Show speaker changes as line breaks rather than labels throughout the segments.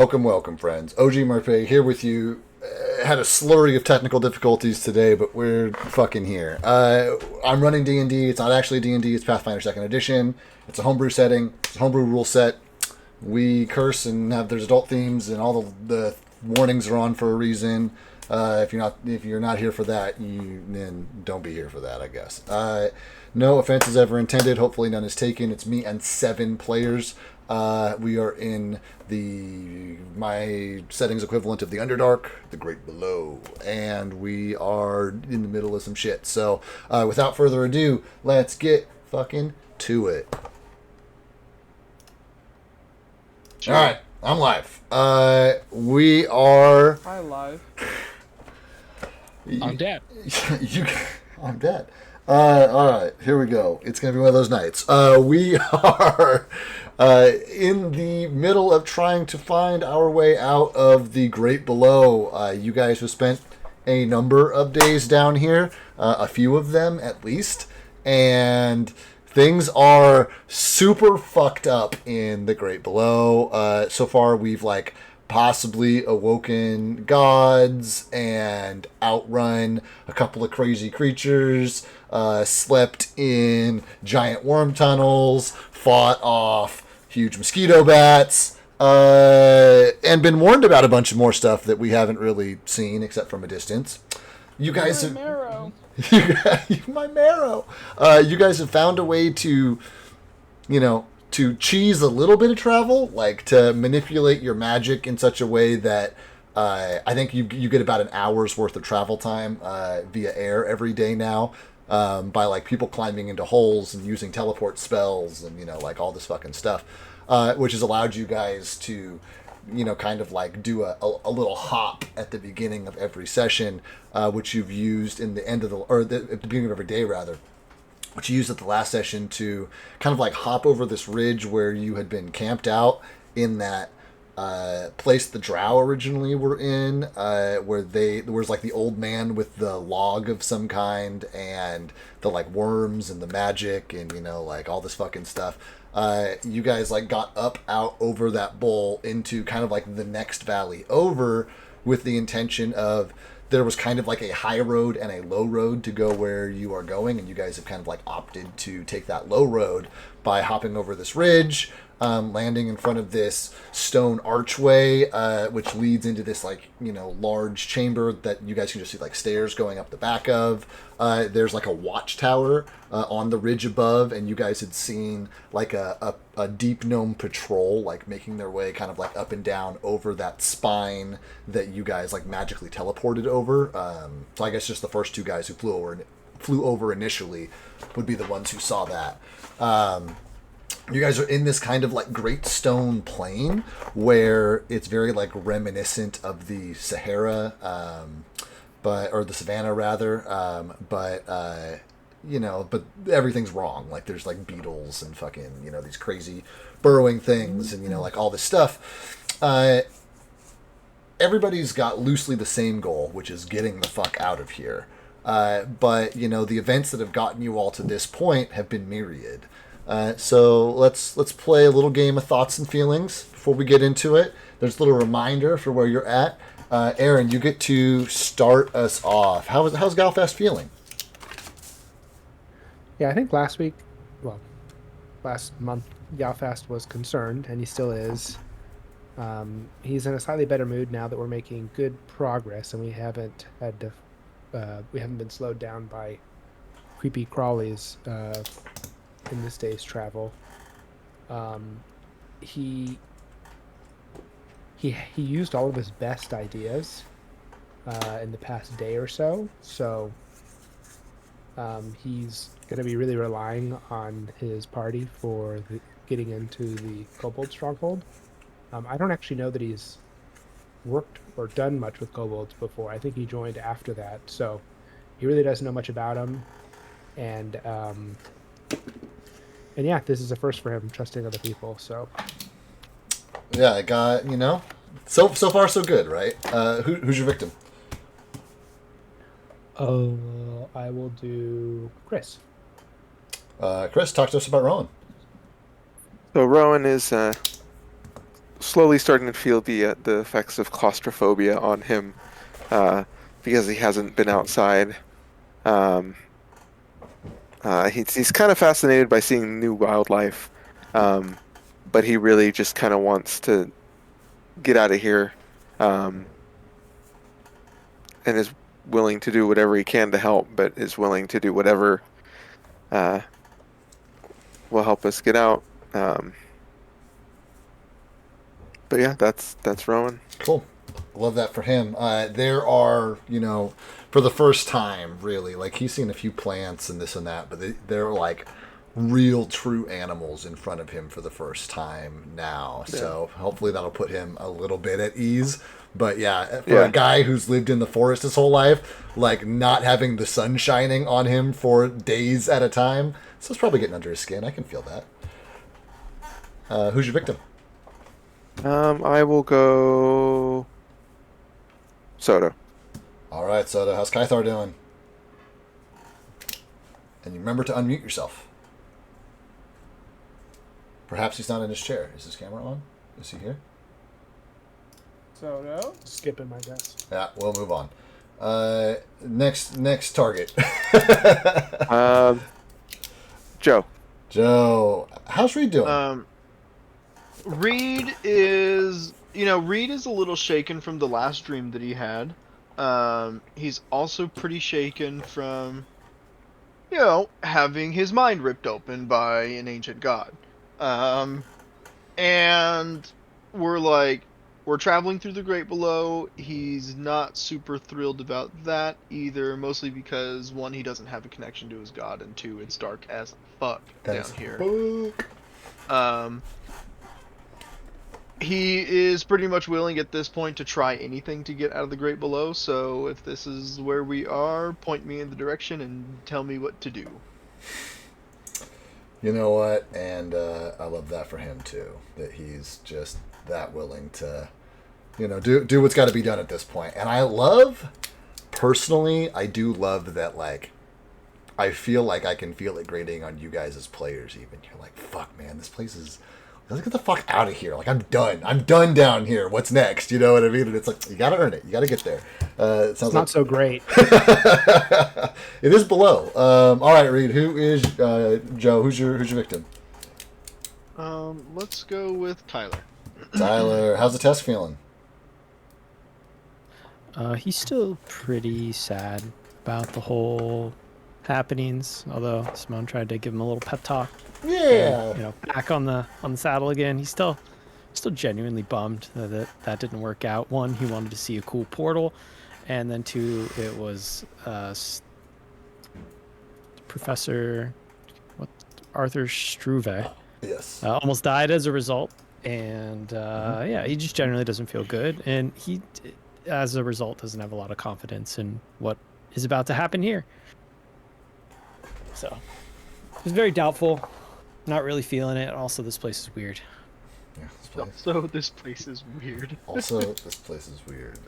Welcome, friends. OG Murphy here with you. Had a slurry of technical difficulties today, but we're fucking here. I'm running D&D. It's not actually D&D. It's Pathfinder Second Edition. It's a homebrew setting. It's a homebrew rule set. We curse and there's adult themes, and all the warnings are on for a reason. If you're not here for that, then don't be here for that, I guess. No offense is ever intended. Hopefully none is taken. It's me and 7 players. We are in my settings equivalent of the Underdark, the Great Below, and we are in the middle of some shit. So, without further ado, let's get fucking to it.
Sure.
All right, I'm live. We are.
Hi, live.
I'm dead.
I'm dead. All right, here we go. It's gonna be one of those nights. We are in the middle of trying to find our way out of the Great Below. You guys have spent a number of days down here, a few of them at least, and things are super fucked up in the Great Below. So far, we've possibly awoken gods and outrun a couple of crazy creatures, slept in giant worm tunnels, fought off huge mosquito bats, and been warned about a bunch of more stuff that we haven't really seen except from a distance. You guys have...
Marrow.
My marrow. You guys have found a way to, to cheese a little bit of travel, to manipulate your magic in such a way that I think you get about an hour's worth of travel time via air every day now, by people climbing into holes and using teleport spells and all this fucking stuff, which has allowed you guys to kind of do a little hop at the beginning of every session, which you've used in the end of at the beginning of every day rather, which you used at the last session to kind of hop over this ridge where you had been camped out in that place the Drow originally were in, where there was the old man with the log of some kind and the worms and the magic and all this fucking stuff. You guys got up out over that bowl into kind of the next valley over, with the intention of there was kind of a high road and a low road to go where you are going, and you guys have kind of opted to take that low road by hopping over this ridge, landing in front of this stone archway, which leads into this large chamber that you guys can just see stairs going up the back of. There's a watchtower on the ridge above, and you guys had seen a deep gnome patrol making their way kind of up and down over that spine that you guys magically teleported over. So I guess just the first 2 guys who flew over initially would be the ones who saw that. You guys are in this kind of great stone plain where it's very reminiscent of the Sahara, or the savannah rather, but everything's wrong. There's beetles and fucking these crazy burrowing things and all this stuff. Everybody's got loosely the same goal, which is getting the fuck out of here. But the events that have gotten you all to this point have been myriad. So let's play a little game of thoughts and feelings before we get into it. There's a little reminder for where you're at. Aaron, you get to start us off. How's Galfast feeling?
Yeah, I think last month, Galfast was concerned, and he still is. He's in a slightly better mood now that we're making good progress, and we haven't been slowed down by creepy crawlies in this day's travel. He used all of his best ideas in the past day or so, he's going to be really relying on his party for getting into the kobold stronghold. I don't actually know that he's worked or done much with kobolds before. I think he joined after that, so he really doesn't know much about them. And yeah, this is a first for him, trusting other people. So
yeah, I got so far so good, right? Who's your victim?
I will do Chris.
Chris, talk to us about Rowan.
So Rowan is slowly starting to feel the effects of claustrophobia on him, uh, because he hasn't been outside. Um, he's kind of fascinated by seeing new wildlife, um, but he really just kind of wants to get out of here, um, and is willing to do whatever he can to help, but is willing to do whatever uh, will help us get out. Um, but yeah, that's Rowan.
Cool. Love that for him. There are, for the first time, really, like he's seen a few plants and this and that, but they're like real, true animals in front of him for the first time now.
Yeah.
So hopefully that'll put him a little bit at ease. But yeah, for
Yeah.
a guy who's lived in the forest his whole life, like not having the sun shining on him for days at a time, so it's probably getting under his skin. I can feel that. Who's your victim?
I will go Soda.
All right, Soda. How's Kythar doing? And you remember to unmute yourself. Perhaps he's not in his chair. Is his camera on? Is he here?
Soto.
Skipping my guess.
Yeah, we'll move on. Next target.
Joe.
Joe. How's Reed doing?
Reed is a little shaken from the last dream that he had. He's also pretty shaken from, having his mind ripped open by an ancient god. And we're traveling through the Great Below. He's not super thrilled about that either, mostly because, one, he doesn't have a connection to his god, and two, it's dark as fuck down here. He is pretty much willing at this point to try anything to get out of the Great Below, so if this is where we are, point me in the direction and tell me what to do.
You know what? And I love that for him too. That he's just that willing to, do what's got to be done at this point. And I do love that. Like, I feel like I can feel it grating on you guys as players. Even you're like, fuck, man, this place is. Let's get the fuck out of here. Like, I'm done. I'm done down here. What's next? You know what I mean? And it's like, you gotta earn it. You gotta get there. It sounds
It's not so great.
It is below. All right, Reed. Who is Joe? Who's your victim?
Let's go with Tyler.
Tyler. How's the test feeling?
He's still pretty sad about the whole happenings. Although Simone tried to give him a little pep talk.
Yeah.
And, back on the saddle again. He's still genuinely bummed that didn't work out. One, he wanted to see a cool portal, and then two, it was Professor Arthur Struve.
Yes.
Almost died as a result, and yeah, he just generally doesn't feel good, and he, as a result, doesn't have a lot of confidence in what is about to happen here. So, it's very doubtful. Not really feeling it. Also, this place is weird.
Yeah, this place.
So this place is weird.
Also, this place is weird.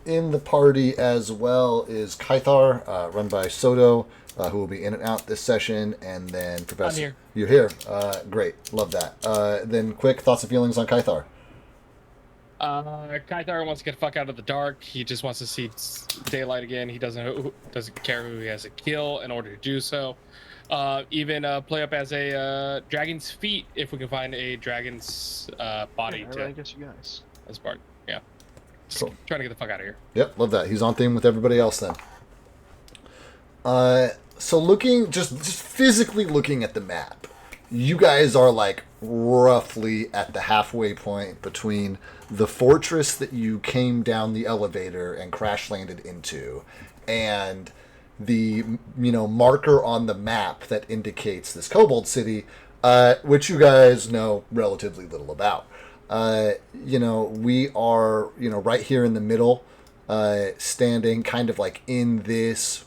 In the party as well is Kythar, run by Soto, who will be in and out this session, and then Professor.
I'm here.
You're here. Great. Love that. Then quick thoughts and feelings on Kythar.
Kythar wants to get the fuck out of the dark. He just wants to see daylight again. He doesn't care who he has to kill in order to do so. Even play up as a dragon's feet if we can find a dragon's body
Yeah, I guess you guys.
as part. Yeah. Just
Cool.
trying to get the fuck out of here.
Yep, love that. He's on theme with everybody else then. So looking, just physically looking at the map, you guys are like roughly at the halfway point between the fortress that you came down the elevator and crash landed into, and the marker on the map that indicates this kobold city, which you guys know relatively little about. We are right here in the middle, standing kind of like in this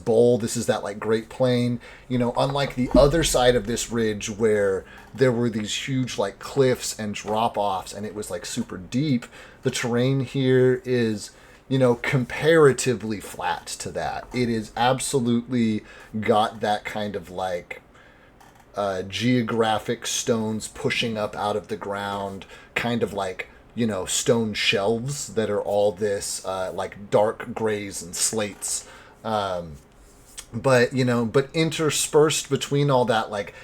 bowl. This is that like Great Plain. Unlike the other side of this ridge where there were these huge like cliffs and drop offs, and it was like super deep. The terrain here is comparatively flat to that. It is absolutely got that kind of like geographic stones pushing up out of the ground, kind of like, stone shelves that are all this like dark grays and slates. But interspersed between all that, like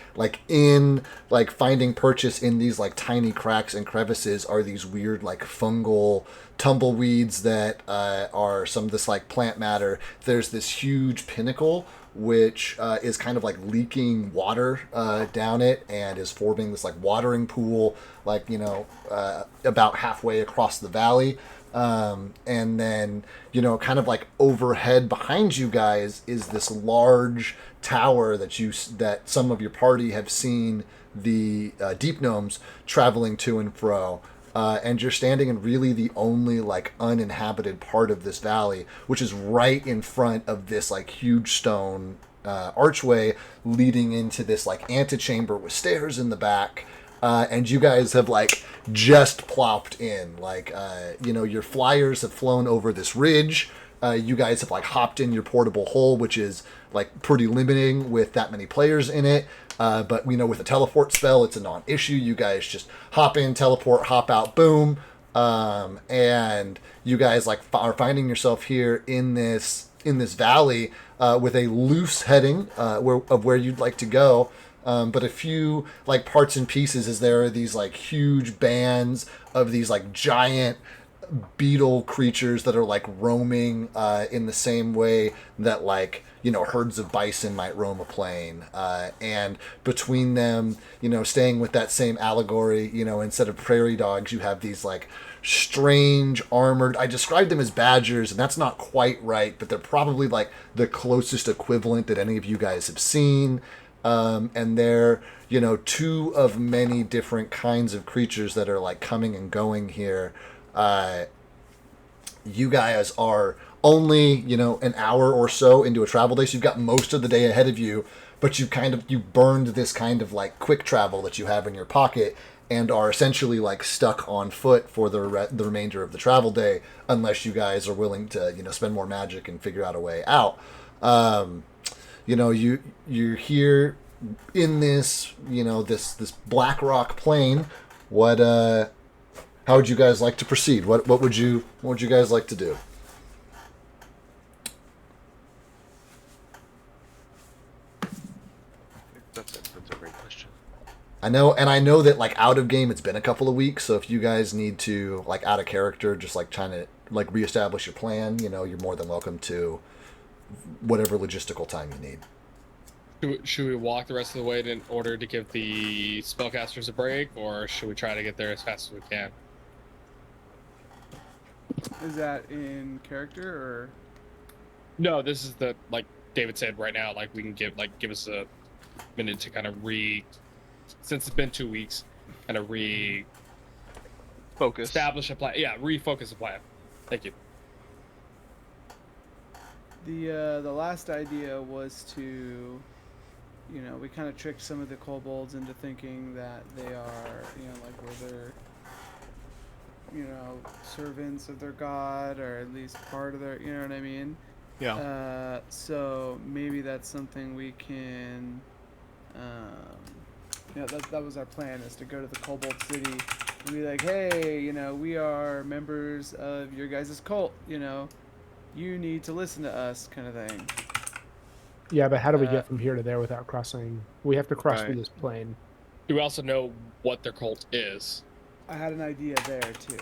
finding purchase in these like tiny cracks and crevices are these weird like fungal tumbleweeds that are some of this like plant matter. There's this huge pinnacle which is kind of like leaking water down it and is forming this like watering pool, like about halfway across the valley. And then, kind of like overhead behind you guys is this large tower that some of your party have seen the deep gnomes traveling to and fro. And you're standing in really the only like uninhabited part of this valley, which is right in front of this like huge stone archway leading into this like antechamber with stairs in the back. And you guys have like just plopped in, like your flyers have flown over this ridge. You guys have like hopped in your portable hole, which is like pretty limiting with that many players in it. But with a teleport spell, it's a non-issue. You guys just hop in, teleport, hop out, boom. And you guys like are finding yourself here in this valley with a loose heading of where you'd like to go. But a few like parts and pieces as there are these like huge bands of these like giant beetle creatures that are like roaming in the same way that like herds of bison might roam a plain, and between them, staying with that same allegory, instead of prairie dogs you have these like strange armored, I described them as badgers and that's not quite right, but they're probably like the closest equivalent that any of you guys have seen. And they're, two of many different kinds of creatures that are like coming and going here. You guys are only, an hour or so into a travel day, so you've got most of the day ahead of you, but you burned this kind of like quick travel that you have in your pocket and are essentially like stuck on foot for the remainder of the travel day, unless you guys are willing to, spend more magic and figure out a way out. You're here in this, this black rock plain. How would you guys like to proceed? What would you guys like to do?
That's a great question.
I know that like out of game it's been a couple of weeks, so if you guys need to like out of character, just like trying to like reestablish your plan, you're more than welcome to whatever logistical time you need.
Should we walk the rest of the way in order to give the spellcasters a break, or should we try to get there as fast as we can?
Is that in character or?
No, this is like David said right now. Like we can give us a minute to kind of since it's been 2 weeks, kind of
Focus.
establish a plan. Yeah, refocus the plan. Thank you.
The last idea was to, we kind of tricked some of the kobolds into thinking that they are, like we're their, servants of their god, or at least part of their, you know what I mean?
Yeah.
So maybe that's something we can, that was our plan, is to go to the kobold city and be like, hey, we are members of your guys' cult, you need to listen to us, kind of thing.
Yeah, but how do we get from here to there without crossing? We have to cross through this plain.
Do we also know what their cult is?
I had an idea there too.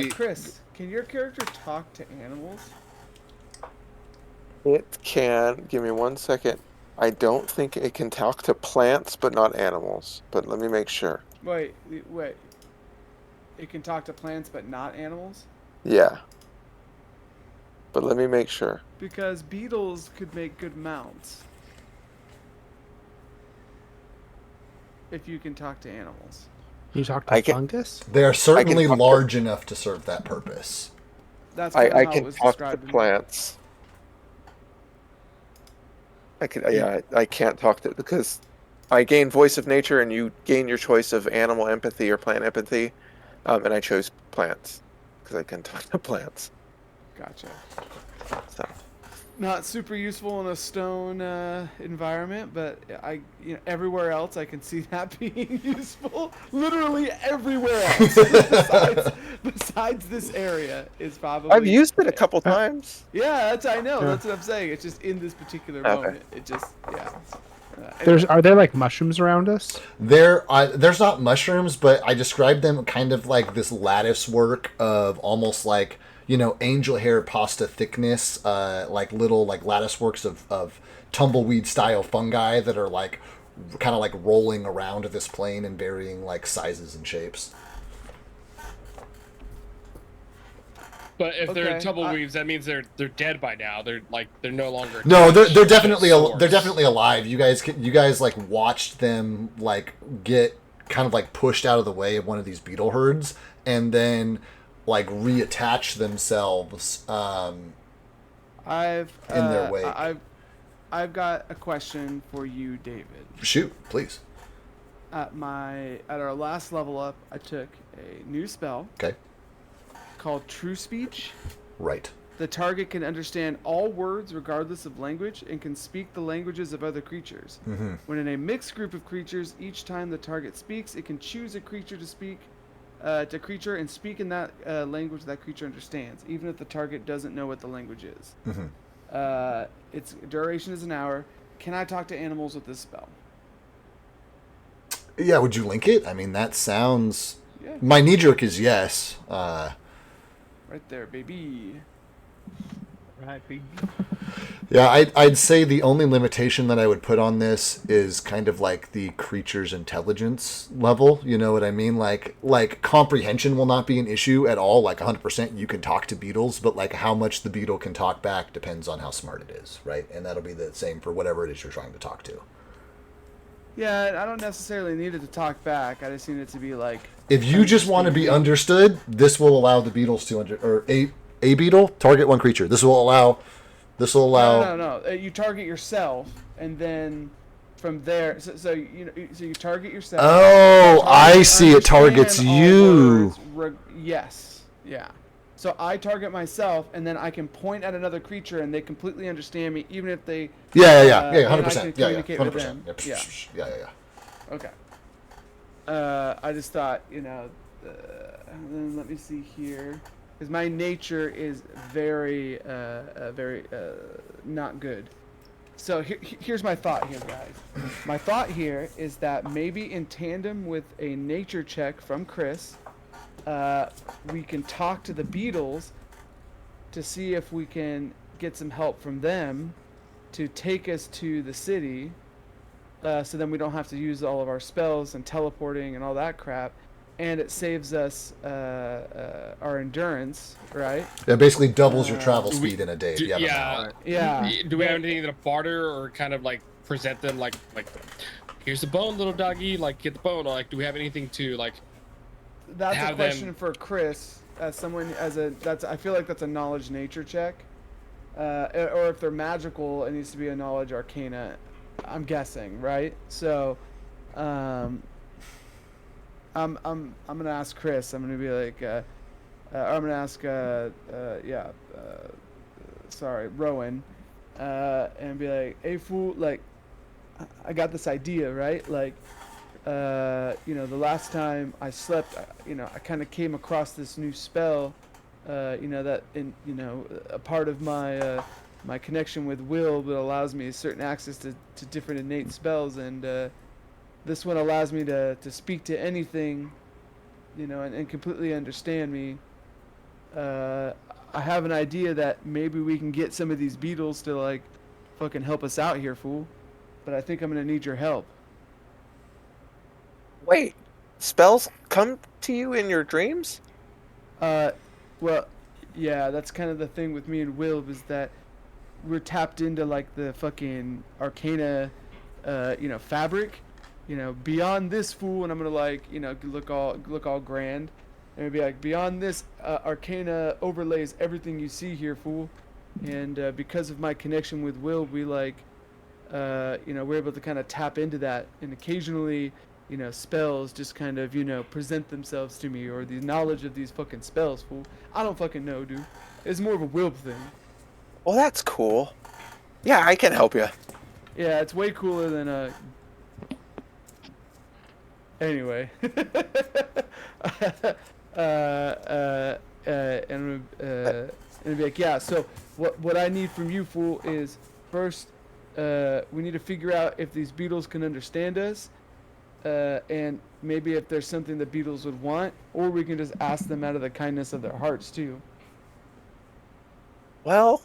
Chris, can your character talk to animals?
It can. Give me 1 second. I don't think it can talk to plants, but not animals. But let me make sure.
Wait. It can talk to plants, but not animals?
Yeah. But let me make sure.
Because beetles could make good mounts. If you can talk to animals.
You talk to fungus?
They are certainly large enough to serve that purpose.
That's
I
how
can
it was
talk to
described.
plants. I can't talk to, because I gain voice of nature and you gain your choice of animal empathy or plant empathy, and I chose plants because I can talk to plants.
Gotcha.
So
not super useful in a stone environment, but everywhere else I can see that being useful. Literally everywhere else besides this area is probably.
I've used it a couple times.
Yeah, I know.
Yeah.
That's what I'm saying. It's just in this particular
Okay.
moment. It just
Are there like mushrooms around us?
There's not mushrooms, but I described them kind of like this lattice work of almost like, angel hair pasta thickness, like little like lattice works of tumbleweed style fungi that are like kind of like rolling around this plane in varying like sizes and shapes.
But if they're
Okay,
tumbleweeds, that means they're dead by now. They're no longer.
No, they're
attached to
definitely
the source.
they're definitely alive. You guys like watched them like get kind of like pushed out of the way of one of these beetle herds, and then like reattach themselves
I've
in their wake.
I've got a question for you, David.
Shoot, please.
At our last level up, I took a new spell
Okay.
called True Speech.
Right.
The target can understand all words regardless of language and can speak the languages of other creatures.
Mm-hmm.
When in a mixed group of creatures, each time the target speaks, it can choose a creature to speak and speak in that language that creature understands, even if the target doesn't know what the language is.
Mm-hmm.
Its duration is an hour. Can I talk to animals with this spell?
Yeah, would you link it? I mean, that sounds.
Yeah.
My knee jerk is yes.
Right there, baby.
Right, big.
Yeah, I'd say the only limitation that I would put on this is kind of like the creature's intelligence level. You know what I mean? Like comprehension will not be an issue at all. Like 100% you can talk to beetles, but like how much the beetle can talk back depends on how smart it is, right? And that'll be the same for whatever it is you're trying to talk to.
Yeah, I don't necessarily need it to talk back. I just need it to be like.
If you just want to be understood, this will allow the beetles to a beetle target one creature. This will allow.
No. You target yourself, and then from there, so you target yourself.
Oh, I see. It targets
understand all
you.
words, yes, yeah. So I target myself, and then I can point at another creature, and they completely understand me, even if they.
Yeah,
and I
100%.
can
Yeah,
communicate with
100%.
them.
Yeah.
Yeah.
Yeah.
Okay. I just thought, let me see here, because my nature is very not good. So here's my thought here, guys. My thought here is that maybe in tandem with a nature check from Chris, we can talk to the beetles to see if we can get some help from them to take us to the city. So then we don't have to use all of our spells and teleporting and all that crap, and it saves us our endurance, right?
It basically doubles your travel speed in a day. If you have a
yeah.
mount.
Yeah.
Do we have anything to barter or kind of like present them like here's the bone, little doggy, like get the bone, or like do we have anything to like
That's a
have
question
them-
for Chris, as someone I feel like that's a knowledge nature check, or if they're magical, it needs to be a knowledge arcana. I'm guessing, right? So, I'm gonna ask Chris. I'm gonna be like, I'm gonna ask, Rowan, and be like, hey fool, like, I got this idea, right? Like, the last time I slept, I kind of came across this new spell, that a part of my connection with Will, but allows me certain access to different innate spells, and this one allows me to speak to anything, and completely understand me. I have an idea that maybe we can get some of these beetles to like fucking help us out here, fool. But I think I'm gonna need your help.
Wait, spells come to you in your dreams?
Well, yeah, that's kind of the thing with me and Will, is that we're tapped into like the fucking arcana, fabric, beyond this, fool, and I'm gonna like, look all grand, and it'd be like, beyond this, arcana overlays everything you see here, fool, and because of my connection with Will, we like, we're able to kind of tap into that, and occasionally, spells just kind of, present themselves to me, or the knowledge of these fucking spells, fool. I don't fucking know, dude. It's more of a Will thing.
Well, that's cool. Yeah, I can help you.
Yeah, it's way cooler than Anyway. And be like, yeah. So what I need from you, fool, is first, we need to figure out if these beetles can understand us, and maybe if there's something the beetles would want, or we can just ask them out of the kindness of their hearts too.
Well,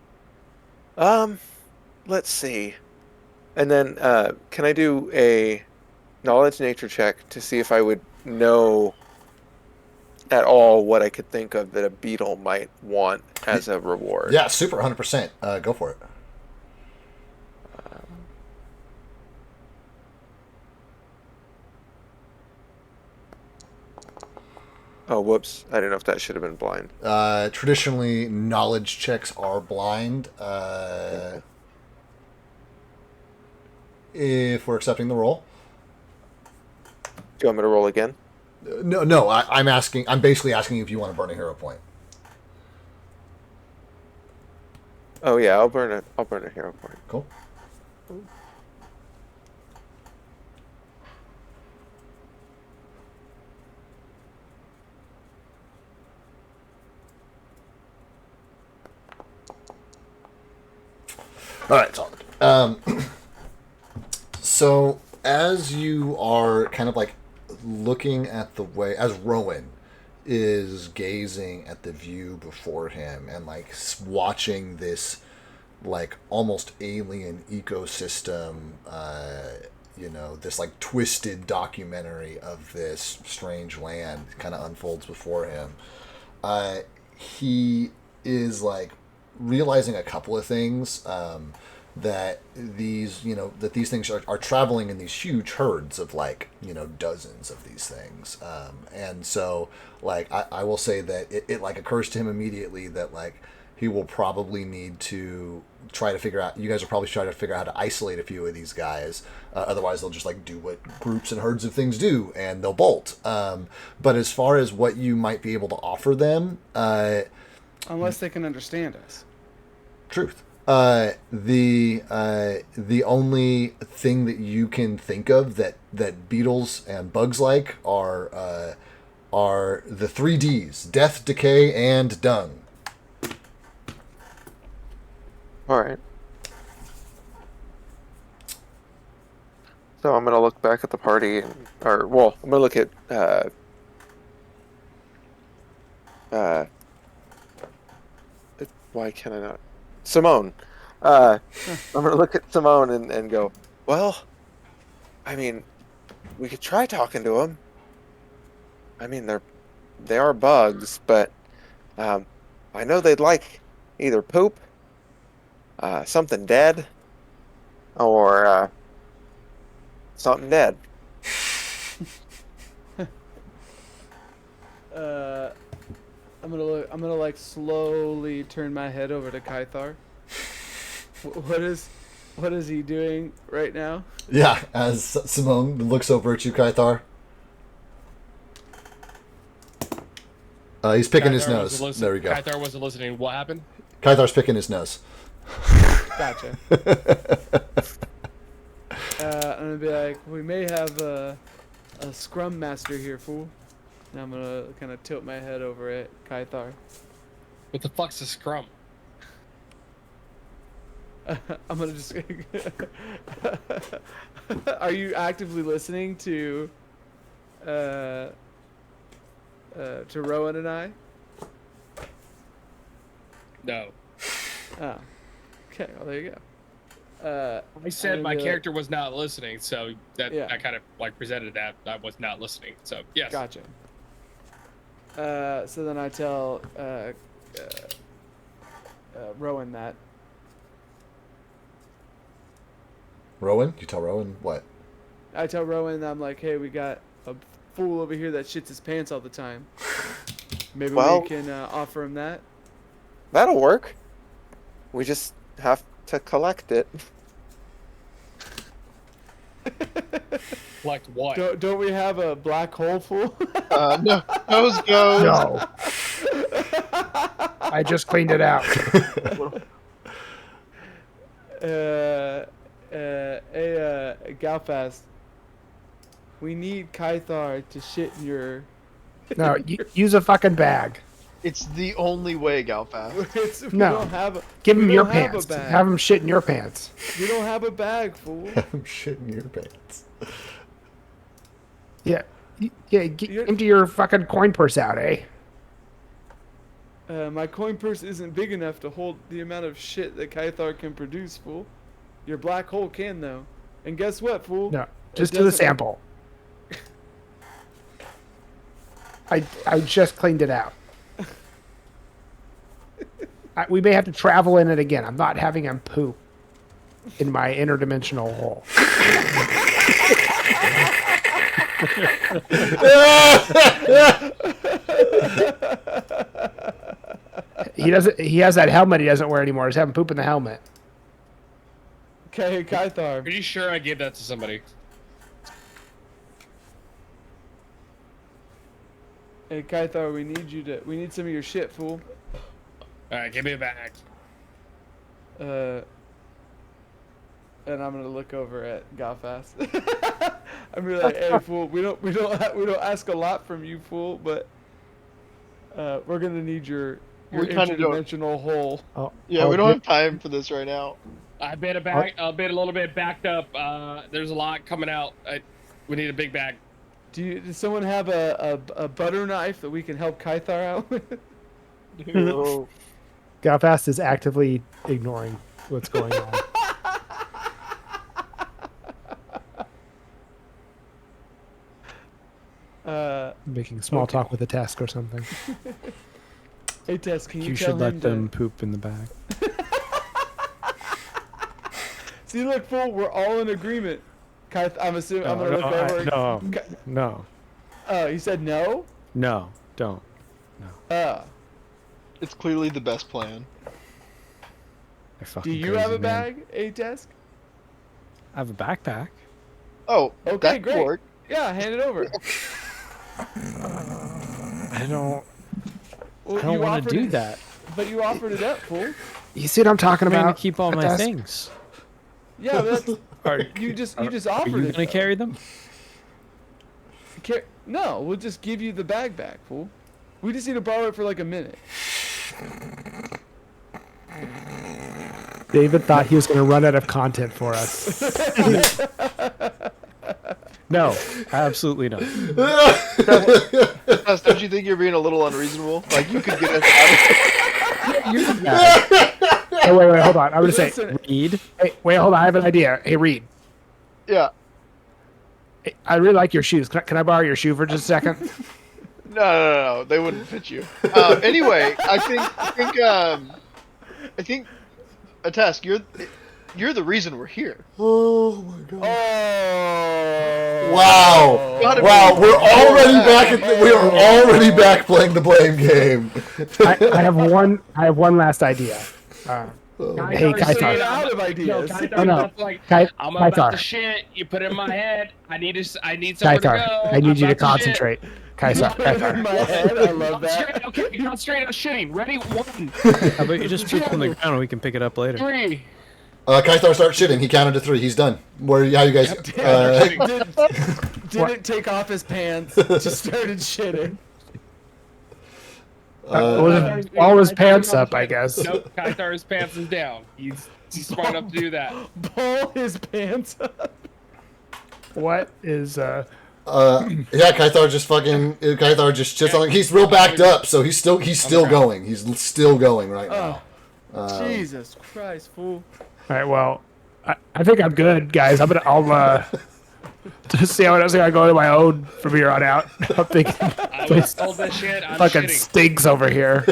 let's see. And then, can I do a knowledge nature check to see if I would know at all what I could think of that a beetle might want as a reward?
Yeah, super 100%. Go for it.
Oh, whoops. I didn't know if that should have been blind.
Traditionally, knowledge checks are blind. If we're accepting the roll.
Do you want me to roll again?
No. I'm asking. I'm basically asking you if you want to burn a hero point.
Oh yeah, I'll burn a hero point.
Cool. All right, solid. So as you are kind of like looking at the way, as Rowan is gazing at the view before him and like watching this like almost alien ecosystem, this like twisted documentary of this strange land kind of unfolds before him. He is like realizing a couple of things, that these things are traveling in these huge herds of like dozens of these things, and so like I will say that it like occurs to him immediately that like he will probably need to try to figure out, you guys are probably trying to figure out how to isolate a few of these guys, otherwise they'll just like do what groups and herds of things do and they'll bolt. But as far as what you might be able to offer them,
Unless they can understand us.
truth. The only thing that you can think of that beetles and bugs like are the 3Ds: death, decay, and dung.
All right. So I'm gonna look back at the party, I'm gonna look at why can I not? Simone. I'm gonna look at Simone and go, well, I mean, we could try talking to them. I mean, they are bugs, but I know they'd like either poop, something dead, or something dead.
I'm gonna like slowly turn my head over to Kythar. What is he doing right now?
Yeah, as Simone looks over at you, Kythar. He's picking his
Kythar
nose. There we go.
Kythar wasn't listening. What happened?
Kythar's picking his nose.
Gotcha. I'm gonna be like, we may have a scrum master here, fool. And I'm gonna kind of tilt my head over at Kythar.
What the fuck's a scrum?
I'm gonna just. Are you actively listening to Rowan and I?
No.
Oh. Okay. Well, there you go.
I said my
gonna-
character was not listening, so that
Yeah.
I kind of like presented that I was not listening. So yes.
Gotcha. So then I tell Rowan that.
Rowan? You tell Rowan what?
I tell Rowan that I'm like, hey, we got a fool over here that shits his pants all the time. Maybe
Well-
we can offer him that.
That'll work. We just have to collect it.
Like what?
Don't we have a black hole fool?
No, nose goes.
No. I just cleaned it out.
Galfast. We need Kythar to shit in your.
No, use a fucking bag.
It's the only way, Galfast.
We
No.
don't have a.
Give
we
him your
don't have
pants.
a bag.
Have him shit in your pants.
We don't have a bag, fool.
I'm shitting your pants.
Yeah. Empty your fucking coin purse out, eh?
My coin purse isn't big enough to hold the amount of shit that Kythar can produce, fool. Your black hole can, though. And guess what, fool?
No,
It
just do the
doesn't-
sample. I just cleaned it out. We may have to travel in it again. I'm not having him poop in my interdimensional hole. He doesn't. He has that helmet he doesn't wear anymore. He's having poop in the helmet.
Okay, Kythar.
Pretty sure I gave that to somebody.
Hey, Kythar, we need some of your shit, fool.
All right, give me a bag.
And I'm gonna look over at Galfast. I'm gonna be like, hey, fool, we don't ask a lot from you, fool, but we're gonna need your
We kinda don't.
interdimensional hole.
Yeah, we don't have time for this right now.
I bet a little bit backed up. There's a lot coming out. We need a big bag.
Does someone have a butter knife that we can help Kythar out with?
No.
Galfast is actively ignoring what's going on. Making small talk with a Tesk or something.
Hey, Tess, can you,
You
tell
should let
him
them poop in the bag.
See, look, fool, we're all in agreement. I'm assuming I'm gonna look over.
No.
Oh, he said no.
No, don't.
It's clearly the best plan.
They're fucking
Do you
crazy,
have a
man.
bag, A-Desk?
I have a backpack.
Oh,
Okay,
that
great.
could work.
Yeah, hand it over.
I don't
Well,
want
offered
to do
it-
that.
But you offered it up, fool.
You see what I'm talking
I'm going
about?
to keep all my
Tesk?
things.
Yeah, but that's,
Are,
you just
are
offered
you
it.
going to
though.
carry them?
No, we'll just give you the bag back, fool. We just need to borrow it for like a minute.
David thought he was going to run out of content for us.
No, absolutely not.
Tess, don't you think you're being a little unreasonable? Like, you could get us out of
You're the bag.
Oh, wait, hold on. I'm going to say,
Listen,
Reed.
hey, wait, hold on. I have an idea. Hey, Reed.
Yeah.
Hey, I really like your shoes. Can I borrow your shoe for just a second?
No. They wouldn't fit you. Anyway, I think, Tess, you're the reason we're here.
Oh my god.
Oh.
Wow.
Gotta
Wow,
be-
we're already back we are already back playing the blame game.
I have one last idea. Hey,
You're staying
Kythar.
out of ideas.
Oh, no.
Like,
Ky-
I'm about
Kythar.
to shit. You put it in my head. I need somewhere to go.
Kythar, I need you to
I'm about shit.
concentrate. Kythar,
Put it in
Kythar.
my head. I love
I'm straight,
that.
okay, I'm straight out shitting. Ready? 1,
How about you just poop on the ground and we can pick it up later?
3.
Kythar starts shitting. He counted to 3. He's done. How you guys?
Didn't take off his pants. Just started shitting.
All his pants up, I guess.
Nope, Kythar's pants is down. He's smart enough to do that.
Pull his pants up.
What is
Yeah, Kythar just shits on. He's real backed up, so he's still going. He's still going right now.
Jesus Christ, fool.
All right? Well, I think I'm good, guys. I'll just see how I go to my own from here on out. I'm thinking
I was told this shit. I'm
fucking
shitting.
stinks over here.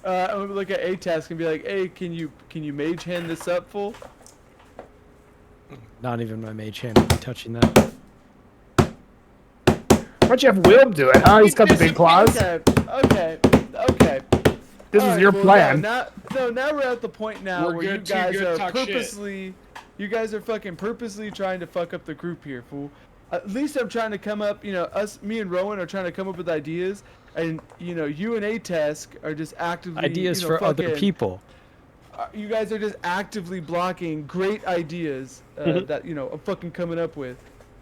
I'm gonna look at A-Task and be like, "Hey, can you mage hand this up, fool?"
Not even my mage hand would be touching that.
Why don't you have Will do it? Huh? He's got the big claws.
Okay.
This is your plan.
Now we're at the point now
We're
where you
good, too
guys
good
are
to talk shit.
you guys are fucking purposely trying to fuck up the group here, fool. At least I'm trying to come up, me and Rowan are trying to come up with ideas, and you and A-Task are just actively
Ideas for other
fucking-
people.
you guys are just actively blocking great ideas that I'm fucking coming up with.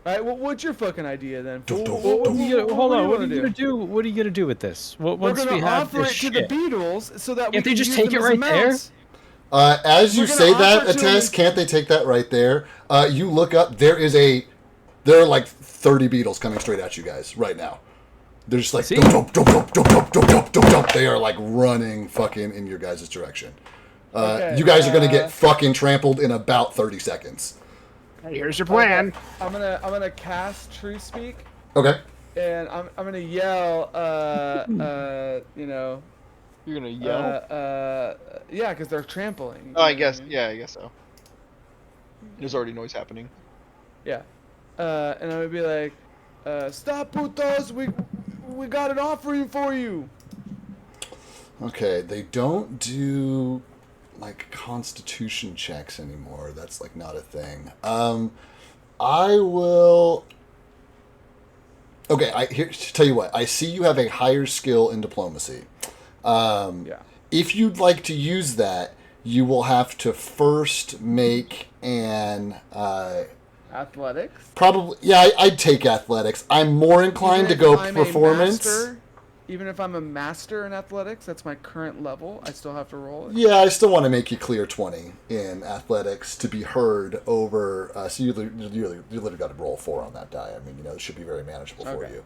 All right, well, what's your fucking idea then? Fool?
Hold on. What are
wanna
you gonna do? What are you gonna do with this?
We're
Once
gonna
we have
offer
this
it to the
shit,
Beatles so that we
Can't they
can
just
use
take
them
it
as
right there?
mounts.
As you
We're gonna
say that,
offer to
Attest,
him-
can't they take that right there? You look up. There are like 30 beetles coming straight at you guys right now. They're just like
See?
dump, dump, dump, dump, dump, dump, dump, dump, dump. They are like running fucking in your guys' direction.
Okay,
You guys are gonna get fucking trampled in about 30 seconds.
Here's your plan.
I'm gonna cast True Speak,
Okay.
and I'm gonna yell.
You're gonna yell.
Yeah, because they're trampling.
Oh, I
you know what
guess.
mean?
Yeah, I guess so. There's already noise happening.
Yeah. And I would be like, "Stop, putos! We got an offering for you."
Okay. They don't do like constitution checks anymore. That's like not a thing. I will. Okay, tell you what. I see you have a higher skill in diplomacy.
Yeah.
If you'd like to use that, you will have to first make an
Athletics.
probably. Yeah, I'd take athletics. I'm more inclined to
Even
go
if I'm a
performance.
master, even if I'm a master in athletics, that's my current level. I still have to roll it.
Yeah, I still want to make you clear 20 in athletics to be heard over. So you literally got to roll 4 on that die. I mean, it should be very manageable for
Okay.
you.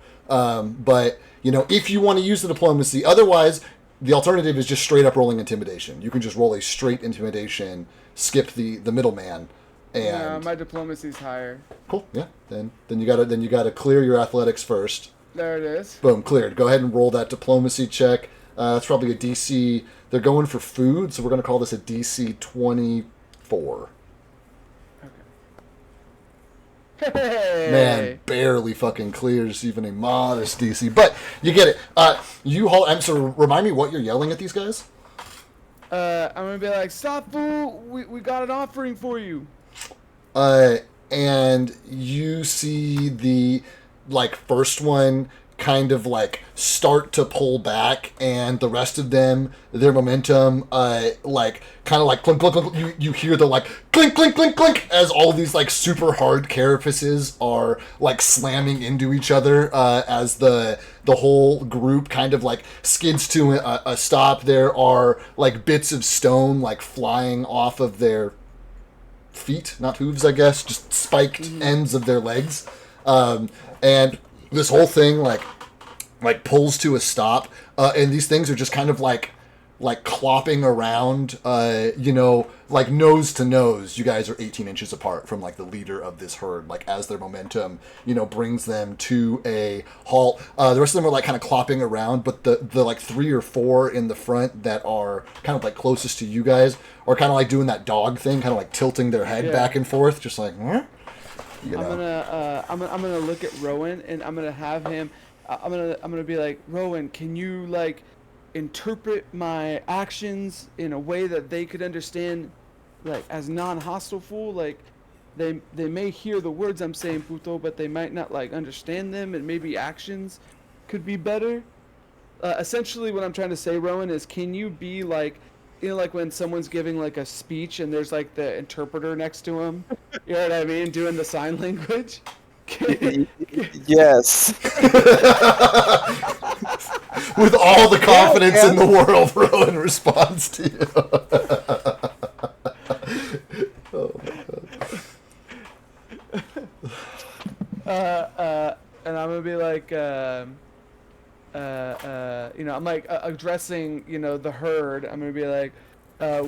But if you want to use the diplomacy, otherwise, the alternative is just straight up rolling intimidation. You can just roll a straight intimidation, skip the middleman,
Yeah,
and
my diplomacy's higher.
cool. Yeah, then you gotta clear your athletics first.
There it is.
Boom, cleared. Go ahead and roll that diplomacy check. That's probably a DC. They're going for food, so we're going to call this a DC 24.
Hey.
Man, barely fucking clears even a modest DC. But you get it. I'm sorry, remind me what you're yelling at these guys?
I'm gonna be like, "Stop, fool! We got an offering for you."
And you see the first one kind of start to pull back, and the rest of them, their momentum kind of clink clink clink. You hear the clink clink clink clink as all these super hard carapaces are slamming into each other as the whole group kind of skids to a stop. There are bits of stone flying off of their feet, not hooves, I guess, just spiked ends of their legs, and this whole thing pulls to a stop, and these things are just kind of clopping around, nose to nose. You guys are 18 inches apart from the leader of this herd, as their momentum brings them to a halt. The rest of them are kind of clopping around, but the 3 or 4 in the front that are kind of closest to you guys are kind of doing that dog thing, kind of tilting their head back and forth, just huh?
I'm gonna look at Rowan, and I'm gonna have him. I'm gonna be like, "Rowan, can you interpret my actions in a way that they could understand, as non-hostile, fool? They may hear the words I'm saying, puto, but they might not understand them, and maybe actions could be better." Essentially, what I'm trying to say, Rowan, is can you be when someone's giving a speech and there's the interpreter next to him, you know what I mean, doing the sign language?
Yes.
With all the confidence in the world, Rowan responds to you. Oh my god.
And I'm gonna be like, I'm addressing, the herd. I'm gonna be like,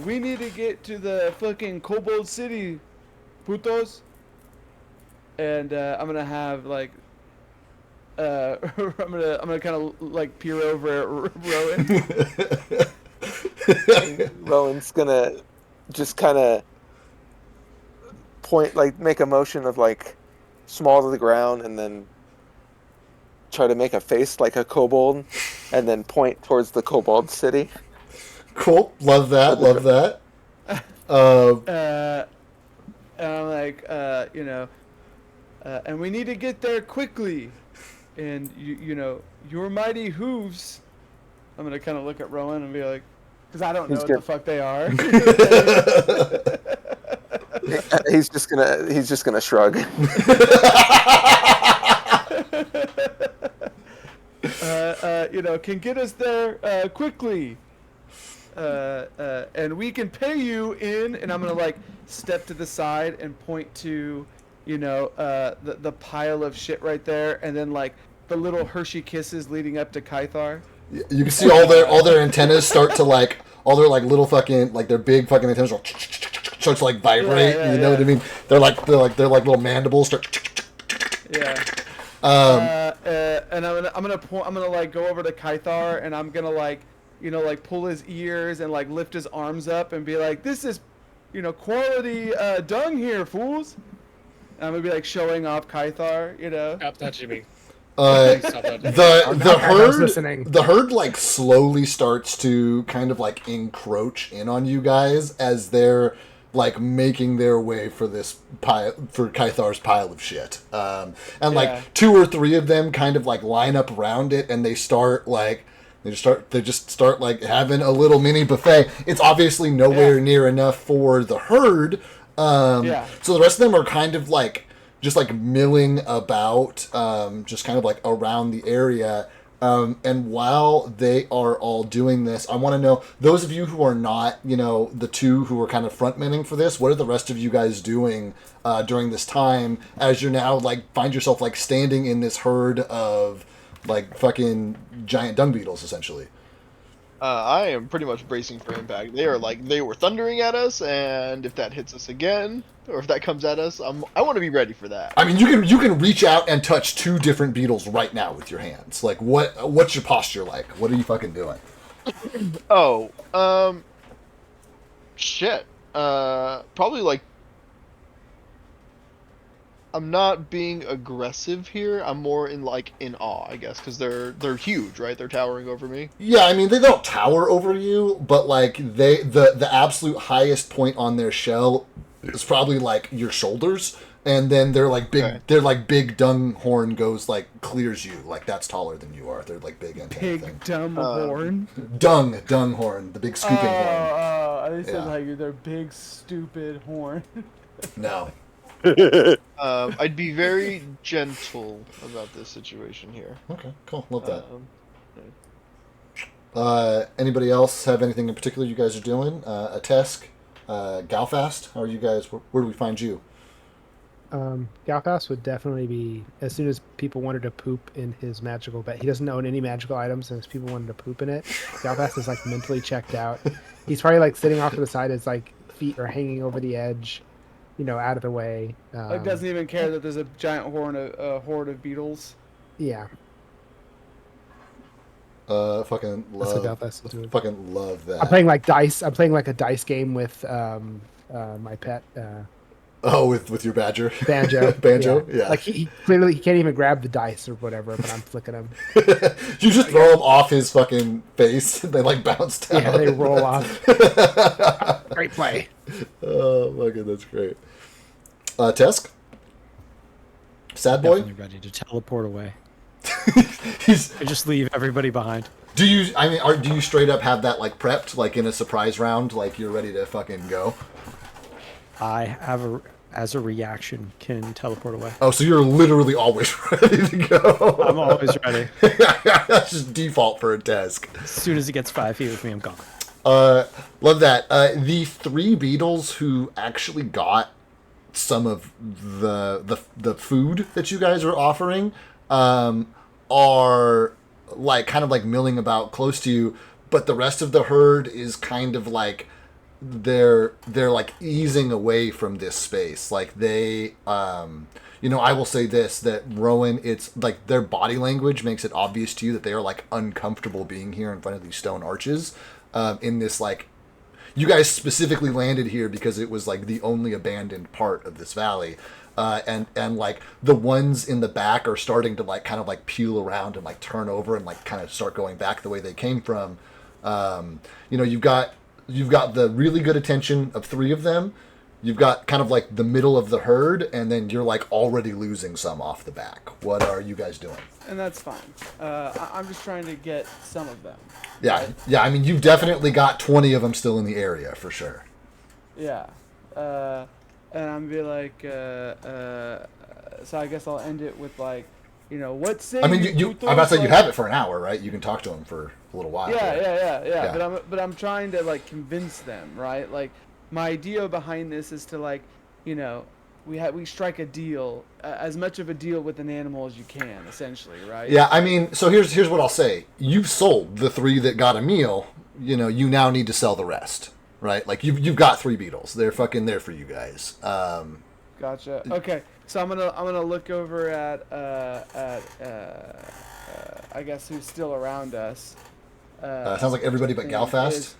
we need to get to the fucking Kobold City, putos. And I'm gonna have I'm gonna kind of peer over at Rowan.
Rowan's gonna just kind of point, make a motion of small to the ground, and then try to make a face like a kobold, and then point towards the Kobold City.
Cool. Love that. Love that.
And I'm like, and we need to get there quickly. And your mighty hooves. I'm gonna kind of look at Rowan and be like, because I don't know
He's
what
good.
the fuck they are.
He's just gonna shrug.
Can get us there quickly. And we can pay you in, and I'm gonna like step to the side and point to, the pile of shit right there, and then like the little Hershey kisses leading up to Kythar.
You can see all their antennas start to like all their like little fucking like their big fucking antennas start to like vibrate.
Yeah,
you know what I mean? They're like little mandibles start.
Yeah. And I'm gonna like go over to Kythar, and I'm gonna like pull his ears and like lift his arms up and be like, this is quality dung here, fools. And I'm gonna be like showing off Kythar.
Stop touching me.
The herd like slowly starts to kind of like encroach in on you guys as they're like making their way for this pile, for Kythar's pile of shit. And like 2 or 3 of them kind of like line up around it, and they just start like having a little mini buffet. It's obviously nowhere near enough for the herd. So the rest of them are kind of like just like milling about, just kind of like around the area. And while they are all doing this, I want to know, those of you who are not, the 2 who are kind of front-manning for this, what are the rest of you guys doing during this time as you're now like find yourself like standing in this herd of like fucking giant dung beetles, essentially?
I am pretty much bracing for impact. They were thundering at us, and if that hits us again, or if that comes at us, I want to be ready for that.
I mean, you can reach out and touch 2 different beetles right now with your hands. Like, what's your posture like? What are you fucking doing?
Shit. Probably like, I'm not being aggressive here. I'm more in awe, I guess, because they're huge, right? They're towering over me.
Yeah, I mean, they don't tower over you, but like the absolute highest point on their shell is probably like your shoulders, and then they're like big. Okay. They're like big dung horn goes like clears you, like that's taller than you are. They're like big antenna thing.
Dumb horn.
Dung horn, the big scooping horn.
I said like their big stupid horn.
No.
I'd be very gentle about this situation here.
Okay, cool. Love that. Anybody else have anything in particular you guys are doing? Atesk, Galfast, how are you guys? Where do we find you?
Galfast would definitely be, as soon as people wanted to poop in his magical bed. He doesn't own any magical items, and as people wanted to poop in it, Galfast is like mentally checked out. He's probably like sitting off to the side, his like feet are hanging over the edge, out of the way.
Like doesn't even care that there's a giant horde of beetles.
Yeah.
Fucking love that.
I'm playing like dice. I'm playing like a dice game with my pet.
With your badger.
Banjo.
Yeah.
Like he clearly he can't even grab the dice or whatever, but I'm flicking him.
You just throw them off his fucking face. They like bounce down.
Yeah, they roll off. Great play.
Oh my god, that's great. Tesk? Sad boy?
Definitely ready to teleport away.
He's
I just leave everybody behind.
Do you straight up have that like prepped, like in a surprise round, like you're ready to fucking go?
I have as a reaction, can teleport away.
Oh, so you're literally always ready to go.
I'm always ready.
That's just default for a desk.
As soon as it gets 5 feet with me, I'm gone.
Love that. The 3 beetles who actually got some of the food that you guys are offering are like kind of like milling about close to you, but the rest of the herd is kind of like they're like easing away from this space. Like they I will say this, that Rowan, it's like their body language makes it obvious to you that they are like uncomfortable being here in front of these stone arches, in this like, you guys specifically landed here because it was like the only abandoned part of this valley. And like the ones in the back are starting to like kind of like peel around and like turn over and like kind of start going back the way they came from. You've got the really good attention of 3 of them. you've got kind of like the middle of the herd, and then you're like already losing some off the back. What are you guys doing?
And that's fine. I'm just trying to get some of them.
Yeah,
right?
yeah. I mean, you've definitely got 20 of them still in the area for sure.
Yeah. And I'm be like, so I guess I'll end it with like, what say
I mean, I'm about to say you have it for an hour, right? You can talk to them for a little while.
Yeah. But I'm trying to like convince them, right? Like, my idea behind this is to like, we strike a deal, as much of a deal with an animal as you can, essentially, right?
Yeah, I mean, so here's what I'll say. You've sold the 3 that got a meal. You now need to sell the rest, right? Like you've got 3 beetles. They're fucking there for you guys.
Gotcha. Okay, so I'm gonna look over at I guess who's still around us.
Sounds like everybody but Galfast.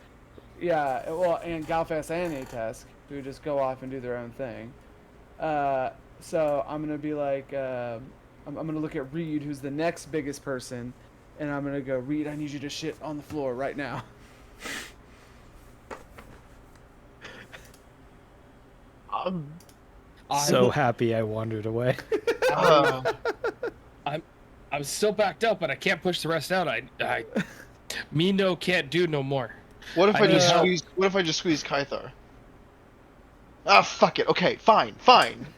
Yeah, well, and Galfast and Atesk, who just go off and do their own thing. So I'm gonna be like, I'm gonna look at Reed, who's the next biggest person, and I'm gonna go, Reed, I need you to shit on the floor right now.
Um,
So happy I wandered away.
I'm still backed up, but I can't push the rest out. Me no can't do no more.
what if
I
I just
need help.
squeeze? What if I just squeeze Kythar? Ah, fuck it. Okay, fine.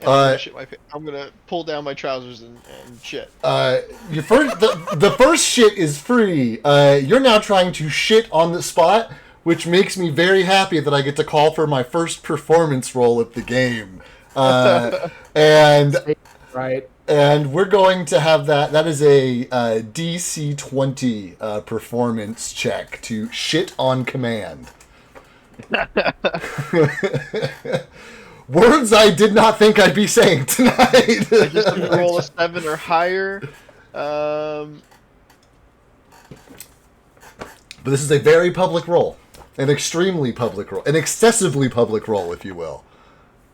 And I'm gonna pull down my trousers and shit.
Your first, the first shit is free. You're now trying to shit on the spot, which makes me very happy that I get to call for my first performance roll at the game. And
Right.
and we're going to have that. That is a DC 20 performance check to shit on command. Words I did not think I'd be saying tonight.
I just have to roll a 7 or higher.
But this is a very public roll. An extremely public roll. An excessively public roll, if you will.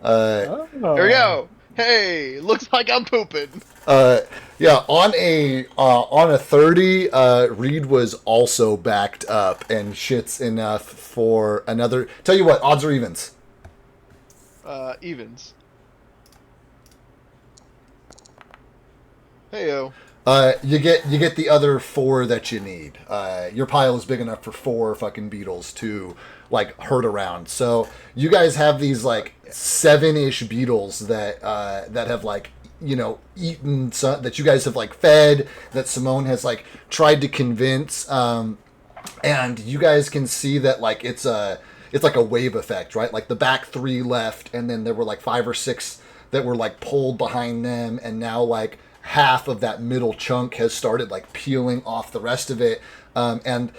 There we go. Hey, looks like I'm pooping.
Yeah, on a 30, Reed was also backed up and shits enough for another. Tell you what, odds or evens?
Evens. Heyo.
You get the other 4 that you need. Your pile is big enough for 4 fucking beetles to like herd around. So you guys have these like 7-ish beetles that have like eaten some, that you guys have like fed, that Simone has like tried to convince, and you guys can see that like it's like a wave effect, right? Like the back 3 left, and then there were like 5 or 6 that were like pulled behind them, and now like half of that middle chunk has started like peeling off the rest of it, and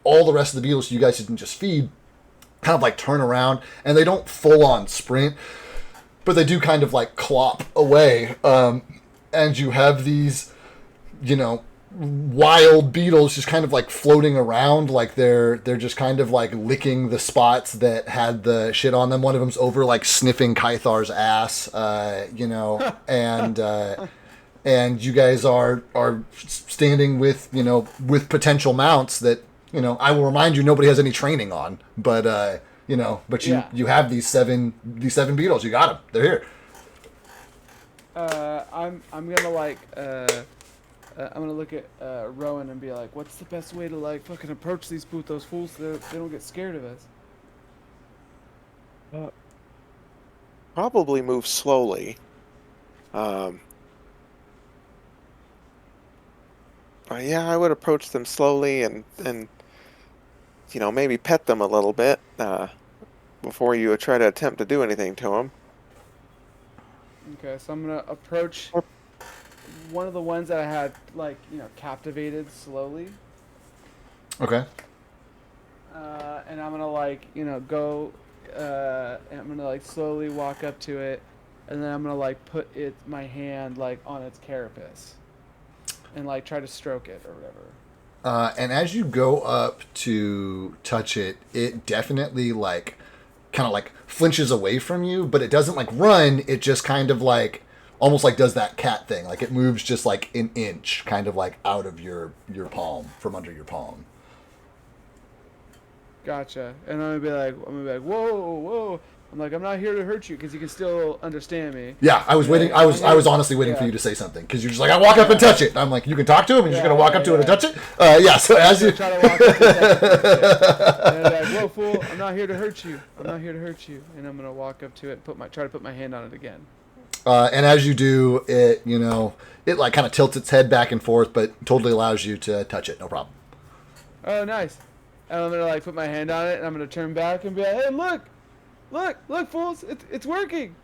all the rest of the beetles you guys didn't just feed kind of like turn around, and they don't full on sprint, but they do kind of like clop away, and you have these wild beetles just kind of like floating around, like they're just kind of like licking the spots that had the shit on them. One of them's over like sniffing Kythar's ass, and you guys are standing with potential mounts that I will remind you nobody has any training on, but you have these seven beetles. You got them. They're here.
I'm gonna like I'm gonna look at Rowan and be like, what's the best way to like fucking approach these those fools so they don't get scared of us?
Probably move slowly. But yeah, I would approach them slowly and maybe pet them a little bit before you try to attempt to do anything to them.
Okay, so I'm gonna approach one of the ones that I had captivated slowly.
Okay.
And I'm gonna go. And I'm gonna slowly walk up to it, and then I'm gonna put my hand on its carapace, and try to stroke it or whatever.
And as you go up to touch it, it definitely kind of flinches away from you, but it doesn't run. It just kind of almost does that cat thing. It moves just an inch, kind of out of your palm, from under your palm.
Gotcha. And I'm gonna be like, whoa, whoa. I'm like, I'm not here to hurt you because you can still understand me.
Yeah, I was waiting. I was honestly waiting for you to say something because you're just like, I walk up and touch it. And I'm like, you can talk to him, and you're just gonna walk up to it and touch it. Yeah. So as you
try to walk up to it, and they're like, whoa, fool! I'm not here to hurt you. I'm not here to hurt you. And I'm gonna walk up to it, and try to put my hand on it again.
and as you do, it it like kind of tilts its head back and forth, but totally allows you to touch it. No problem.
Oh, nice. And I'm gonna like put my hand on it, and I'm gonna turn back and be like, hey, look, fools! It's working.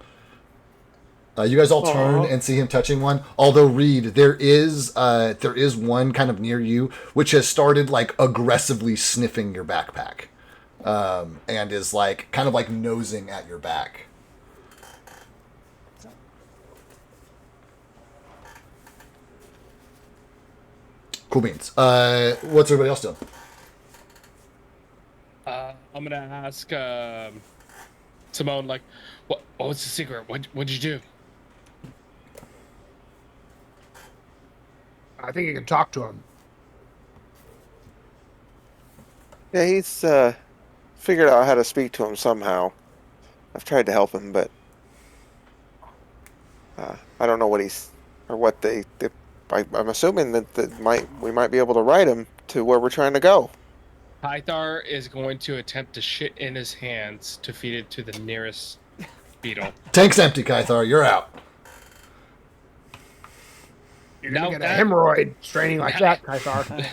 You guys all turn and see him touching one. Although Reed, there is one kind of near you which has started like aggressively sniffing your backpack, and is like kind of like nosing at your back. Cool beans. What's everybody else doing?
I'm gonna ask Simone, like, what's the secret? What'd you do?
I think you can talk to him.
Yeah, he's figured out how to speak to him somehow. I've tried to help him, but I don't know what I'm assuming that we might be able to ride him to where we're trying to go.
Pythar is going to attempt to shit in his hands to feed it to the nearest beetle.
Tank's empty, Kythar. You're out.
You're gonna get a hemorrhoid straining like that, Kythar.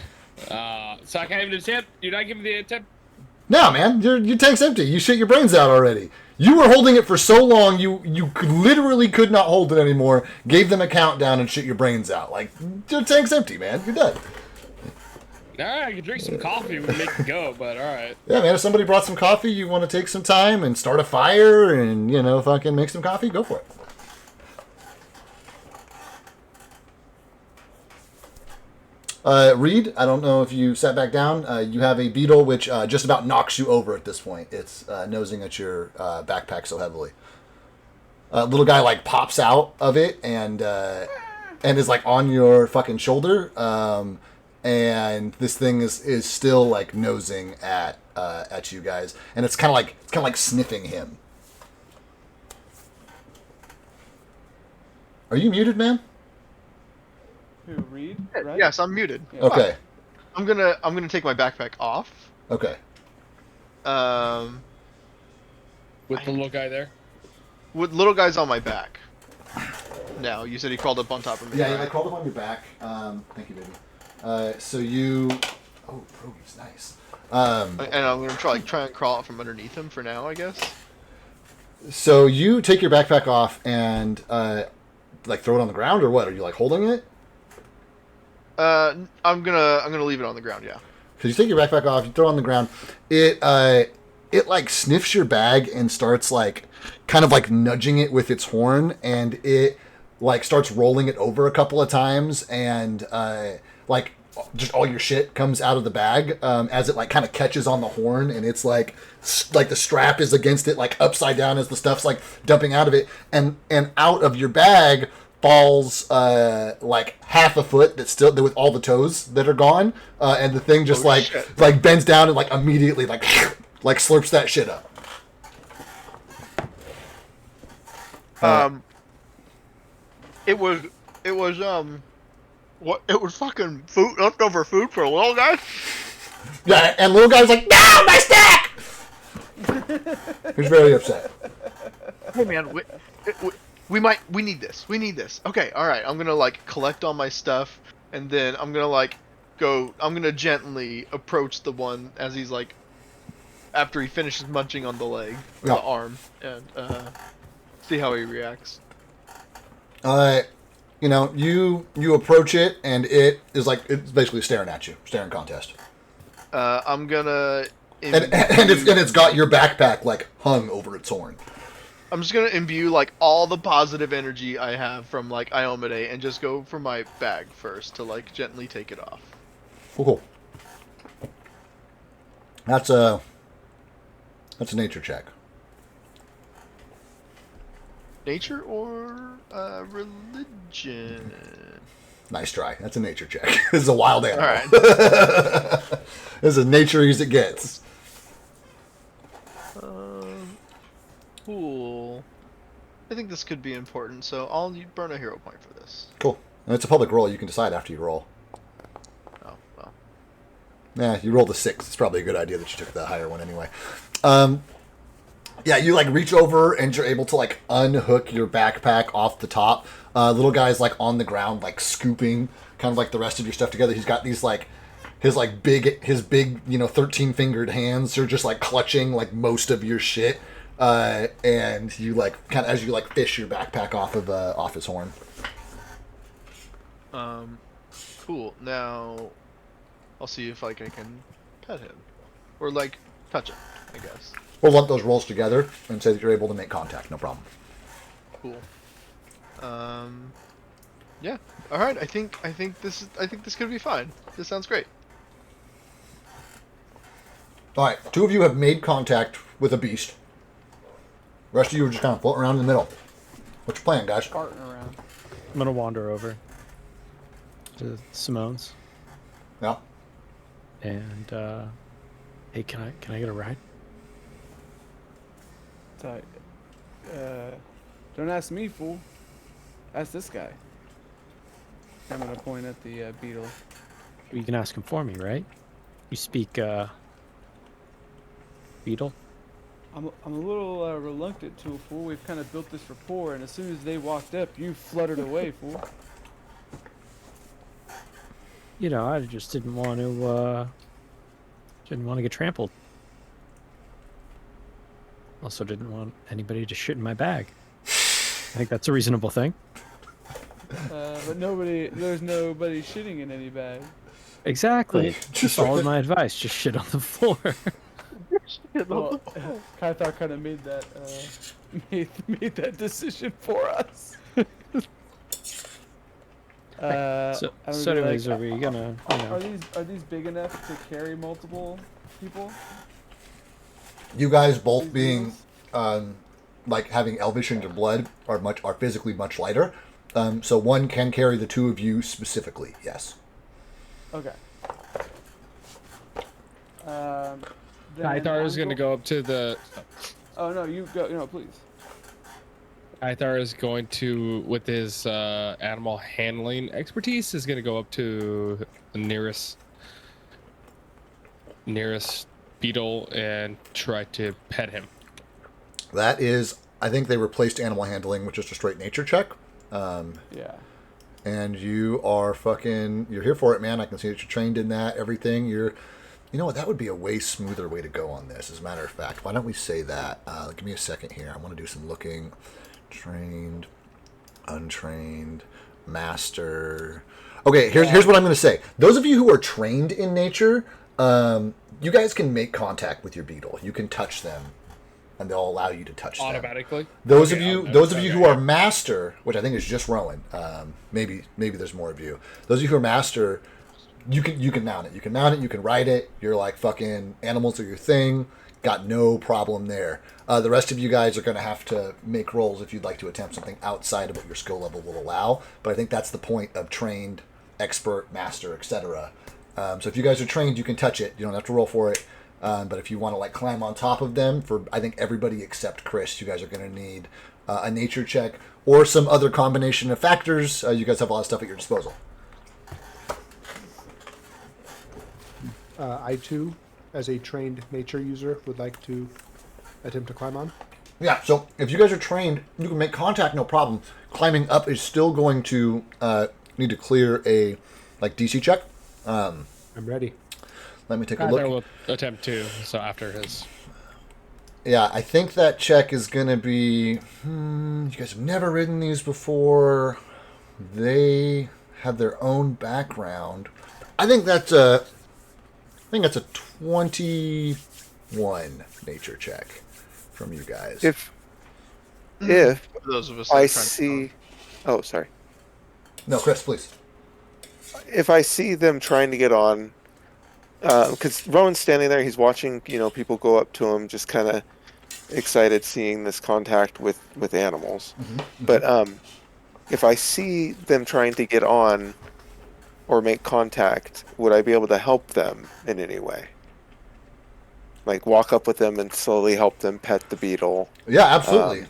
So I can't even attempt. You're not giving the attempt.
No, man, your tank's empty. You shit your brains out already. You were holding it for so long, you literally could not hold it anymore. Gave them a countdown and shit your brains out. Like, your tank's empty, man. You're done.
All right, I can drink some coffee. We can make it go, but all right.
Yeah, man. If somebody brought some coffee, you want to take some time and start a fire and fucking make some coffee, go for it. Reed, I don't know if you sat back down. You have a beetle which just about knocks you over at this point. It's nosing at your backpack so heavily. Little guy like pops out of it and is like on your fucking shoulder. And this thing is still like nosing at you guys, and it's kind of like sniffing him. Are you muted, man?
Who, Reed? Right?
Yes, I'm muted.
Yeah.
Okay.
I'm gonna take my backpack off.
Okay.
With the little guy there.
With little guy's on my back. Now you said he crawled up on top of me.
Yeah,
right?
I crawled up on your back. Thank you, baby. So you. Oh, Progy's nice.
And I'm gonna try and crawl out from underneath him for now, I guess.
So you take your backpack off and like throw it on the ground, or what? Are you like holding it?
I'm gonna leave it on the ground. Yeah.
Because you take your backpack off, you throw it on the ground. It like sniffs your bag and starts like kind of like nudging it with its horn, and it like starts rolling it over a couple of times, and like just all your shit comes out of the bag as it like kind of catches on the horn, and it's like the strap is against it like upside down as the stuff's like dumping out of it, and out of your bag falls like half a foot that's still with all the toes that are gone, and the thing just like bends down and like immediately like slurps that shit up.
It was fucking food, leftover food for a little guy.
Yeah, and little guy's like, no, my stack. He's very upset.
Hey man, we need this. We need this. Okay, all right. I'm gonna like collect all my stuff, and then I'm gonna like go. I'm gonna gently approach the one as he's like, after he finishes munching on the leg, or the arm, and see how he reacts.
You approach it, and it is like it's basically staring at you, staring contest.
I'm gonna.
And it's got your backpack like hung over its horn.
I'm just gonna imbue like all the positive energy I have from like Iomade and just go for my bag first to like gently take it off.
Cool. That's a nature check.
Nature or religion?
Nice try. That's a nature check. This is a wild animal.
All right.
This is as nature as it gets.
Cool I think this could be important, so I'll burn a hero point for this.
Cool. And it's a public roll. You can decide after you roll.
Oh, well.
Yeah, you rolled a 6. It's probably a good idea that you took the higher one anyway. Yeah, you like reach over and you're able to like unhook your backpack off the top. Little guy's like on the ground, like scooping kind of like the rest of your stuff together. He's got these like his big 13-fingered hands are just like clutching like most of your shit. And you like kind of as you like fish your backpack off his horn.
Cool. Now, I'll see if like I can pet him, or like touch him, I guess.
We'll lump those rolls together and say that you're able to make contact. No problem.
Cool. Yeah. All right. I think this could be fine. This sounds great.
All right, 2 of you have made contact with a beast. The rest of you are just kind of floating around in the middle. What's your plan, guys?
Farting around.
I'm gonna wander over to Simone's
Yeah.
and hey, can I get a ride?
So, don't ask me, fool. Ask this guy. I'm gonna point at the beetle.
You can ask him for me, right? You speak beetle?
I'm a little reluctant to, fool. We've kind of built this rapport, and as soon as they walked up, you fluttered away, fool.
You know, I just didn't want to get trampled. Also didn't want anybody to shit in my bag. I think that's a reasonable thing.
But there's nobody shitting in any bag.
Exactly. Just followed my advice. Just shit on the floor.
Well, Kaithar kind of made that made that decision for us.
So anyways, are we gonna, you know...
Are these big enough to carry multiple people?
You guys both being like having elvish in your blood are physically much lighter. So one can carry the 2 of you specifically. Yes.
Okay.
Ithar is going to go up to the.
Oh no, you go. No, please.
Ithar is going to, with his animal handling expertise, is going to go up to the nearest beetle and try to pet him.
That is, I think they replaced animal handling with just a straight nature check.
Yeah.
And you are you're here for it, man. I can see that you're trained in that, everything. You know what? That would be a way smoother way to go on this, as a matter of fact. Why don't we say that? Give me a second here. I want to do some looking. Trained, untrained, master. Okay, here's what I'm going to say. Those of you who are trained in nature, you guys can make contact with your beetle. You can touch them, and they'll allow you to touch them
Automatically?
Those of you who are master, which I think is just Rowan, maybe there's more of you. Those of you who are master, you can mount it. You can mount it. You can ride it. You're like fucking animals are your thing. Got no problem there. The rest of you guys are going to have to make rolls if you'd like to attempt something outside of what your skill level will allow. But I think that's the point of trained, expert, master, etc. So if you guys are trained, you can touch it. You don't have to roll for it. But if you want to like climb on top of them, for I think everybody except Chris, you guys are going to need a nature check or some other combination of factors. You guys have a lot of stuff at your disposal.
I too, as a trained nature user, would like to attempt to climb on.
Yeah, so if you guys are trained, you can make contact, no problem. Climbing up is still going to need to clear a like DC check.
I'm ready.
Let me take a look.
Ithar will attempt to, so after his.
Yeah, I think that check is going to be... you guys have never ridden these before. They have their own background. I think that's a 21 nature check from you guys.
If
For those of us that
I
are trying to
see, oh sorry,
No, Chris, please.
if I see them trying to get on, because Rowan's standing there, he's watching, people go up to him, just kind of excited seeing this contact with animals. But if I see them trying to get on or make contact, would I be able to help them in any way? Like walk up with them and slowly help them pet the beetle?
Yeah, absolutely.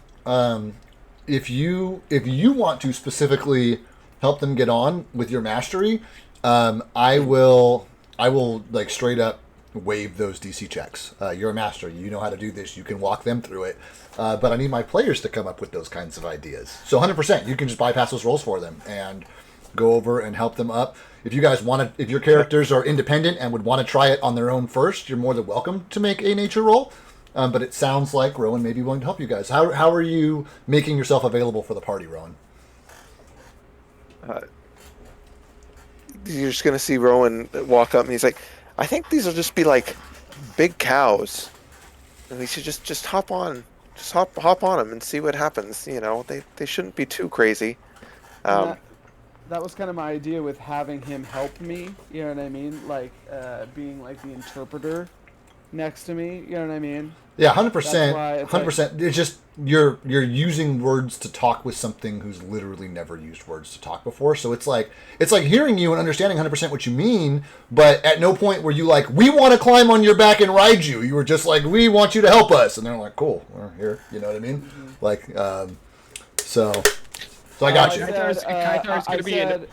if you want to specifically help them get on with your mastery, I will like straight up waive those DC checks. You're a master. You know how to do this. You can walk them through it. But I need my players to come up with those kinds of ideas. So 100%, you can just bypass those rolls for them and go over and help them up. If you guys want to, if your characters are independent and would want to try it on their own first, you're more than welcome to make a nature roll. But it sounds like Rowan may be willing to help you guys. How are you making yourself available for the party, Rowan?
You're just gonna see Rowan walk up, and he's like, "I think these will just be like big cows, and we should just hop on, just hop on them and see what happens. You know, they shouldn't be too crazy."
That was kind of my idea with having him help me. You know what I mean? Like being like the interpreter next to me. You know what I mean?
Yeah, 100%.
That's
100%. It's just you're using words to talk with something who's literally never used words to talk before. So it's like hearing you and understanding 100% what you mean, but at no point were you like, "We want to climb on your back and ride you." You were just like, "We want you to help us," and they're like, "Cool, we're here." You know what I mean?
Mm-hmm.
Like, so I got you.
Kaitar's gonna be in.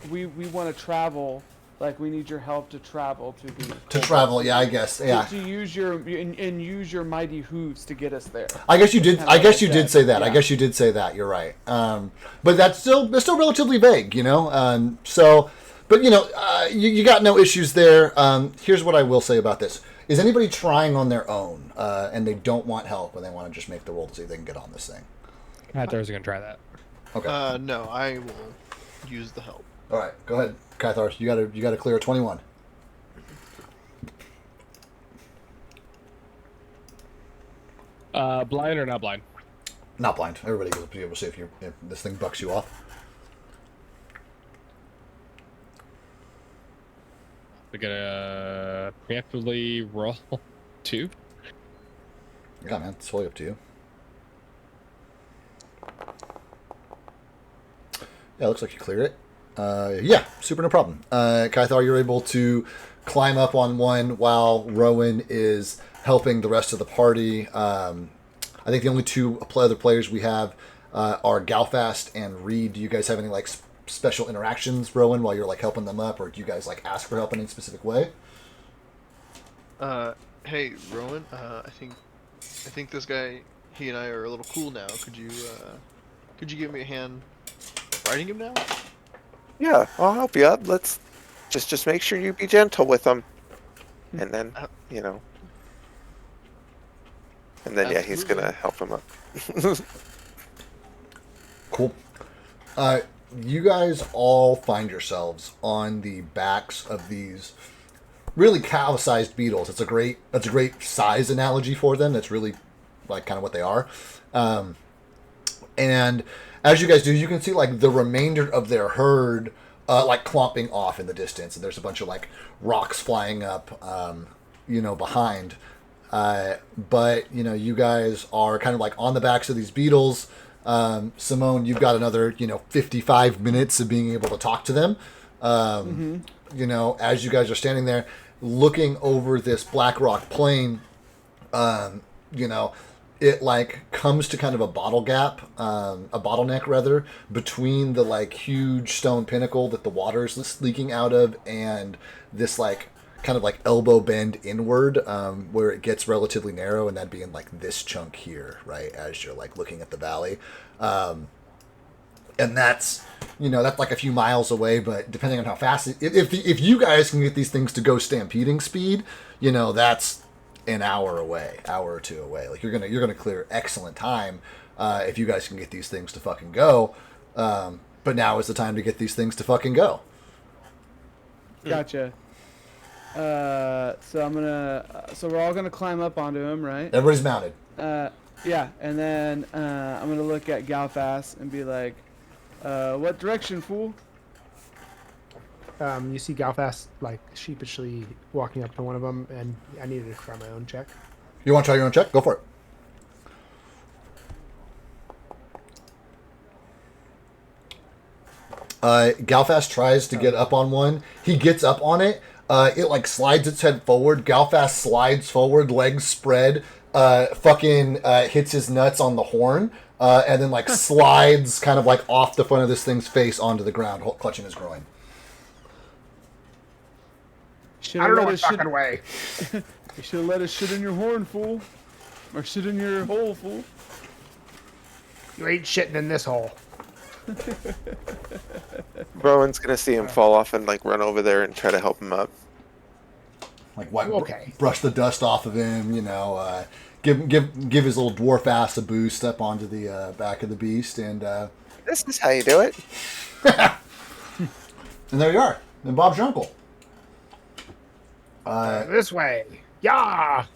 We want to travel. Like we need your help to travel to the
To travel, yeah, I guess, yeah.
to use your and use your mighty hooves to get us there.
I guess you did.
Kinda
I guess
like
you did
that.
say that. I
Yeah.
guess you did say that. You're right. But that's still relatively vague, you know. So, but you know, you got no issues there. Here's what I will say about this: is anybody trying on their own and they don't want help and they want to just make the roll to see if they can get on this thing?
Kaitar's gonna try that.
Okay.
No, I will use the help.
All right. Go ahead, Cathar. You gotta clear a 21.
Blind or not blind?
Not blind. Everybody will be able to see if this thing bucks you off.
We gotta preemptively roll 2.
Yeah, man. It's totally up to you. Yeah, looks like you clear it. Yeah, super no problem. Kaithar, you're able to climb up on one while Rowan is helping the rest of the party. I think the only two other players we have are Galfast and Reed. Do you guys have any like special interactions, Rowan, while you're like helping them up, or do you guys like ask for help in any specific way?
Hey, Rowan. I think this guy, he and I are a little cool now. Could you give me a hand riding him now?
Yeah, I'll help you up. Let's just make sure you be gentle with them, and then you know, and then yeah, he's gonna help him up.
Cool. You guys all find yourselves on the backs of these really cow-sized beetles. That's a great size analogy for them. That's really like kind of what they are. And as you guys do, you can see like the remainder of their herd like clomping off in the distance, and there's a bunch of like rocks flying up, behind. But you guys are kind of like on the backs of these beetles. Simone, you've got another 55 minutes of being able to talk to them. As you guys are standing there looking over this black rock plain, it like comes to kind of a bottleneck rather, between the like huge stone pinnacle that the water is leaking out of and this like kind of like elbow bend inward, where it gets relatively narrow, and that being like this chunk here, right, as you're like looking at the valley. And that's like a few miles away, but depending on how fast if you guys can get these things to go stampeding speed, that's an hour or two away. Like you're gonna clear excellent time if you guys can get these things to fucking go. But now is the time to get these things to fucking go.
Gotcha. So we're all gonna climb up onto him, right?
Everybody's mounted.
Yeah, and then I'm gonna look at Galfast and be like, "What direction, fool?"
You see Galfast like sheepishly walking up to one of them, and I needed to try my own check.
You want to try your own check? Go for it. Galfast tries to get up on one. He gets up on it. It like slides its head forward. Galfast slides forward, legs spread, fucking hits his nuts on the horn, and then like slides kind of like off the front of this thing's face onto the ground, clutching his groin.
I don't know what fucking way. You should have let us shit in your horn, fool. Or shit in your hole, fool.
You ain't shitting in this hole.
Rowan's gonna see him fall off and like run over there and try to help him up.
Like wipe,
Okay.
brush the dust off of him, you know, give his little dwarf ass a boost up onto the back of the beast, and
This is how you do it.
and there you are. And Bob's your uncle.
This way. Yeah.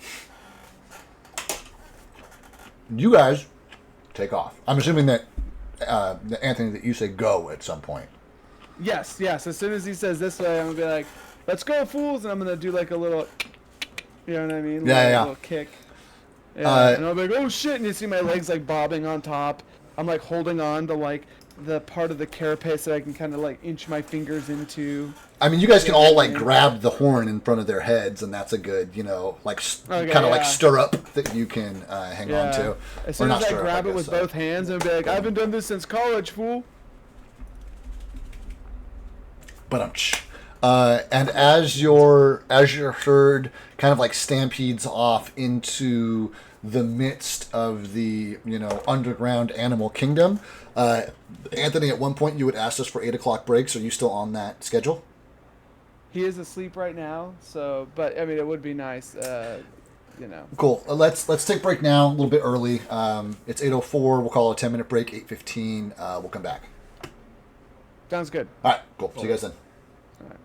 You guys take off. I'm assuming that Anthony, that you say go at some point.
Yes. As soon as he says this way, I'm gonna be like, "Let's go, fools!" And I'm gonna do like a little, you know what I mean?
Yeah.
A little kick. Yeah. And I'll be like, "Oh shit!" And you see my legs like bobbing on top. I'm like holding on to like the part of the carapace that I can kind of like inch my fingers into.
I mean, you guys can all like grab the horn in front of their heads, and that's a good, you know, like kind of like stirrup that you can hang on to.
As soon as I grab it with both hands, and be like, "I haven't done this since college, fool."
But and as your herd kind of like stampedes off into the midst of the, you know, underground animal kingdom, Anthony, at one point you had asked us for 8 o'clock breaks. Are you still on that schedule?
He is asleep right now, so but I mean it would be nice, you know.
Cool. Let's take a break now, a little bit early. It's 8:04. We'll call it a 10-minute break. 8:15. We'll come back.
Sounds good.
All right. Cool. See you guys then.
All right.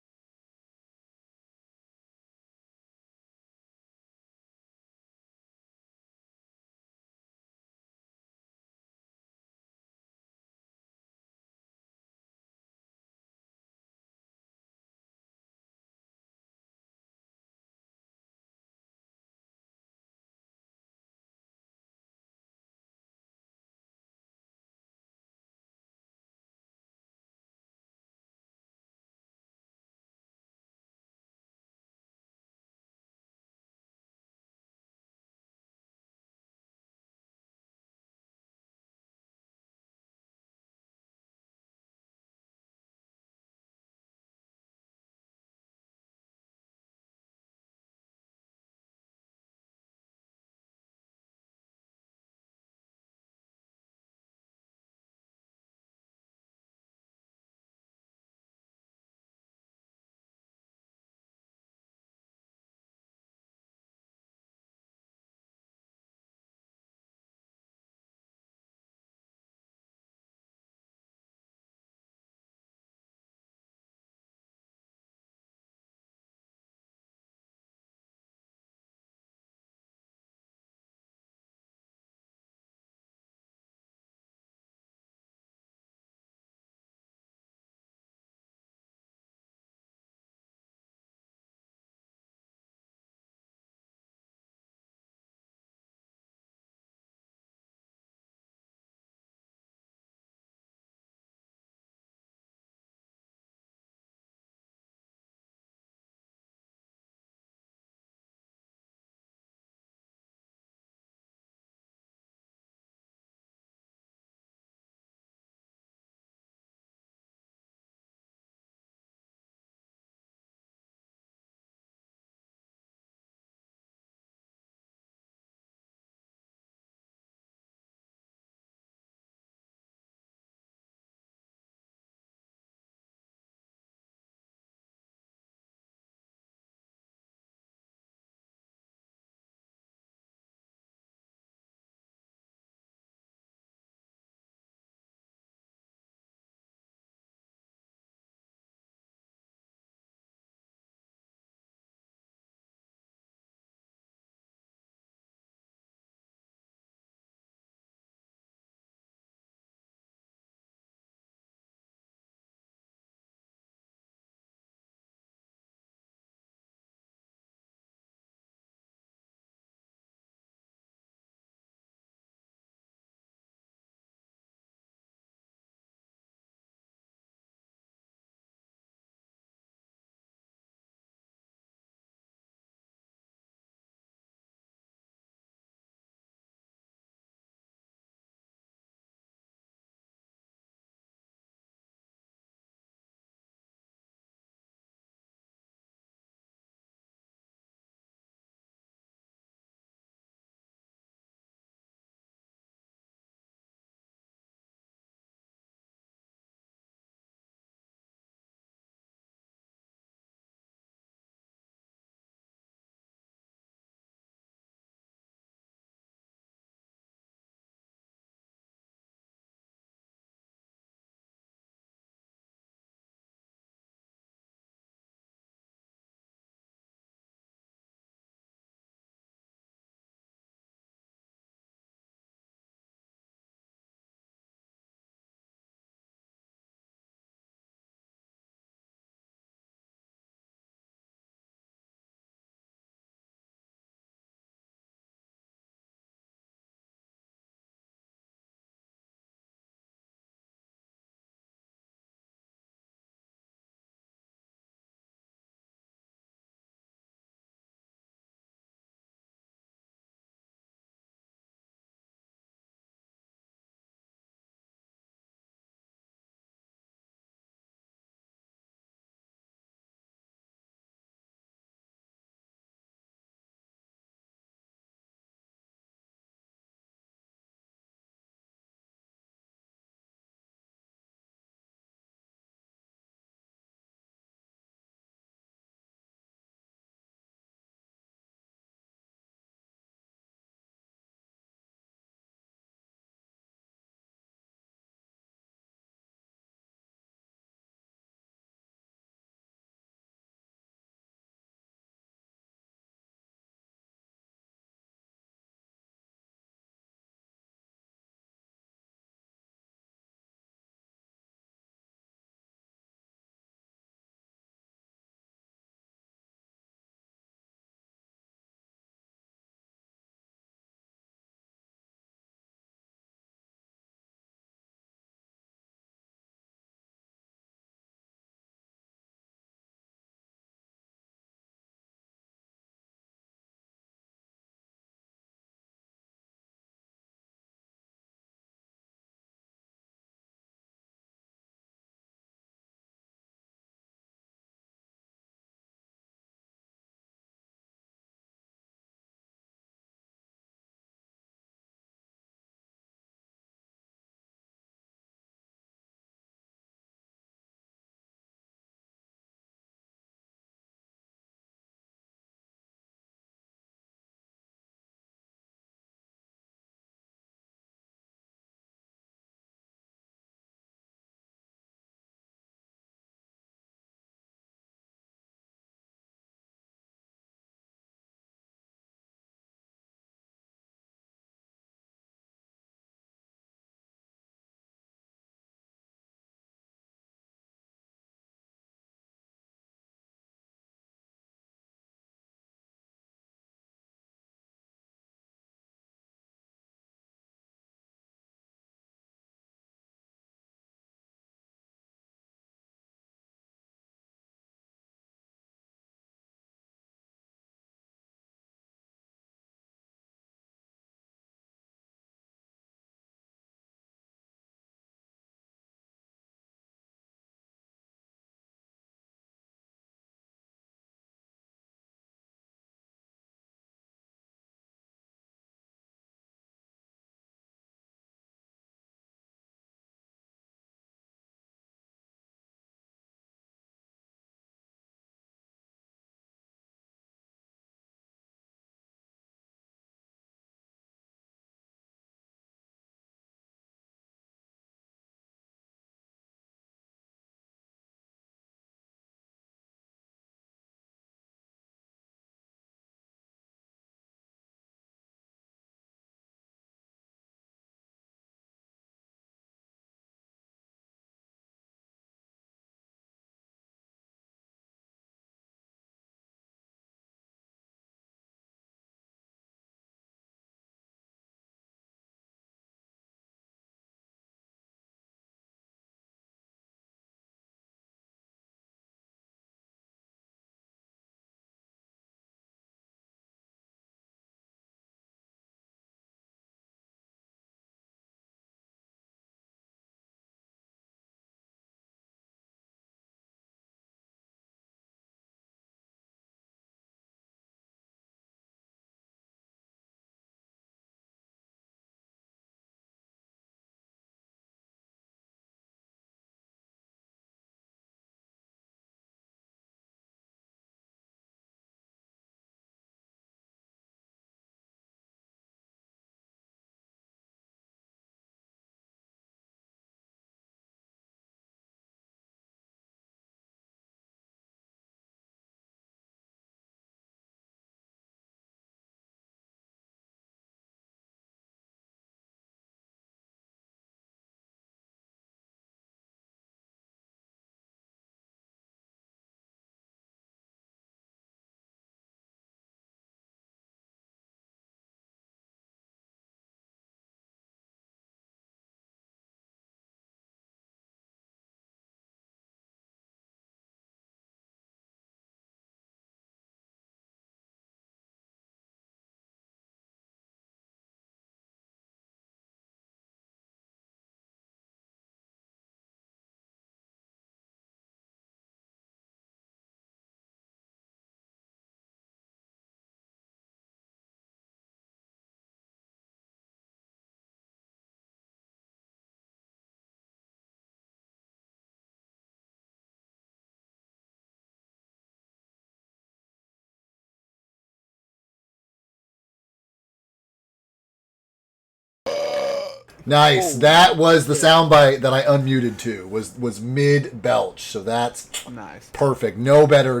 Nice.
Holy
That was the
shit.
soundbite that I unmuted to. Was mid belch. So that's
Nice.
perfect. No better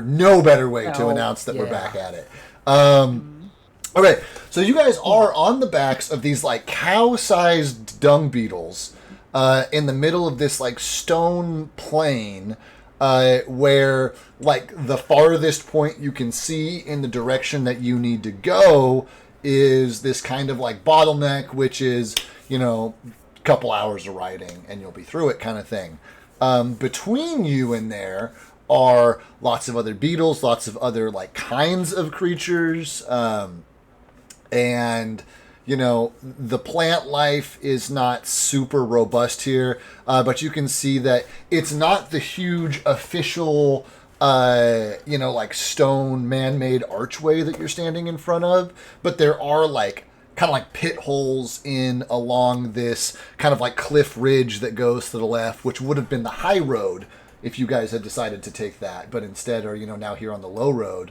way to
Hell
announce that we're
yeah.
back at it. Okay, so you guys are on the backs of these like cow-sized dung beetles in the middle of this like stone plain where like the farthest point you can see in the direction that you need to go is this kind of like bottleneck, which is, you know, a couple hours of riding and you'll be through it kind of thing. Between you and there are lots of other beetles, lots of other like kinds of creatures, and you know the plant life is not super robust here, but you can see that it's not the huge official you know, like stone man-made archway that you're standing in front of, but there are like kind of like pit holes in along this kind of like cliff ridge that goes to the left, which would have been the high road if you guys had decided to take that, but instead are, you know, now here on the low road.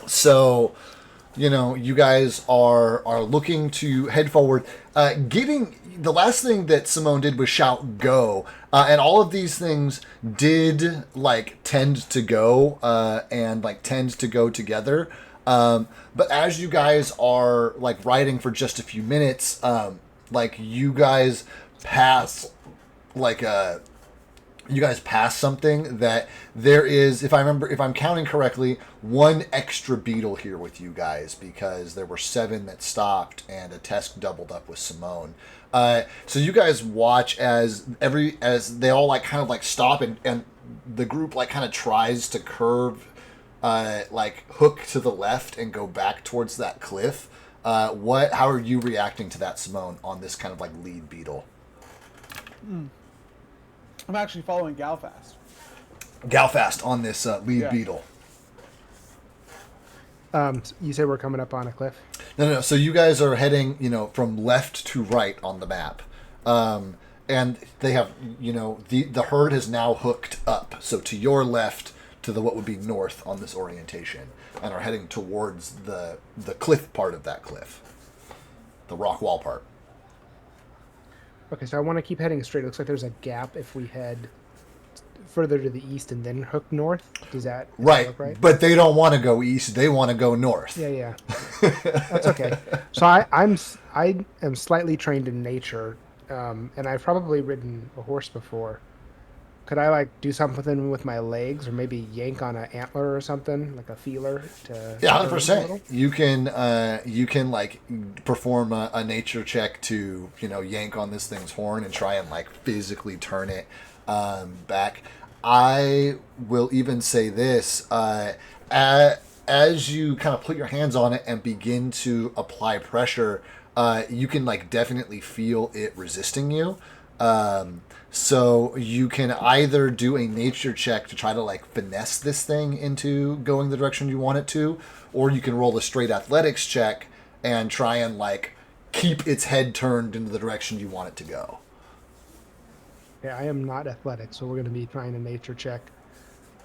So, you know, you guys are looking to head forward. Getting the last thing that Simone did was shout "go," and all of these things did like tend to go and like tend to go together. But as you guys are like riding for just a few minutes, like you guys pass like a. You guys pass something that there is, if I'm counting correctly, one extra beetle here with you guys because there were 7 that stopped and a test doubled up with Simone. So you guys watch as they all like kind of like stop and the group like kind of tries to curve, like hook to the left and go back towards that cliff. How are you reacting to that, Simone, on this kind of like lead beetle?
I'm actually following Galfast.
Galfast on this lead beetle.
You say we're coming up on a cliff?
No. So you guys are heading, you know, from left to right on the map, and they have, you know, the herd has now hooked up. So to your left, to the what would be north on this orientation, and are heading towards the cliff part of that cliff, the rock wall part.
Okay, so I want to keep heading straight. It looks like there's a gap if we head further to the east and then hook north. Does that look right?
But they don't want to go east. They want to go north.
Yeah. That's okay. So I am slightly trained in nature, and I've probably ridden a horse before. Could I like do something with my legs, or maybe yank on an antler or something, like a feeler?
Yeah, 100%. You can like perform a nature check to, you know, yank on this thing's horn and try and like physically turn it back. I will even say this: as you kind of put your hands on it and begin to apply pressure, you can like definitely feel it resisting you. So you can either do a nature check to try to like finesse this thing into going the direction you want it to, or you can roll a straight athletics check and try and like keep its head turned into the direction you want it to go.
Yeah, I am not athletic, so we're going to be trying a nature check.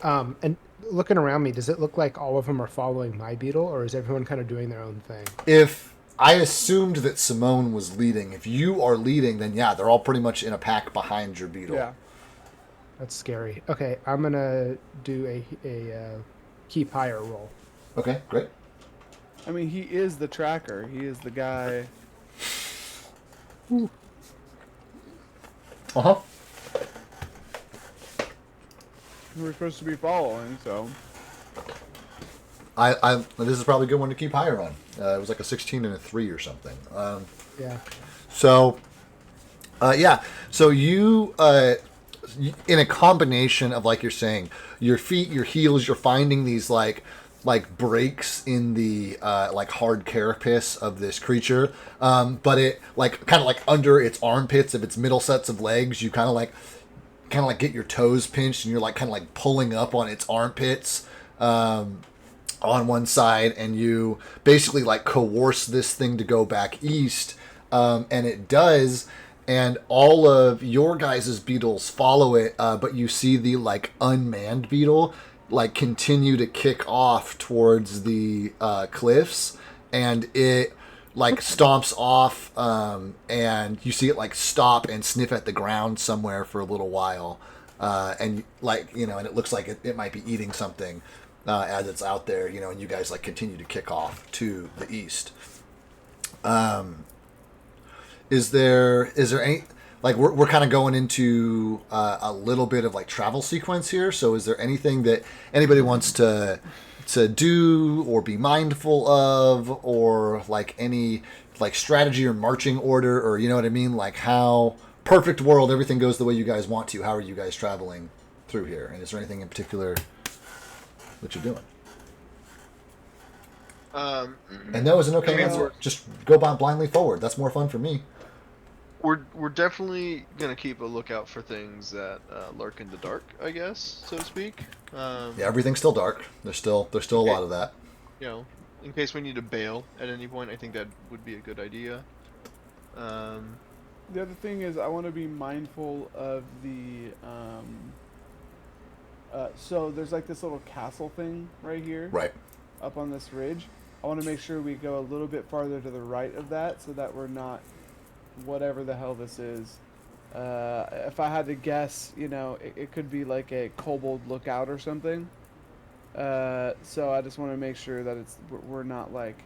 And looking around me, does it look like all of them are following my beetle, or is everyone kind of doing their own thing?
If I assumed that Simone was leading. If you are leading, then yeah, they're all pretty much in a pack behind your beetle.
Yeah.
That's scary. Okay, I'm going to do a keep higher roll.
Okay, great.
I mean, he is the tracker. He is the guy.
Uh-huh.
We're supposed to be following, so.
This is probably a good one to keep higher on. It was like a 16 and a 3 or something.
Yeah.
So, yeah. So you, in a combination of, like you're saying, your feet, your heels, you're finding these like breaks in the like hard carapace of this creature. But it like kind of like under its armpits of its middle sets of legs, you kind of like get your toes pinched and you're like kind of like pulling up on its armpits. On one side, and you basically like coerce this thing to go back east, and it does, and all of your guys' beetles follow it, but you see the like unmanned beetle like continue to kick off towards the cliffs, and it like stomps off, and you see it like stop and sniff at the ground somewhere for a little while, and like and it looks like it might be eating something as it's out there, and you guys like continue to kick off to the east. Is there any like we're kind of going into a little bit of like travel sequence here? So is there anything that anybody wants to do or be mindful of, or like any like strategy or marching order, or you know what I mean? Like how perfect world, everything goes the way you guys want to. How are you guys traveling through here? And is there anything in particular that you're doing? And no is an okay answer. Just go blindly forward. That's more fun for me.
We're definitely gonna keep a lookout for things that lurk in the dark, I guess, so to speak.
Yeah, everything's still dark. There's still a lot of that.
In case we need to bail at any point, I think that would be a good idea.
The other thing is I want to be mindful of the so there's like this little castle thing right here,
Right.
up on this ridge. I want to make sure we go a little bit farther to the right of that so that we're not whatever the hell this is. If I had to guess, it could be like a kobold lookout or something. So I just want to make sure that we're not like,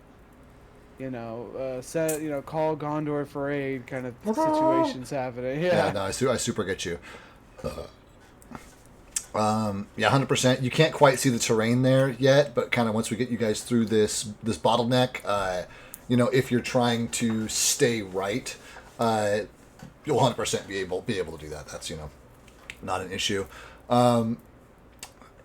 call Gondor for aid kind of situations happening.
Yeah, no, I super get you. Yeah, 100%. You can't quite see the terrain there yet, but kind of once we get you guys through this bottleneck, if you're trying to stay right, you'll 100% be able to do that. That's not an issue.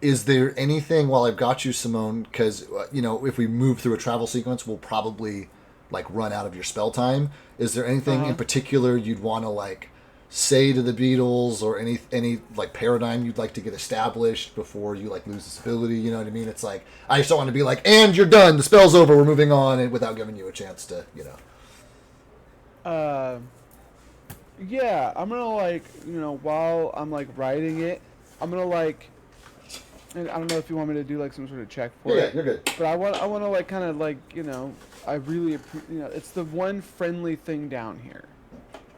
Is there anything while I've got you, Simone? Because if we move through a travel sequence, we'll probably like run out of your spell time. Is there anything in particular you'd want to like say to the Beatles, or any like paradigm you'd like to get established before you like lose this ability? You know what I mean? It's like I just don't want to be like, and you're done, the spell's over, we're moving on, and without giving you a chance to
Yeah, I'm gonna like while I'm like writing it, I'm gonna like, and I don't know if you want me to do like some sort of check for it.
Yeah, you're good.
But I want to like kind of like I really it's the one friendly thing down here.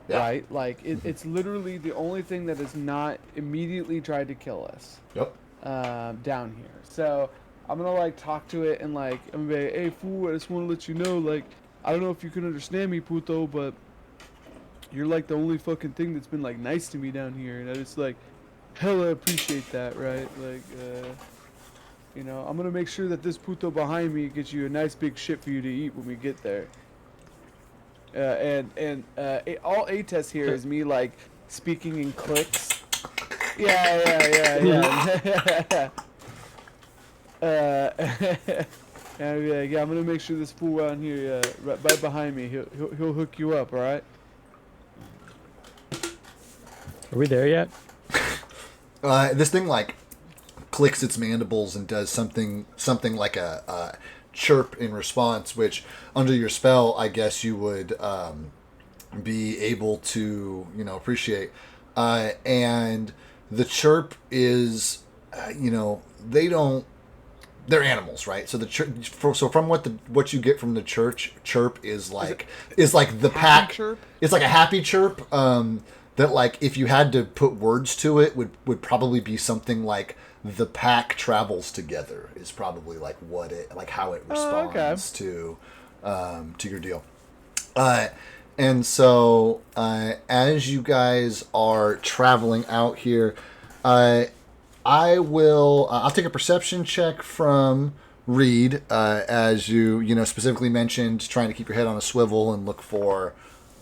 Yeah.
Right? Like, it's literally the only thing that has not immediately tried to kill us.
Yep.
Down here. So, I'm gonna, like, talk to it and, like, I'm gonna be like, hey, fool, I just want to let you know, like, I don't know if you can understand me, puto, but you're, like, the only fucking thing that's been, like, nice to me down here. And I just, like, hella appreciate that, right? Like, I'm gonna make sure that this puto behind me gets you a nice big shit for you to eat when we get there. All A test here is me like speaking in clicks. Yeah. And I'd be like, yeah, I'm gonna make sure this fool around here, right behind me, he'll hook you up, all right?
Are we there yet?
This thing like clicks its mandibles and does something like a chirp in response, which under your spell I guess you would be able to appreciate, and the chirp is they're animals, right? So from what you get from the chirp is like the pack
chirp?
It's like a happy chirp, that like if you had to put words to it would probably be something like the pack travels together is probably like how it responds to your deal. And so as you guys are traveling out here, I'll take a perception check from Reed, as you specifically mentioned trying to keep your head on a swivel and look for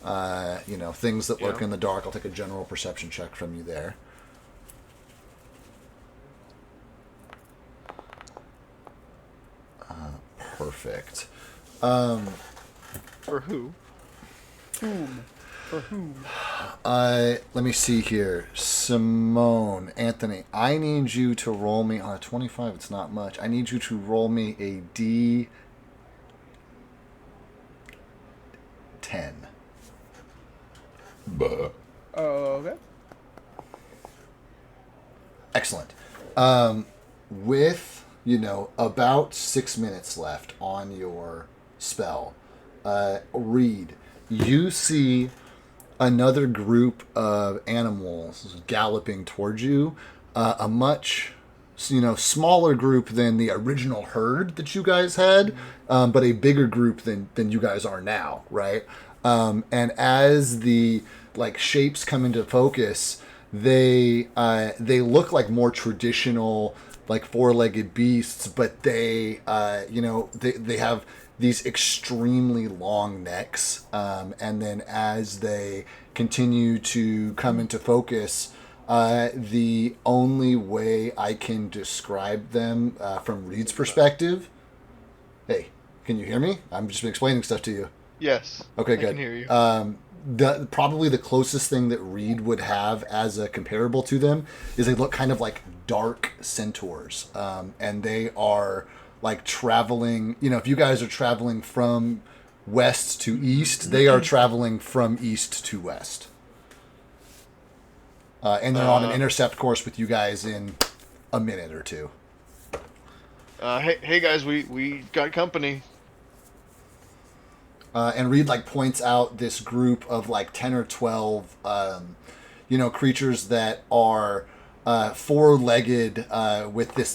things that lurk in the dark. I'll take a general perception check from you there. Perfect.
For who?
Whom? For whom?
Let me see here. Simone, Anthony, I need you to roll me on a 25. It's not much. I need you to roll me a D10.
Okay.
Excellent. With about 6 minutes left on your spell, Reed, you see another group of animals galloping towards you, a much smaller group than the original herd that you guys had, but a bigger group than you guys are now, right? And as the shapes come into focus, they look like more traditional four-legged beasts, but they have these extremely long necks, and then as they continue to come into focus, the only way I can describe them from Reed's perspective. Hey, can you hear me? I'm just explaining stuff to you.
Yes.
Okay,
I
good.
can hear you.
Probably the closest thing that Reed would have as a comparable to them is they look kind of like dark centaurs, and they are traveling. If you guys are traveling from west to east, they are traveling from east to west, and they're on an intercept course with you guys in a minute or two.
Hey guys, we got company.
And Reed points out this group of 10 or 12 creatures that are four-legged, with this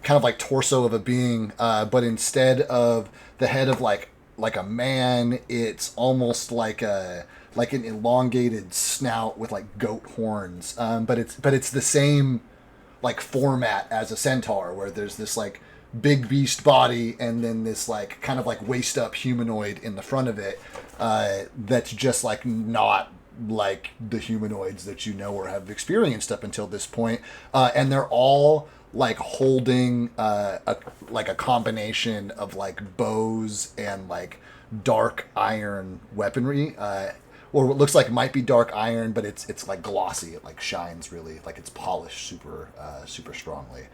kind of torso of a being, but instead of the head of like a man, it's almost like an elongated snout with goat horns, but it's the same format as a centaur, where there's this big beast body and then this kind of waist up humanoid in the front of it, that's just not like the humanoids that or have experienced up until this point, and they're all holding a combination of bows and dark iron weaponry, or what looks like it might be dark iron, but it's glossy. It shines really, it's polished super strongly.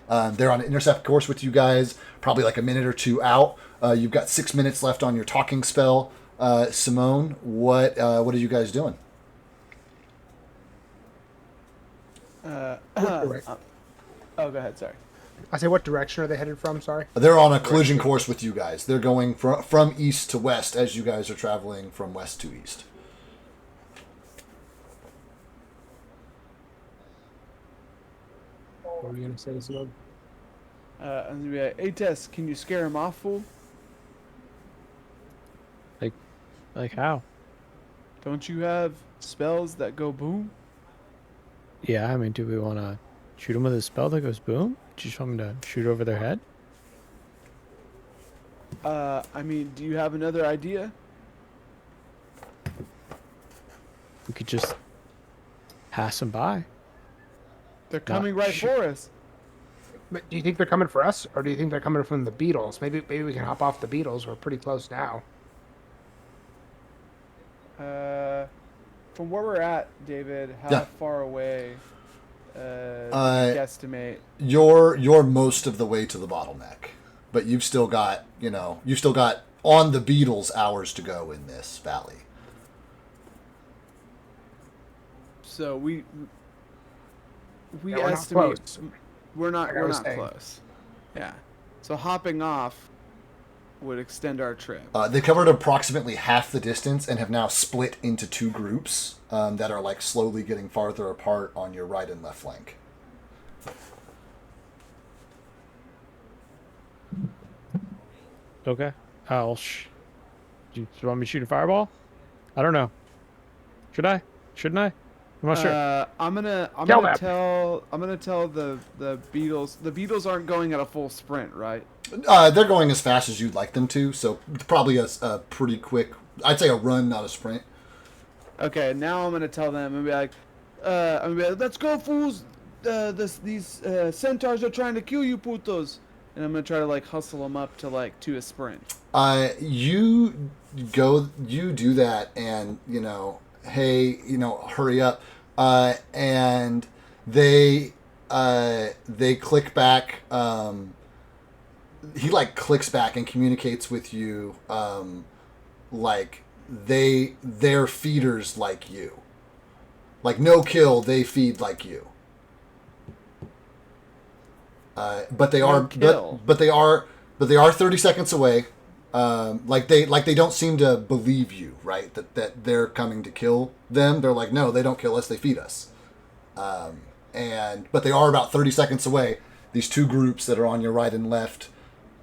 They're on an intercept course with you guys, probably a minute or two out. You've got 6 minutes left on your talking spell. Simone, what are you guys doing?
Oh, go ahead. Sorry.
I say, what direction are they headed from? Sorry.
They're on a collision course with you guys. They're going from east to west as you guys are traveling from west to east.
What were you going to say, Simone?
I'm gonna be like, hey Tess, can you scare him off, fool?
Like how?
Don't you have spells that go boom?
Yeah, I mean, do we want to shoot them with a spell that goes boom? Do you just want me to shoot over their head?
I mean, do you have another idea?
We could just pass them by.
They're coming right for us.
But do you think they're coming for us, or do you think they're coming from the beetles? Maybe we can hop off the beetles. We're pretty close now.
From where we're at, David, how far away? Guesstimate.
You're most of the way to the bottleneck, but you've still got on the beetles hours to go in this valley.
So we
Yeah, we're not
estimate
close.
we're not
Like I was
not
saying.
close. Yeah. So hopping off would extend our trip.
They covered approximately half the distance and have now split into two groups that are slowly getting farther apart on your right and left flank.
Okay. Do you want me to shoot a fireball? I don't know. Should I? Shouldn't I? I'm not sure.
I'm gonna
them.
tell the beetles. The beetles aren't going at a full sprint, right?
They're going as fast as you'd like them to, so probably a pretty quick. I'd say a run, not a sprint.
Okay, now I'm gonna tell them and be like, let's go, fools! These centaurs are trying to kill you, putos! And I'm gonna try to hustle them up to a sprint.
You do that, and hey, hurry up, and they click back. He clicks back and communicates with you, they're feeders like you. No kill, they feed like you. But they are 30 seconds away. like they don't seem to believe you, right? That they're coming to kill them. They're like, no, they don't kill us. They feed us. But they are about 30 seconds away. These two groups that are on your right and left,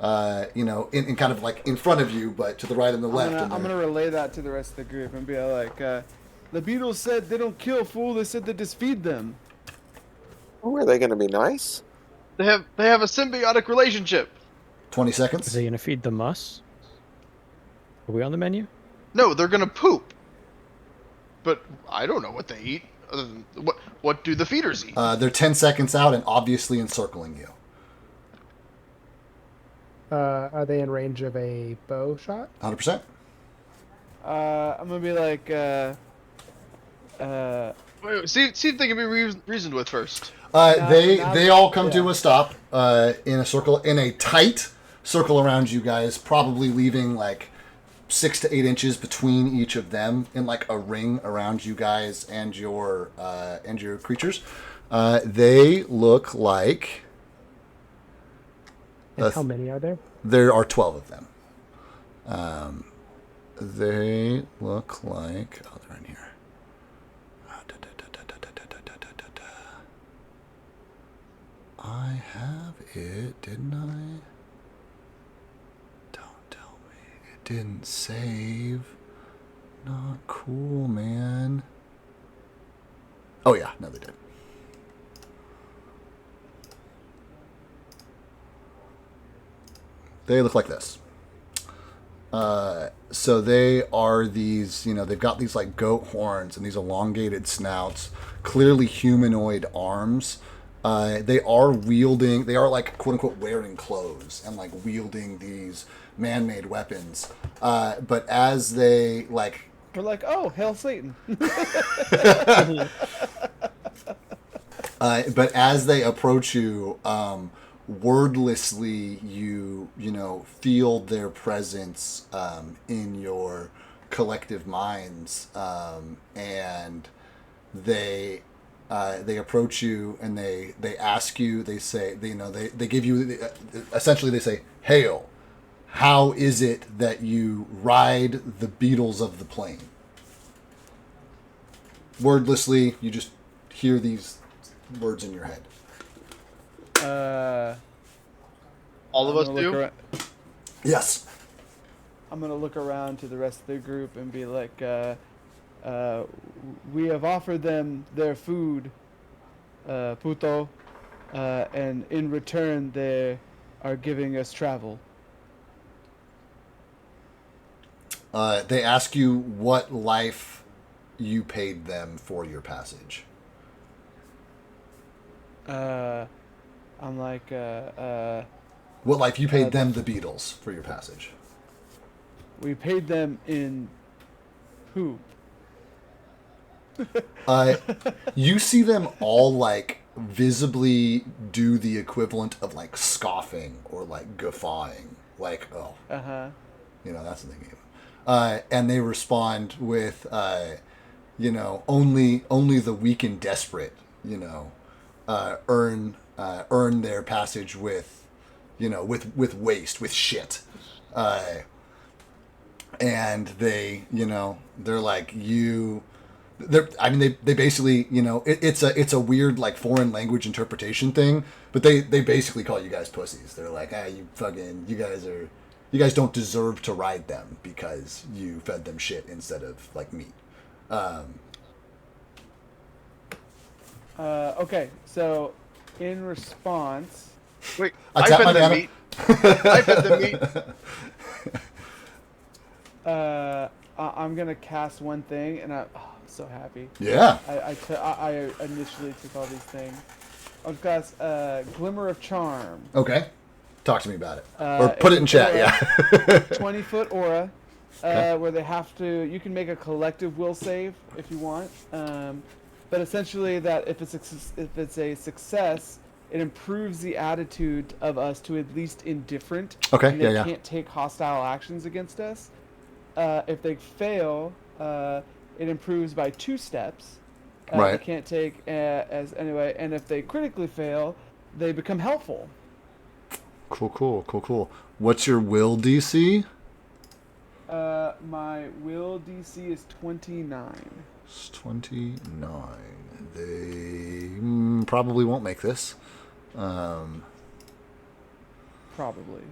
in kind of like in front of you, but to the right and the left.
I'm gonna relay that to the rest of the group and be like, the beetles said they don't kill, fool. They said they just feed them.
Oh, are they going to be nice?
They have a symbiotic relationship.
20
Is
seconds.
he gonna feed them us? Are we on the menu?
No, they're gonna poop. But I don't know what they eat. Other than what do the feeders eat?
They're 10 seconds out and obviously encircling you.
Are they in range of a bow shot?
100%.
I'm gonna be like,
Wait, see if they can be reasoned with first.
They all come to
yeah.
a stop in a circle, in a tight circle around you guys, probably leaving like 6 to 8 inches between each of them, in like a ring around you guys and your creatures. They look like
And how many are there?
there are 12 of them. They look like they're in here. I have it, didn't I? Don't tell me. It didn't save. Not cool, man. Oh, yeah. No, they did. They look like this. So they are these, they've got these like goat horns and these elongated snouts, clearly humanoid arms. They are like quote unquote wearing clothes and like wielding these man-made weapons. But as they like,
we're like, oh, hail Satan.
but as they approach you, wordlessly, you feel their presence in your collective minds, and they approach you and they ask you. They say they give you essentially they say, "Hail, how is it that you ride the beetles of the plain?" Wordlessly, you just hear these words in your head.
All of us
I'm
do.
gonna
Yes.
I'm gonna look around to the rest of the group and be like, we have offered them their food, puto, and in return they are giving us travel.
They ask you what life you paid them for your passage.
I'm like,
What life you paid them, the Beatles, for your passage.
we paid them in poop.
You see them all like visibly do the equivalent of like scoffing or like guffawing, like oh, that's the name. And they respond with, only the weak and desperate, earn their passage with, with waste, with shit. And they, they're like they basically, it's a weird like foreign language interpretation thing, but they basically call you guys pussies. They're like, you guys don't deserve to ride them because you fed them shit instead of like meat.
Okay, so in response,
Wait,
I
I
tap my
fed them
nana.
meat. I fed them meat.
I'm gonna cast one thing, and I'm so happy.
Yeah.
I initially took all these things. I'll cast Glimmer of Charm.
Okay. Talk to me about it. Or put it in chat,
aura,
yeah.
20-foot aura,
Okay.
where they have to. You can make a collective will save if you want, but essentially that if it's a success, it improves the attitude of us to at least indifferent.
Okay,
And they
yeah.
can't take hostile actions against us. If they fail, it improves by 2 steps.
Right.
They can't take as anyway, and if they critically fail, they become helpful.
Cool. What's your will DC?
My will DC is 29.
It's 29. They probably won't make this.
Probably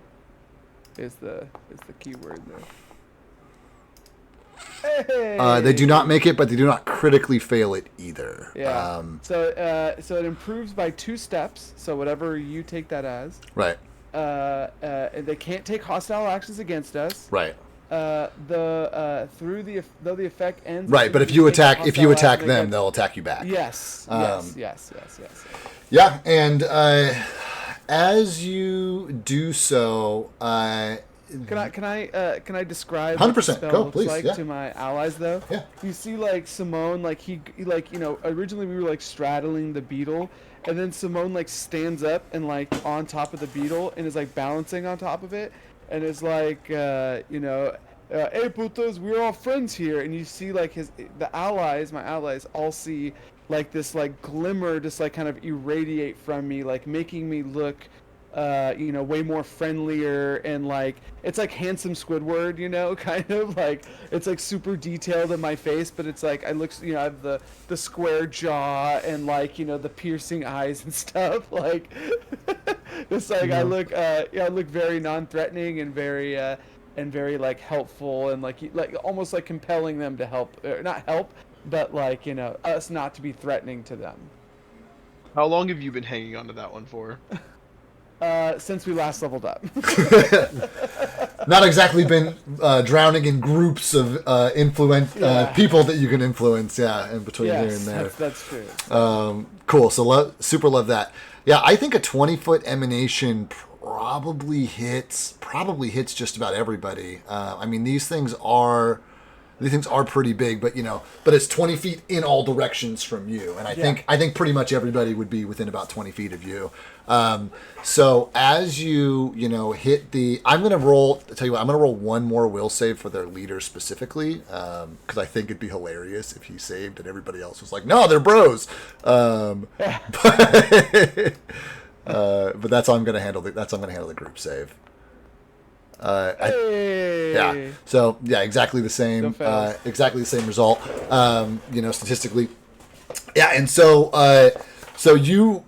is the key word there. Hey!
They do not make it, but they do not critically fail it either.
Yeah. So it improves by 2 steps. So whatever you take that as.
Right.
They can't take hostile actions against us.
Right.
Though the effect ends.
Right, but if you attack them, they'll attack you back.
Yes. Yes.
Yeah, and as you do so,
Can I describe
100%,
what the spell
go,
looks
please,
like
yeah.
to my allies though?
Yeah.
You see like Simone, like he like, you know, originally we were like straddling the beetle, and then Simone like stands up and like on top of the beetle and is like balancing on top of it and is like hey putos, we're all friends here. And you see like my allies all see like this like glimmer just like kind of irradiate from me, like making me look way more friendlier, and like it's like handsome Squidward, kind of like it's like super detailed in my face, but it's like I have the square jaw and like the piercing eyes and stuff, like it's like I look very non-threatening and very like helpful, and like almost like compelling them to help, or not help, but like us not to be threatening to them.
How long have you been hanging on to that one for?
Since we last leveled up.
Not exactly been drowning in groups of people that you can influence, in between here and there.
That's true.
Cool, so super love that. Yeah, I think a 20-foot emanation probably hits just about everybody. I mean, these things are pretty big, but it's 20 feet in all directions from you, and I think pretty much everybody would be within about 20 feet of you. So as you hit I'm gonna roll one more will save for their leader specifically, because I think it'd be hilarious if he saved and everybody else was like, no, they're bros. But that's how I'm gonna handle the group save.
Hey.
So exactly the same. Exactly the same result. Statistically. Yeah, and so you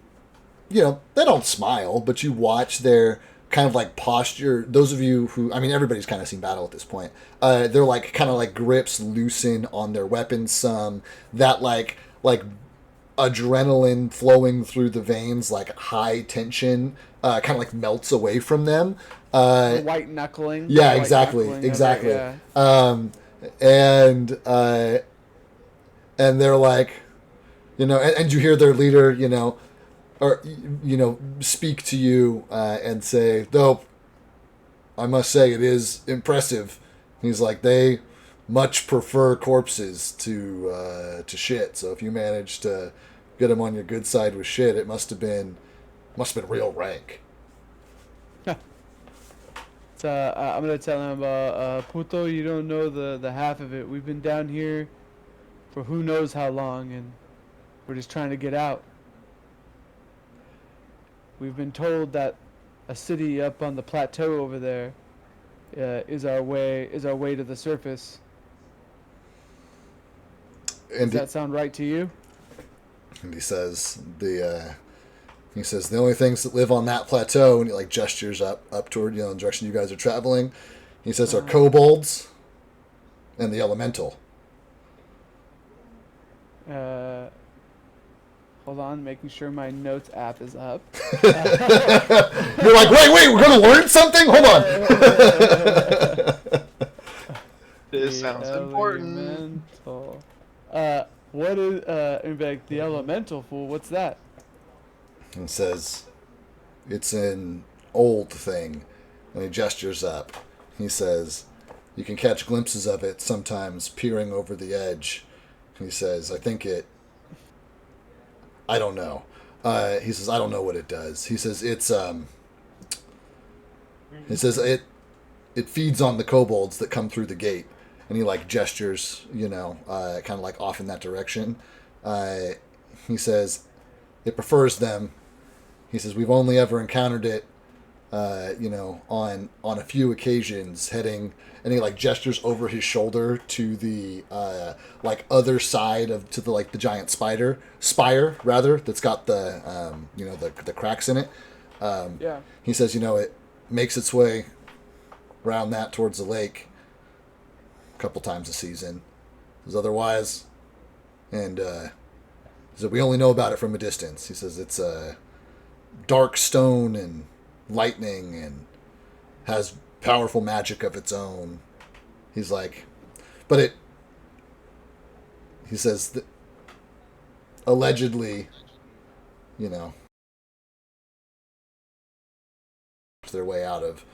they don't smile, but you watch their kind of like posture. Those of you who, everybody's kind of seen battle at this point. They're like kind of like grips loosen on their weapons. Some that like adrenaline flowing through the veins, like high tension, kind of like melts away from them.
White knuckling.
Yeah, exactly. And they're like, and you hear their leader, or speak to you and say, though I must say it is impressive. He's like, they much prefer corpses to shit. So if you managed to get them on your good side with shit, it must have been real rank.
So I'm gonna tell him, Puto, you don't know the half of it. We've been down here for who knows how long, and we're just trying to get out. We've been told that a city up on the plateau over there is our way to the surface. Does that sound right to you?
And he says the only things that live on that plateau, and he like gestures up toward the direction you guys are traveling. He says are kobolds and the elemental.
Hold on, making sure my notes app is up.
You're like, wait, we're gonna learn something? Hold on.
This sounds important.
Elemental. What is in fact the elemental, fool? What's that?
And says, it's an old thing. And he gestures up. He says, you can catch glimpses of it sometimes peering over the edge. He says, I don't know. He says, I don't know what it does. He says, it feeds on the kobolds that come through the gate. And he like gestures, kind of like off in that direction. He says, it prefers them. He says, we've only ever encountered it on a few occasions heading, and he like gestures over his shoulder to the other side to the giant spire rather that's got the the cracks in it.
Yeah.
He says, it makes its way around that towards the lake a couple times a season. Because otherwise, and he said, we only know about it from a distance. He says it's dark stone and lightning and has powerful magic of its own. He's like, but he says that allegedly, their way out of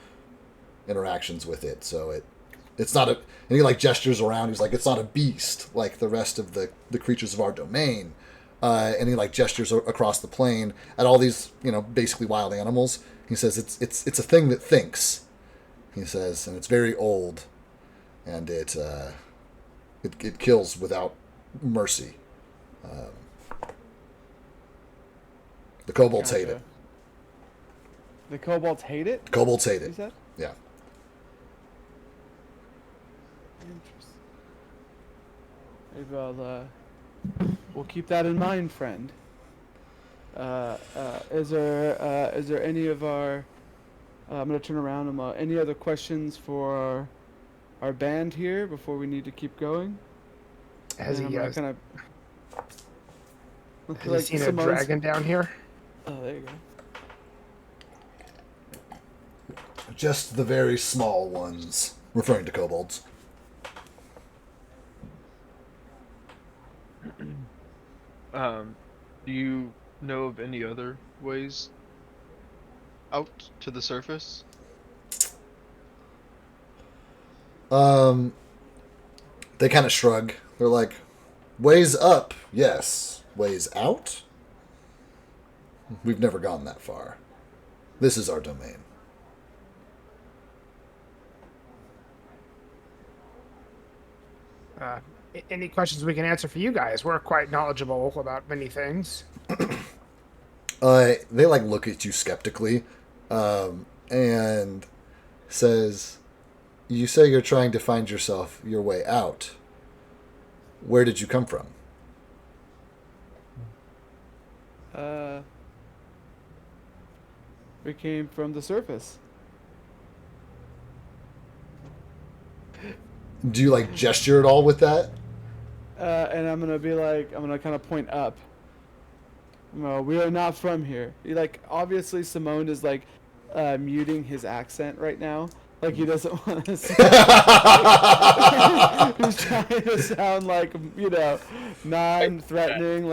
interactions with it. So it's not and he like gestures around. He's like, it's not a beast like the rest of the creatures of our domain. And he like gestures across the plain at all these, basically wild animals. He says it's a thing that thinks. He says, and it's very old, and it kills without mercy. The kobolds hate it.
The kobolds hate it?
Kobolds hate it.
You said?
Yeah.
Interesting. Maybe we'll keep that in mind, friend. Is there any of our? I'm gonna turn around. Any other questions for our band here before we need to keep going?
Has he
kind of?
has he seen a dragon down here?
Oh, there you go.
Just the very small ones, referring to kobolds.
Do you know of any other ways out to the surface?
They kind of shrug. They're like, ways up, yes. Ways out? We've never gone that far. This is our domain.
Any questions we can answer for you guys? We're quite knowledgeable about many things.
They like look at you skeptically, and says, "You say you're trying to find your way out. Where did you come from?"
We came from the surface.
Do you like gesture at all with that?
And I'm gonna kind of point up. No, we are not from here. Obviously Simone is muting his accent right now. He doesn't want to. He's trying to sound non-threatening.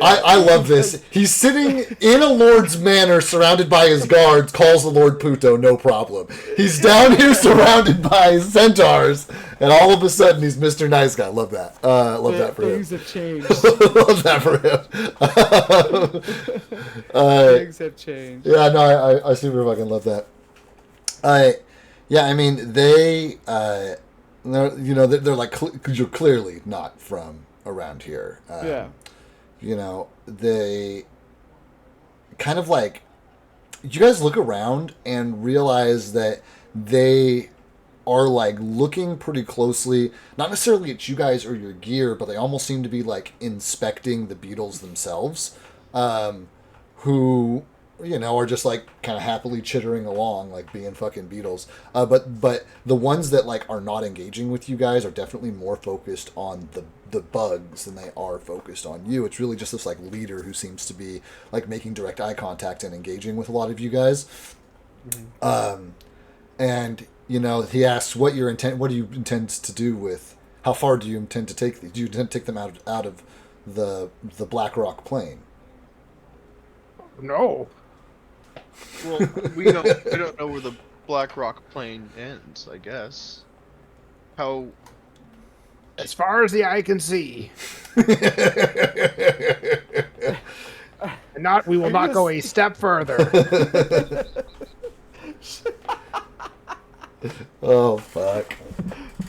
I love this. He's sitting in a lord's manor, surrounded by his guards. Calls the Lord Puto, no problem. He's down here, surrounded by centaurs, and all of a sudden he's Mr. Nice Guy. Love that. Love that for him.
Things have changed.
Love that for him.
Things have changed.
Yeah, no, I super fucking love that. Yeah, I mean, they're like, you're clearly not from around here.
Yeah.
They kind of you guys look around and realize that they are looking pretty closely, not necessarily at you guys or your gear, but they almost seem to be inspecting the beetles themselves, who are just kind of happily chittering along, being fucking beetles. But the ones that are not engaging with you guys are definitely more focused on the bugs than they are focused on you. It's really just this leader who seems to be making direct eye contact and engaging with a lot of you guys. Mm-hmm. And he asks what do you intend to do with, how far do you intend to take these? Do you intend to take them out of the Black Rock Plain?
No.
Well, we don't know where the Black Rock Plain ends, I guess. How?
As far as the eye can see. And we will not go a step further.
Oh fuck.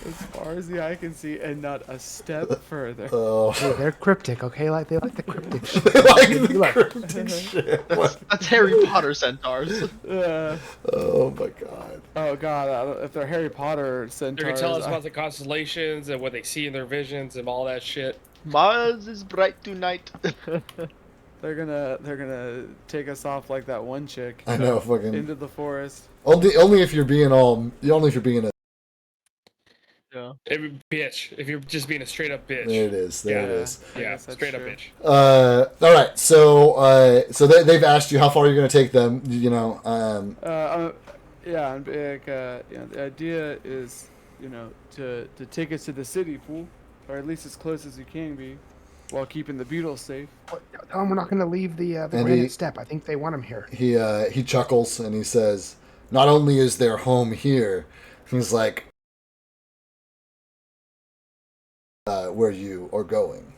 As far as the eye can see, and not a step further.
Oh,
Hey, they're cryptic, okay? Like they like the cryptic shit.
they like the
Look.
cryptic shit. What?
That's Harry Potter centaurs.
Oh my god.
Oh god, I don't, if they're Harry Potter
They're
centaurs,
gonna tell us about the constellations and what they see in their visions and all that shit.
Mars is bright tonight.
they're gonna take us off like that one chick
I know, fucking.
into the forest.
Only if you're being a.
Yeah.
Every bitch. If you're just being a straight up bitch.
There it is. There it is.
I
Yeah,
guess that's
straight up
true.
bitch.
All right. So they've asked you how far you're going to take them. You know.
Yeah, and like, the idea is, to take us to the city, fool, or at least as close as you can be, while keeping the beetles safe.
Tell them we're not going to leave the
And
granite step. I think they want him here.
He chuckles and he says, "Not only is their home here, he's like, where you are going."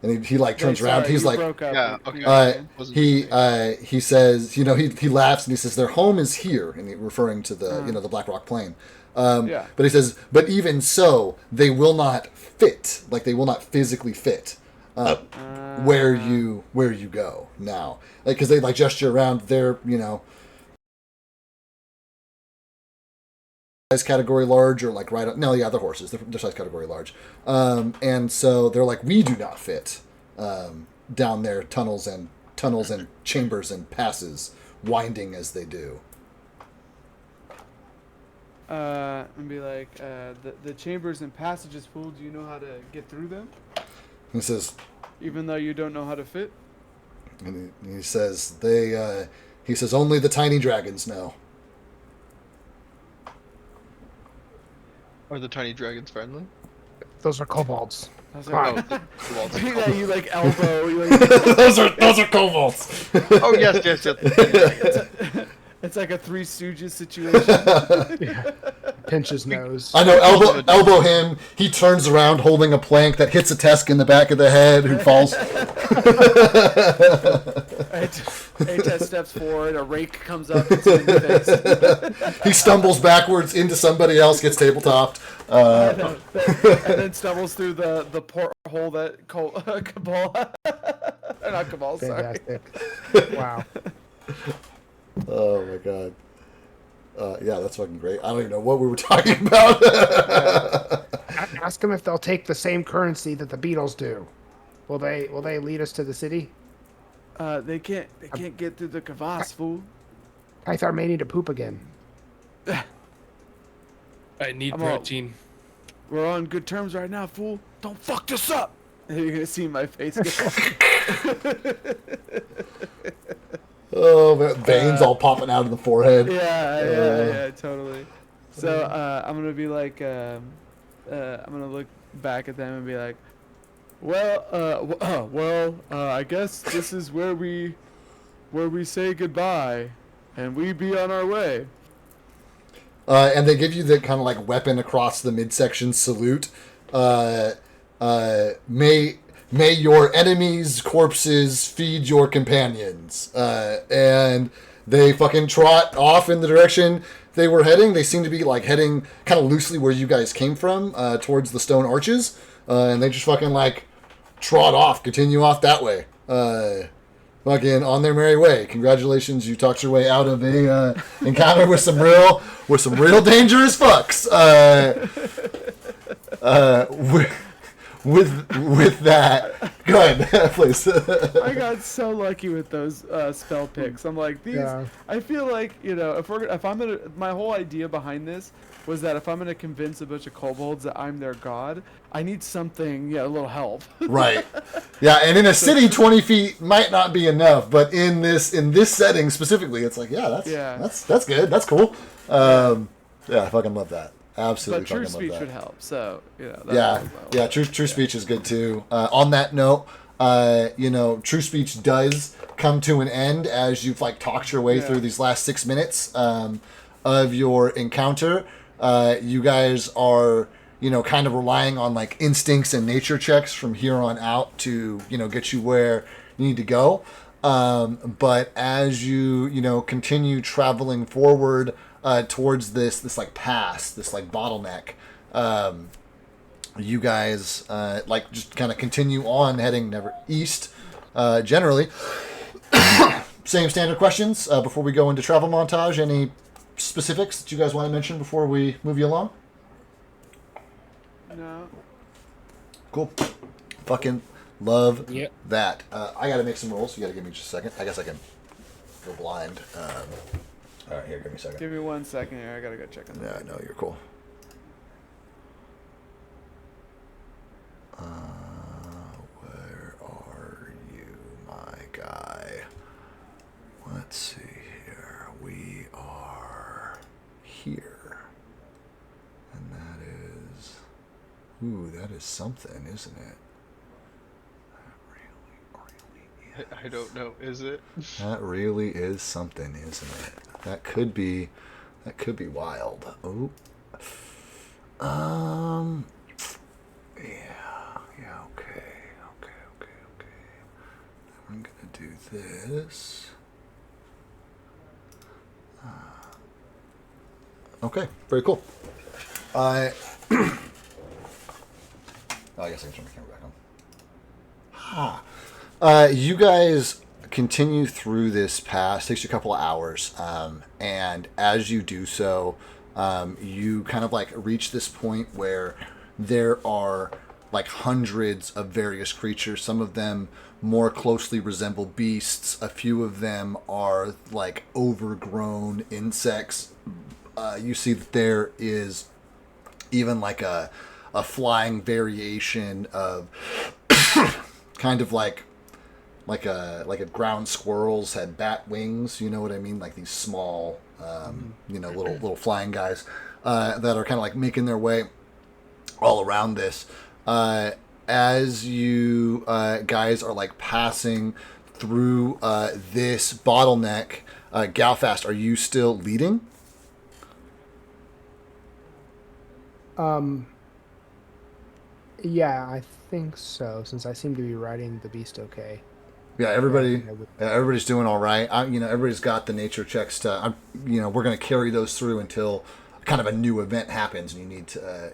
And he like turns
Wait,
around.
sorry,
He's
you
like,
broke up.
Yeah,
You-
okay.
you-
he says, he laughs and he says, "Their home is here," and he, referring to the the Black Rock Plain.
Yeah.
But he says, "But even so, they will not fit. Like they will not physically fit where you go now. Like because they like gesture around their size category large or like right up. No, yeah, they're horses. They're size category large. And so they're like, we do not fit down there, tunnels and chambers and passes, winding as they do."
And be like, the chambers and passages, fool, do you know how to get through them?
He says,
Even though you don't know how to fit?
and he says he says only the tiny dragons know.
Are the tiny dragons friendly?
Those are kobolds.
I was
Fine.
like,
Oh,
yeah, you like elbow. You like,
those are kobolds.
oh yes, yes, yes.
it's like a Three Stooges situation.
Pinch his nose.
I know, elbow him. He turns around holding a plank that hits a Tesk in the back of the head, who falls.
Ates steps forward, a rake comes up, hits him in the face.
He stumbles backwards into somebody else, gets tabletopped.
And then stumbles through the porthole that Cabal, not Cabal, sorry.
Fantastic. Wow.
Oh my god. Yeah, that's fucking great. I don't even know what we were talking about.
Ask them if they'll take the same currency that the beetles do. Will they lead us to the city?
They can't get through the crevasse, fool.
Pythar may need to poop again.
I need
I'm
protein.
We're on good terms right now, fool. Don't fuck this up. And you're gonna see my face go.
Oh, veins all popping out of the forehead.
Yeah, totally. So I'm gonna be like, I'm gonna look back at them and be like, I guess this is where we say goodbye, and we be on our way.
And they give you the kind of like weapon across the midsection salute. May your enemies' corpses feed your companions. And they fucking trot off in the direction they were heading. They seem to be like heading kind of loosely where you guys came from, towards the stone arches. And they just fucking like trot off, continue off that way. Fucking on their merry way. Congratulations, you talked your way out of a encounter with some real dangerous fucks. With that, go ahead, please.
I got so lucky with those spell picks. I'm like, these.
Yeah.
I feel like, if I'm gonna, my whole idea behind this was that if I'm gonna convince a bunch of kobolds that I'm their god, I need something, a little help.
Right. Yeah, and in a city, 20 feet might not be enough, but in this setting specifically, it's like, that's good, that's cool. I fucking love that. Absolutely,
But true
fucking
speech
love
would
that.
help. So that
Yeah, true speech is good too. On that note, true speech does come to an end as you've like talked your way through these last 6 minutes of your encounter. You guys are kind of relying on like instincts and nature checks from here on out to get you where you need to go. But as you continue traveling forward towards this like pass, this like bottleneck, You guys like just kind of continue on heading never east. Generally, same standard questions before we go into travel montage. Any specifics that you guys want to mention before we move you along?
No.
Cool. Fucking love
Yep.
that. I got to make some rolls. You got to give me just a second. I guess I can go blind. All right, here, give me a second.
Give me 1 second here. I gotta go check on that.
Yeah, no, you're cool. Where are you, my guy? Let's see here. We are here. And that is... Ooh, that is something, isn't it? That really
I don't know. Is it?
That really is something, isn't it? That could be wild. Oh. Yeah, okay. I'm gonna do this. Okay, very cool. Oh, I guess I can turn my camera back on. You guys continue through this pass. Takes you a couple of hours, and as you do so, you kind of like reach this point where there are like hundreds of various creatures. Some of them more closely resemble beasts. A few of them are like overgrown insects. You see that there is even like a flying variation of kind of like a ground squirrel's had bat wings, you know what I mean? Like these small, little flying guys that are kind of like making their way all around this. As you guys are like passing through this bottleneck, Galfast, are you still leading?
Yeah, I think so, since I seem to be riding the beast okay.
Yeah, everybody's doing all right. Everybody's got the nature checks to. We're going to carry those through until kind of a new event happens, and you need to,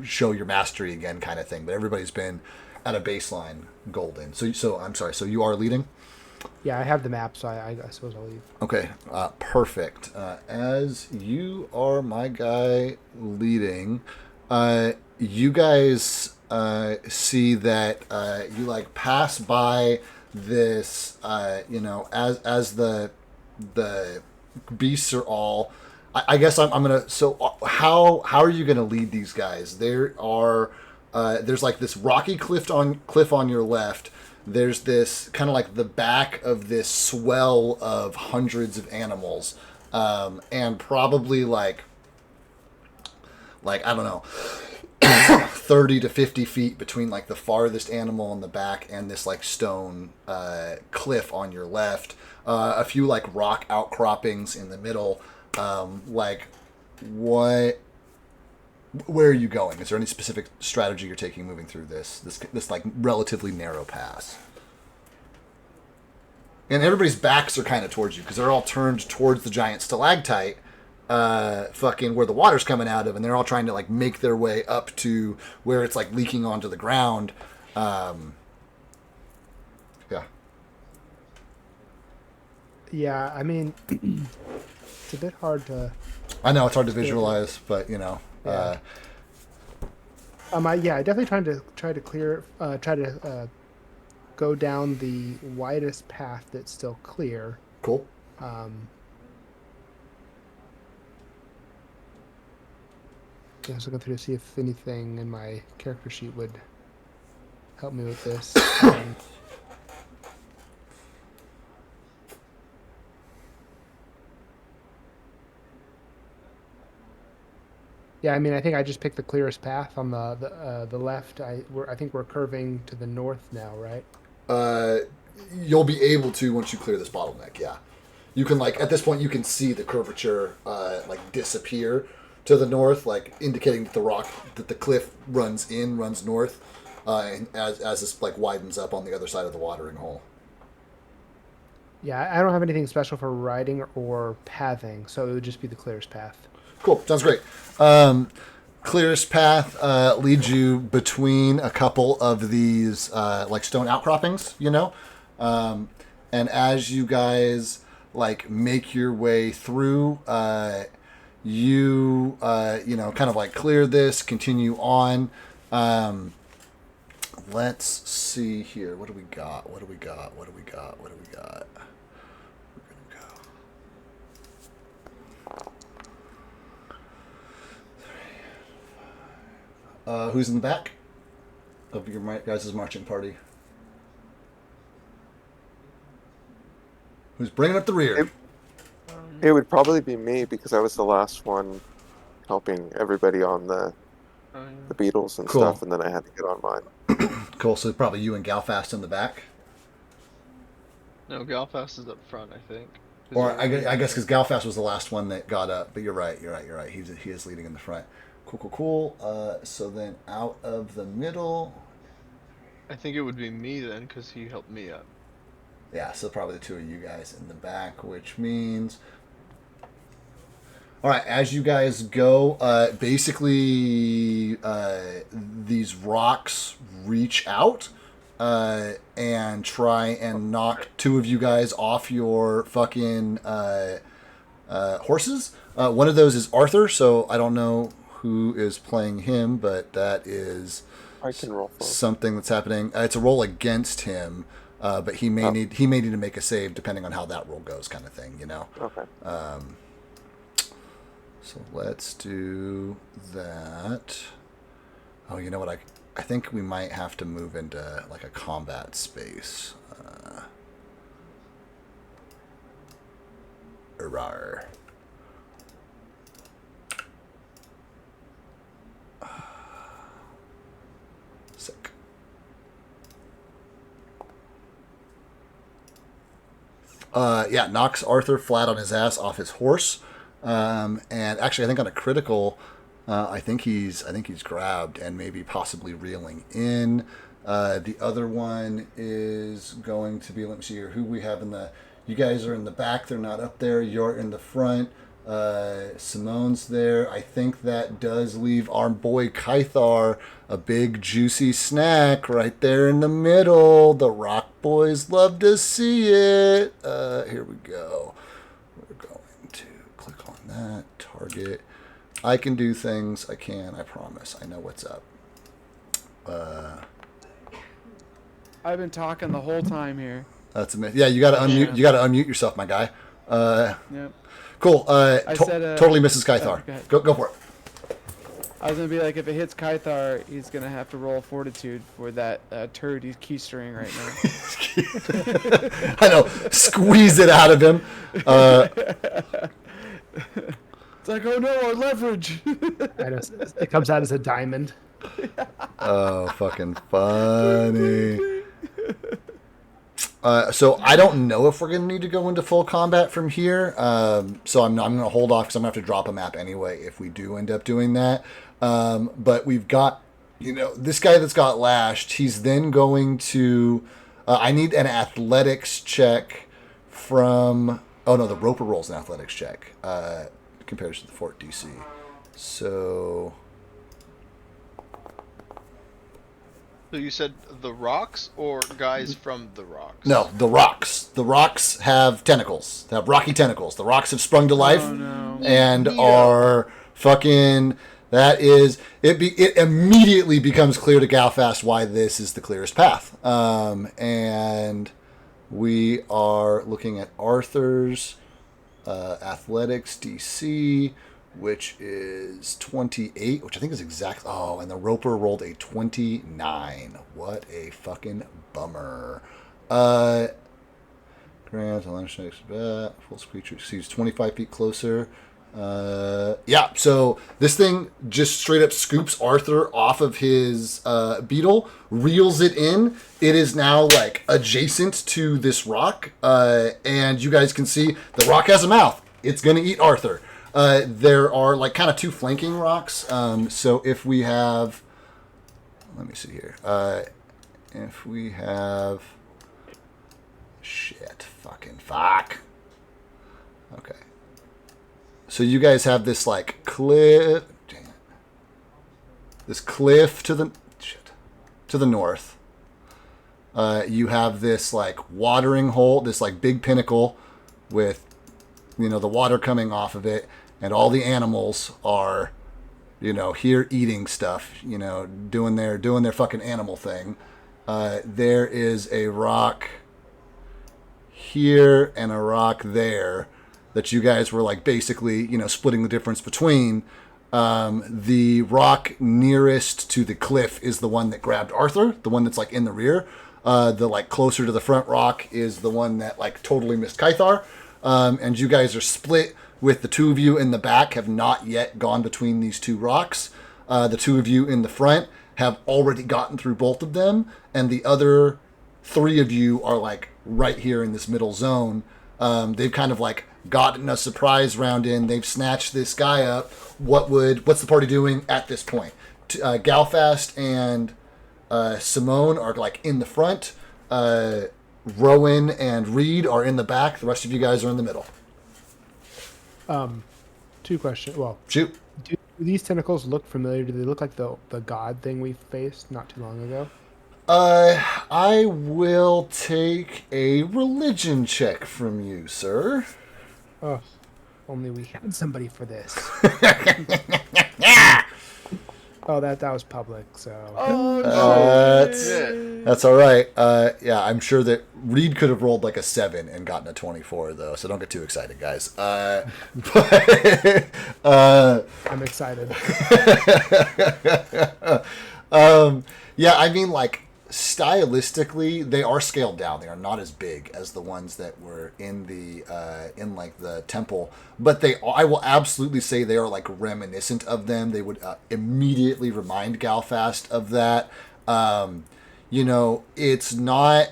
show your mastery again, kind of thing. But everybody's been at a baseline golden. So I'm sorry. So you are leading.
Yeah, I have the map, so I suppose I'll leave.
Okay, perfect. As you are my guy leading, you guys see that you like pass by this, as the beasts are all. I guess I'm gonna. So how are you gonna lead these guys? There's like this rocky cliff on your left. There's this kind of like the back of this swell of hundreds of animals, and probably like I don't know, 30 to 50 feet between like the farthest animal in the back and this like stone cliff on your left. A few like rock outcroppings in the middle. Where are you going? Is there any specific strategy you're taking moving through this like relatively narrow pass? And everybody's backs are kind of towards you because they're all turned towards the giant stalactite, fucking where the water's coming out of, and they're all trying to like make their way up to where it's like leaking onto the ground. Yeah.
Yeah, I mean, it's a bit hard to.
I know it's hard to visualize, but Yeah.
I definitely try to clear, go down the widest path that's still clear.
Cool.
I was looking through to see if anything in my character sheet would help me with this. Yeah, I mean, I think I just picked the clearest path on the left. I think we're curving to the north now, right?
You'll be able to once you clear this bottleneck. Yeah, you can like at this point you can see the curvature like disappear to the north, like indicating that the cliff runs north, and as this like widens up on the other side of the watering hole.
Yeah, I don't have anything special for riding or pathing, so it would just be the clearest path.
Cool. Sounds great. clearest path leads you between a couple of these like stone outcroppings, you know, and as you guys like make your way through, you you know, kind of like clear this, continue on. Let's see here. What do we got? What do we got? What do we got? What do we got? We're gonna go. Who's in the back of your guys' marching party? Who's bringing up the rear?
It would probably be me because I was the last one helping everybody on the beetles and
Cool.
stuff, and then I had to get on mine.
Cool. So probably you and Galfast in the back.
No, Galfast is up front, I think.
Or I guess because Galfast was the last one that got up. But you're right. He is leading in the front. Cool. So then out of the middle.
I think it would be me then, because he helped me up.
Yeah, so probably the two of you guys in the back, which means... All right, as you guys go, basically these rocks reach out and try and knock two of you guys off your fucking horses. One of those is Arthur, so I don't know who is playing him, but that is
I can roll for it.
something that's happening. It's a roll against him. But he may need to make a save depending on how that roll goes, kind of thing, you know.
Okay.
So let's do that. Oh, you know what? I think we might have to move into like a combat space. Rawr. Sick. Yeah, knocks Arthur flat on his ass off his horse, and actually, I think on a critical, I think he's grabbed and maybe possibly reeling in. The other one is going to be, let me see here, who we have in the. You guys are in the back; they're not up there. You're in the front. Simone's there. I think that does leave our boy Kythar a big juicy snack right there in the middle. The Rock Boys love to see it. Here we go. We're going to click on that. Target. I can do things. I promise. I know what's up.
I've been talking the whole time here.
That's amazing. Yeah, you got to unmute.
Yeah.
You got to unmute yourself, my guy.
Yep.
Cool.
said,
Totally misses Kythar.
go ahead.
Go for it.
I was gonna be like, if it hits Kythar, he's gonna have to roll fortitude for that turd he's keystering right now.
I know. Squeeze it out of him.
It's like, oh no, our leverage.
I know, it comes out as a diamond.
Oh, fucking funny. So I don't know if we're going to need to go into full combat from here. So I'm going to hold off because I'm going to have to drop a map anyway if we do end up doing that. But we've got, you know, this guy that's got lashed. He's then going to... I need an athletics check from... Oh, no, the Roper rolls an athletics check compared to the Fort DC. So...
So you said the rocks or guys from the rocks?
No, the rocks. The rocks have tentacles. They have rocky tentacles. The rocks have sprung to life
Oh no.
and are fucking... That is... It immediately becomes clear to Galfast why this is the clearest path. And we are looking at Arthur's athletics DC, which is 28, which I think is exact. Oh, and the Roper rolled a 29. What a fucking bummer. Grant, full creature sees 25 feet closer. Yeah, so this thing just straight up scoops Arthur off of his beetle, reels it in. It is now like adjacent to this rock, and you guys can see the rock has a mouth. It's gonna eat Arthur. There are like kind of two flanking rocks. So if we have, let me see here. If we have, fuck. Okay. So you guys have this like cliff. Dang it. this cliff to the north. You have this like watering hole, this like big pinnacle with, you know, the water coming off of it, and all the animals are, you know, here eating stuff, you know, doing their fucking animal thing. There is a rock here and a rock there that you guys were like basically, you know, splitting the difference between. The rock nearest to the cliff is the one that grabbed Arthur, the one that's like in the rear. The like closer to the front rock is the one that like totally missed Kythar. And you guys are split with the two of you in the back have not yet gone between these two rocks. The two of you in the front have already gotten through both of them, and the other three of you are like right here in this middle zone. They've kind of like gotten a surprise round in. They've snatched this guy up. What's the party doing at this point? Galfast and Simone are like in the front. Rowan and Reed are in the back. The rest of you guys are in the middle.
Two questions. Well,
Shoot.
do these tentacles look familiar? Do they look like the god thing we faced not too long ago?
I will take a religion check from you, sir.
Oh, only we had somebody for this. Oh, that was public, so.
Oh,
That's all right. Yeah, I'm sure that Reed could have rolled like a 7 and gotten a 24, though, so don't get too excited, guys. But
I'm excited.
yeah, I mean, like, stylistically, they are scaled down. They are not as big as the ones that were in the the temple, but I will absolutely say they are like reminiscent of them. They would immediately remind Galfast of that. You know, it's not.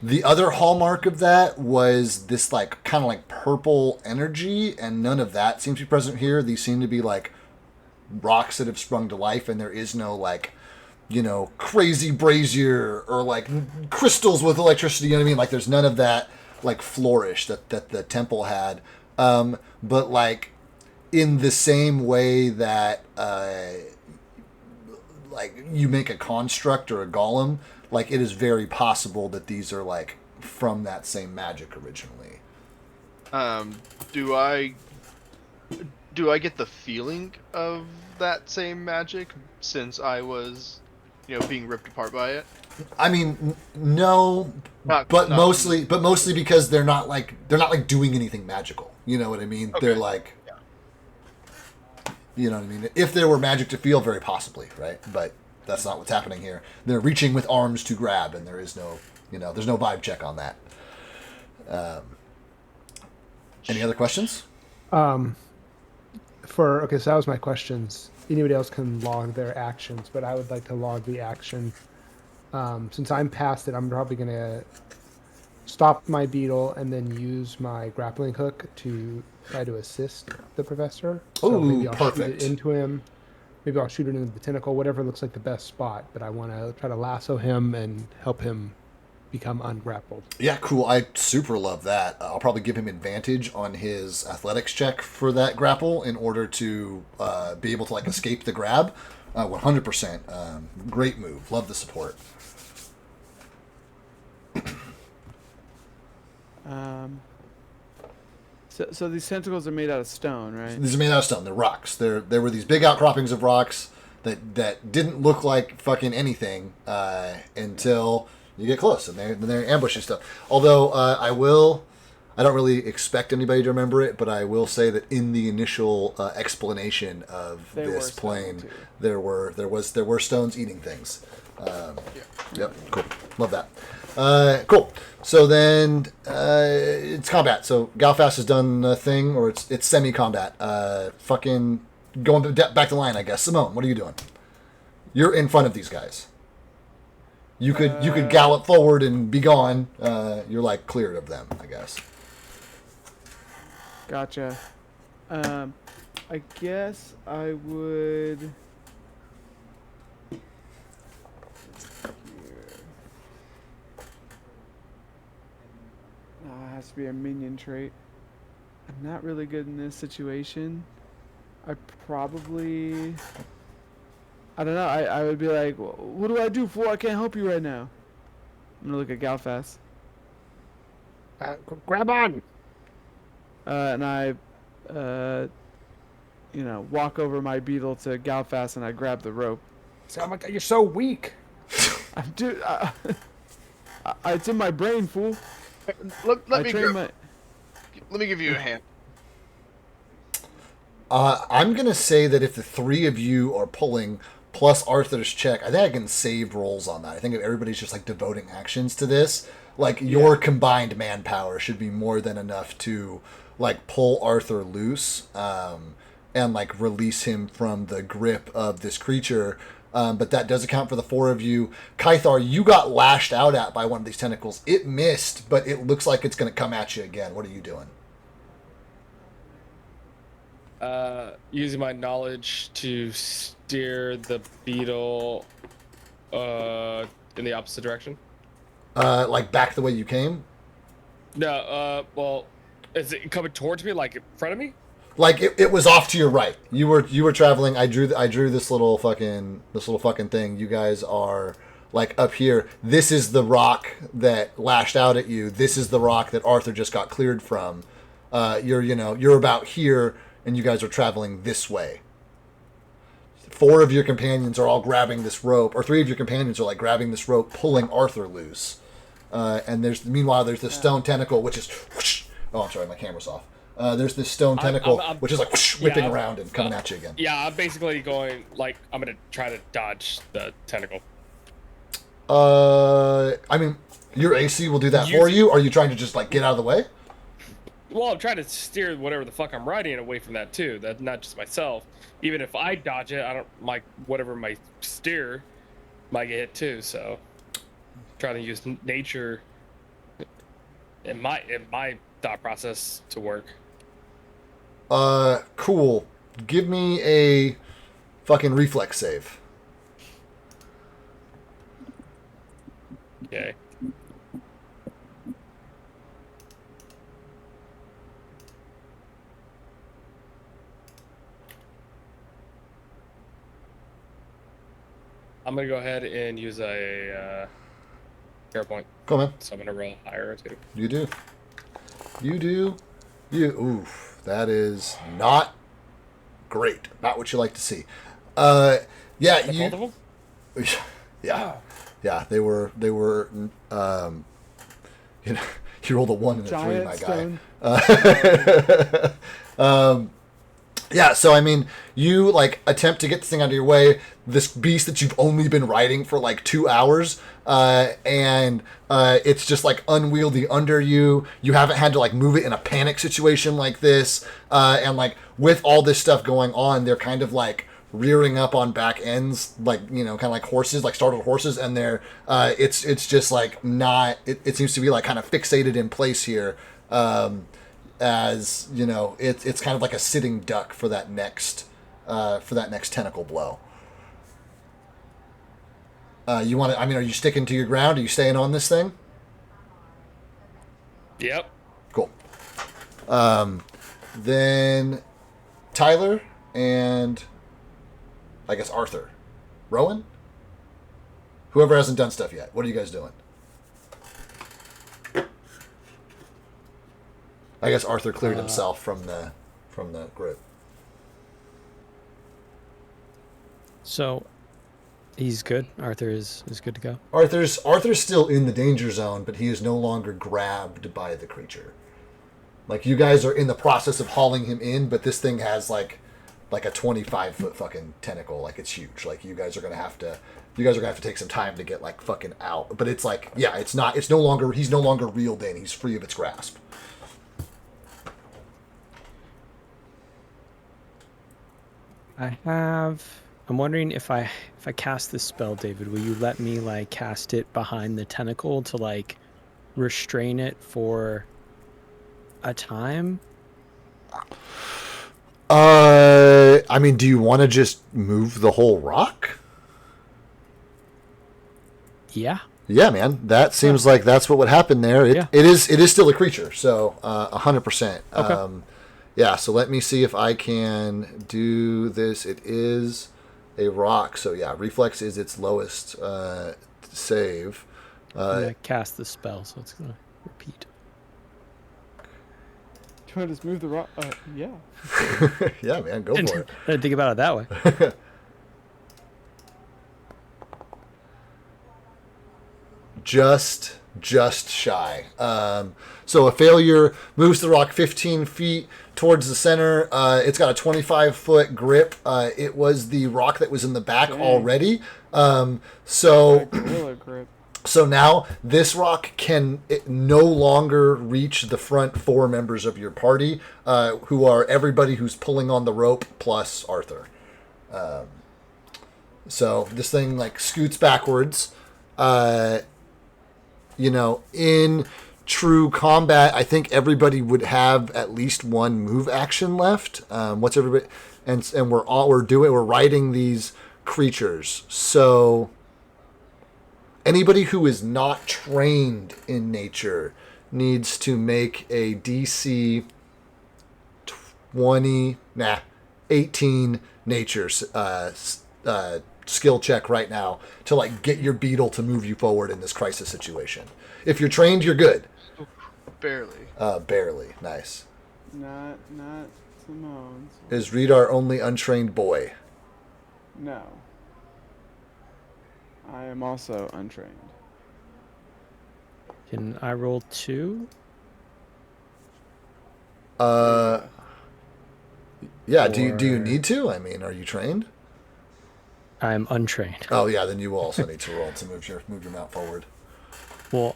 The other hallmark of that was this like kind of like purple energy, and none of that seems to be present here. These seem to be like rocks that have sprung to life, and there is no like, you know, crazy brazier or like crystals with electricity. You know what I mean? Like there's none of that like flourish that the temple had. But like in the same way that like you make a construct or a golem, like it is very possible that these are like from that same magic originally.
Do I get the feeling of that same magic since I was, you know, being ripped apart by it?
I mean, no,
Not
mostly because they're not like doing anything magical. You know what I mean?
Okay.
They're like, you know what I mean? If there were magic to feel, very possibly, right? But that's not what's happening here. They're reaching with arms to grab, and there is no, you know, there's no vibe check on that. Any other questions?
Okay, so that was my questions. Anybody else can log their actions, but I would like to log the action. Since I'm past it, I'm probably going to stop my beetle and then use my grappling hook to try to assist the professor. So
Ooh,
maybe I'll
perfect.
shoot it into him. Maybe I'll shoot it into the tentacle, whatever looks like the best spot. But I want to try to lasso him and help him become ungrappled.
Yeah, cool. I super love that. I'll probably give him advantage on his athletics check for that grapple in order to be able to like escape the grab. 100%. Great move. Love the support.
So these tentacles are made out of stone, right?
These are made out of stone. They're rocks. There were these big outcroppings of rocks that didn't look like fucking anything until you get close, and they're ambushing stuff. Although I don't really expect anybody to remember it, but I will say that in the initial explanation of this plane, there were stones eating things. Yep, cool. Love that. Cool. So then it's combat. So Galfast has done a thing, or it's semi-combat. Fucking going back to line, I guess. Simone, what are you doing? You're in front of these guys. You could gallop forward and be gone. You're like cleared of them, I guess.
Gotcha. I guess I would. It has to be a minion trait. I'm not really good in this situation. I probably. I don't know. I would be like, what do I do, fool? I can't help you right now. I'm gonna look at Galfast.
Grab on.
And I, walk over my beetle to Galfast and I grab the rope.
Say, oh my god, you're so weak.
Dude, it's in my brain, fool.
Let
I
me
train
let me give you a hand.
I'm going to say that if the three of you are pulling plus Arthur's check, I think I can save rolls on that. I think if everybody's just like devoting actions to this, like your combined manpower should be more than enough to like pull Arthur loose and like release him from the grip of this creature. But that does account for the four of you. Kythar, you got lashed out at by one of these tentacles. It missed, but it looks like it's going to come at you again. What are you doing?
Using my knowledge to steer the beetle in the opposite direction.
Like back the way you came?
No, well, is it coming towards me, like in front of me?
Like it was off to your right. You were traveling. I drew this little fucking thing. You guys are like up here. This is the rock that lashed out at you. This is the rock that Arthur just got cleared from. You're about here, and you guys are traveling this way. Four of your companions are all grabbing this rope, or three of your companions are like grabbing this rope, pulling Arthur loose. And meanwhile there's this stone tentacle, which is whoosh. Oh, I'm sorry, my camera's off. There's this stone tentacle, which is like whoosh, whipping around and coming at you again.
Yeah, I'm basically going like I'm gonna try to dodge the tentacle.
I mean, your AC will do that for you. Are you trying to just like get out of the way?
Well, I'm trying to steer whatever the fuck I'm riding away from that too. That's not just myself. Even if I dodge it, I don't like whatever my steer might get hit too. So, trying to use nature in my thought process to work.
Cool. Give me a fucking reflex save.
Okay. I'm gonna go ahead and use a care point.
Come on.
So I'm gonna roll higher too.
You do. Oof. That is not great. Not what you like to see. Yeah.
Both of them?
Yeah. Yeah. They were. You rolled a 1 and a 3,
Giant
my
stone.
guy. Yeah, so I mean, you like attempt to get this thing out of your way. This beast that you've only been riding for like 2 hours, and it's just like unwieldy under you. You haven't had to like move it in a panic situation like this, and like with all this stuff going on, they're kind of like rearing up on back ends, like kind of like horses, like startled horses, and they're it's just like not. It seems to be like kind of fixated in place here. As it's kind of like a sitting duck for that next tentacle blow. Are you sticking to your ground? Are you staying on this thing?
Yep.
Cool. Then Tyler and I guess Arthur. Rowan? Whoever hasn't done stuff yet. What are you guys doing? I guess Arthur cleared himself from the group.
So he's good. Arthur is good to go.
Arthur's still in the danger zone, but he is no longer grabbed by the creature. Like you guys are in the process of hauling him in, but this thing has like a 25-foot fucking tentacle. Like it's huge. Like you guys are gonna have to take some time to get like fucking out. But it's like he's no longer reeled in. He's free of its grasp.
I'm wondering if I cast this spell, David, will you let me like cast it behind the tentacle to like restrain it for a time?
I mean, do you want to just move the whole rock?
Yeah.
Yeah, man. That seems like that's what would happen there. It is still a creature, so 100%.
Okay.
Yeah, so let me see if I can do this. It is a rock. So yeah, reflex is its lowest save.
I'm gonna cast the spell, so it's gonna repeat.
Do you want to just move the rock? Yeah.
Yeah, man, go for it.
I didn't think about it that way.
just shy. So a failure moves the rock 15 feet towards the center. It's got a 25-foot grip. It was the rock that was in the back already.
Gorilla grip.
So now this rock can no longer reach the front 4 members of your party, who are everybody who's pulling on the rope plus Arthur. So this thing like scoots backwards. In true combat, I think everybody would have at least one move action left. What's everybody? And we're riding these creatures. So anybody who is not trained in nature needs to make a DC 18 nature skill check right now to like get your beetle to move you forward in this crisis situation. If you're trained, you're good.
Barely.
Barely. Nice.
Not Simone's.
Is Reed our only untrained boy?
No. I am also untrained.
Can I roll 2?
Yeah. Do you need to? I mean, are you trained?
I'm untrained.
Oh yeah, then you will also need to roll to move your mount forward.
Well,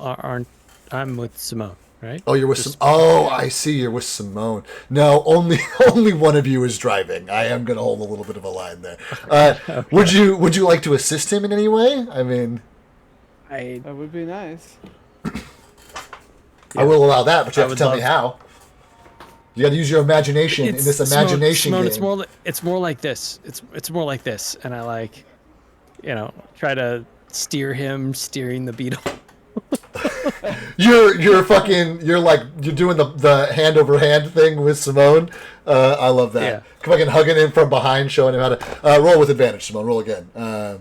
I'm with Simone, right?
Oh, you're with I see. You're with Simone. No, only one of you is driving. I am going to hold a little bit of a line there. Okay. Would you like to assist him in any way? I mean,
That would be nice.
I will allow that, but you have to tell me how. You got to use your imagination in this imagination
Simone,
game.
it's more like this. It's more like this, and I like, try to steering the beetle.
You're doing the hand over hand thing with Simone. I love that.
Yeah.
Fucking hugging him from behind, showing him how to roll with advantage. Simone, roll again.
Oh,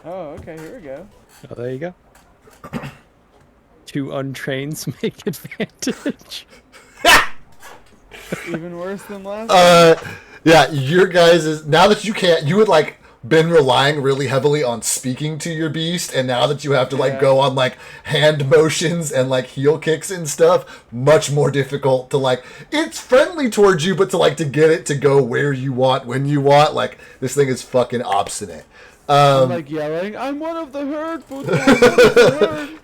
okay. Here we go.
Oh, there you go. 2 untrains make advantage.
Even worse than last.
Yeah, your guys now that you can't, you would like been relying really heavily on speaking to your beast, and now that you have to like go on like hand motions and like heel kicks and stuff, much more difficult to like. It's friendly towards you, but to get it to go where you want when you want, like this thing is fucking obstinate.
I'm like yelling, I'm one of the herd, Buddha, I'm one of the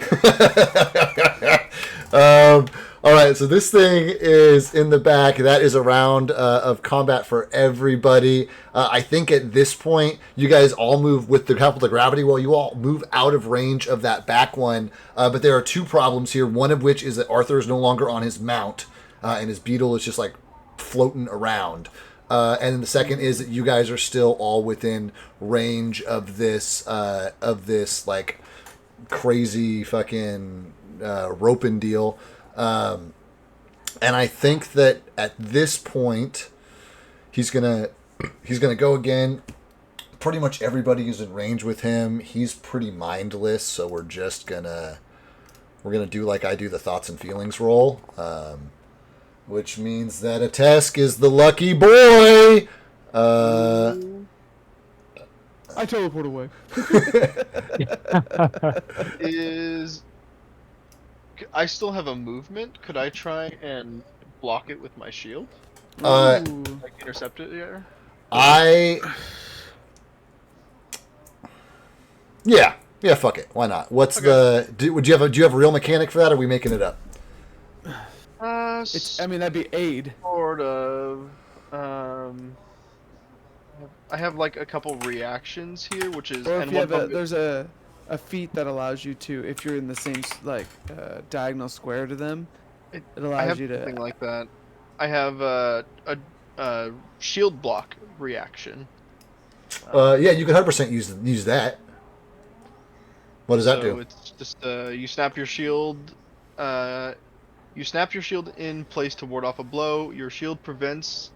herd.
All right, so this thing is in the back. That is a round of combat for everybody. I think at this point, you guys all move with the help of the gravity well. You all move out of range of that back one. But there are 2 problems here. One of which is that Arthur is no longer on his mount, and his beetle is just like floating around. And then the second is that you guys are still all within range of this like crazy fucking roping deal. And I think that at this point, he's gonna go again. Pretty much everybody is in range with him. He's pretty mindless, so we're gonna do like I do the thoughts and feelings roll, which means that a Tesk is the lucky boy.
I teleport away.
I still have a movement. Could I try and block it with my shield?
Uh,
Like intercept it there?
Yeah, fuck it. Why not? What's do you have a real mechanic for that, or are we making it up?
That'd be aid.
Sort of. I have like a couple reactions here, which is
Or if
and
you
one
have
of them-
there's a feat that allows you to, if you're in the same diagonal square to them, it
I
allows
have
you to.
something like that. I have a shield block reaction.
Yeah, you can 100% use that. What does that do?
It's just you snap your shield. You snap your shield in place to ward off a blow. Your shield prevents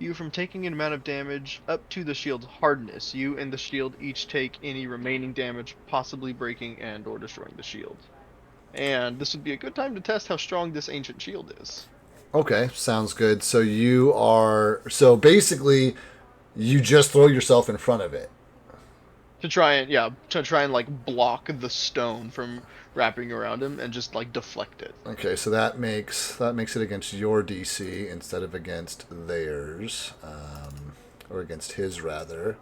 you from taking an amount of damage up to the shield's hardness. You and the shield each take any remaining damage, possibly breaking and or destroying the shield. And this would be a good time to test how strong this ancient shield is.
Okay, sounds good. So basically, you just throw yourself in front of it.
To try and like block the stone from wrapping around him and just like deflect it.
Okay, so that makes it against your DC instead of against theirs, or against his rather.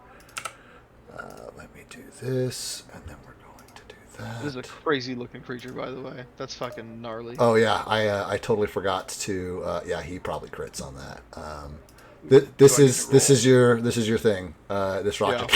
Let me do this, and then we're going to do that.
This is a crazy looking creature, by the way. That's fucking gnarly.
Oh yeah, I totally forgot to. Yeah, he probably crits on that. This is your thing. This rocket.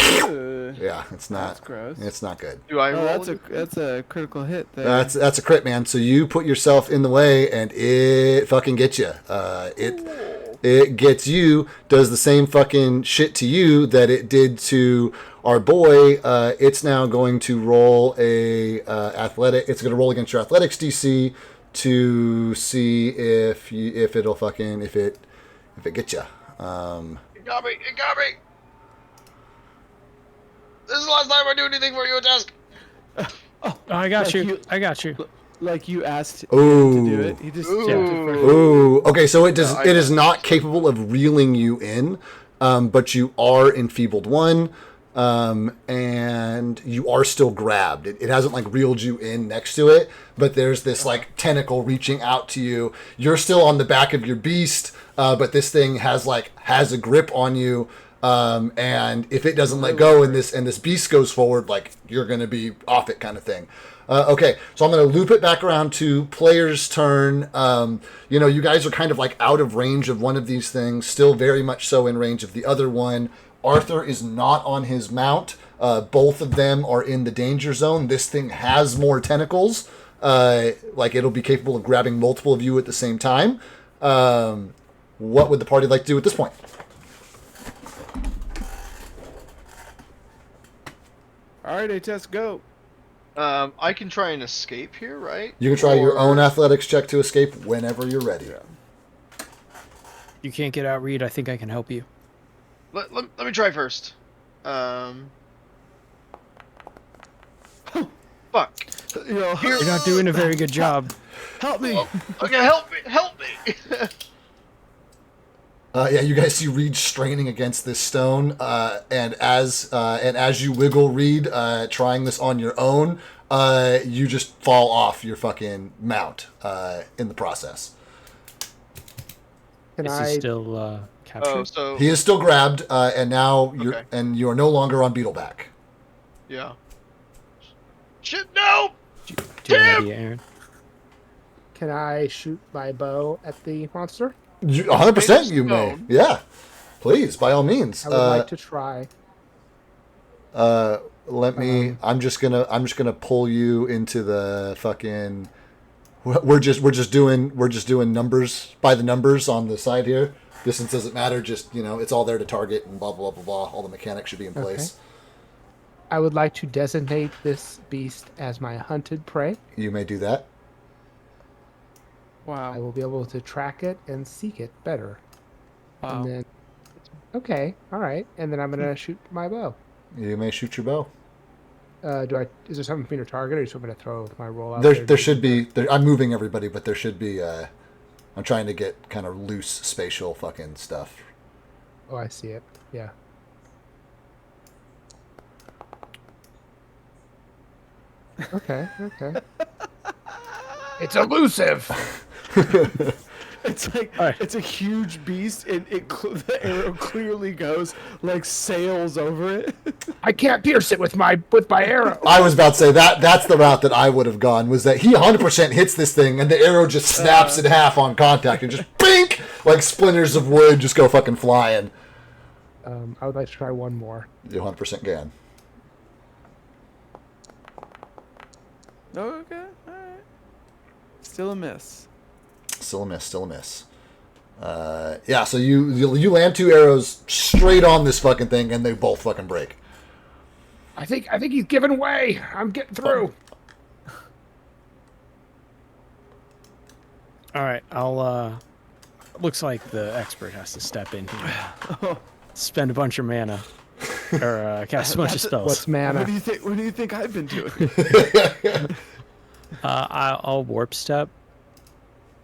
Yeah, it's not.
That's gross.
It's not good.
Do I roll?
That's a critical hit there.
That's a crit, man. So you put yourself in the way, and it fucking gets you. It gets you. Does the same fucking shit to you that it did to our boy. It's now going to roll a athletic. It's going to roll against your athletics DC to see if it gets you.
It got me! It got me! This is the last time I do anything for you, Tusk!
Oh, I got you. I got you.
Like you asked him
Ooh.
to do it. He just
Ooh.
jumped in front of
Ooh. Okay, so it
I
is
got
not capable of reeling you in, but you are enfeebled 1, and you are still grabbed. It hasn't like reeled you in next to it, but there's this like tentacle reaching out to you. You're still on the back of your beast, but this thing has a grip on you. And if it doesn't let go and this beast goes forward, like you're gonna be off it, kind of thing. Okay, so I'm gonna loop it back around to player's turn. You guys are kind of like out of range of one of these things, still very much so in range of the other one. Arthur is not on his mount. Both of them are in the danger zone. This thing has more tentacles. Like it'll be capable of grabbing multiple of you at the same time. What would the party like to do at this point?
All right, A-Test, go.
I can try and escape here, right?
You can try your own athletics check to escape whenever you're ready.
You can't get out, Reed. I think I can help you.
Let me try first. Fuck.
You're not doing a very good job.
Help me.
Okay, help me!
Yeah, you guys see Reed straining against this stone, and as you wiggle Reed, trying this on your own, you just fall off your fucking mount in the process.
Is he still captured?
Oh, so
He is still grabbed, and now
Okay.
you are no longer on Beetleback.
yeah. Shit, no!
Do you have an
Tim!
idea, Aaron?
Can I shoot my bow at the monster?
100% you may.
Stone.
Yeah, please, by all means.
I would like to try.
Let me. I'm just gonna pull you into the fucking. We're just doing numbers by the numbers on the side here. Distance doesn't matter. Just it's all there to target and blah blah blah blah. All the mechanics should be in place.
I would like to designate this beast as my hunted prey.
You may do that.
I
Wow.
will be able to track it and seek it better.
Wow.
And then, okay, all right. And then I'm gonna shoot my bow.
You may shoot your bow.
Is there something for me to target, or you just want me to throw my roll out
There should be. I'm moving everybody, but there should be. I'm trying to get kind of loose spatial fucking stuff.
Oh, I see it. Yeah. Okay. It's elusive.
It's like
Alright.
it's a huge beast, and the arrow clearly goes like sails over it.
I can't pierce it with my arrow.
I was about to say that's the route that I would have gone, was that he 100% hits this thing and the arrow just snaps in half on contact and just bink, like splinters of wood just go fucking flying.
I would like to try one more.
You 100% can.
Okay, all right. Still a miss.
Still a miss. Yeah, so you land 2 arrows straight on this fucking thing and they both fucking break.
I think he's giving way. I'm getting through.
All right, I'll Looks like the expert has to step in here. Spend a bunch of mana. Or cast a bunch of spells.
What's mana?
What do you think? What do you think I've been doing?
I'll warp step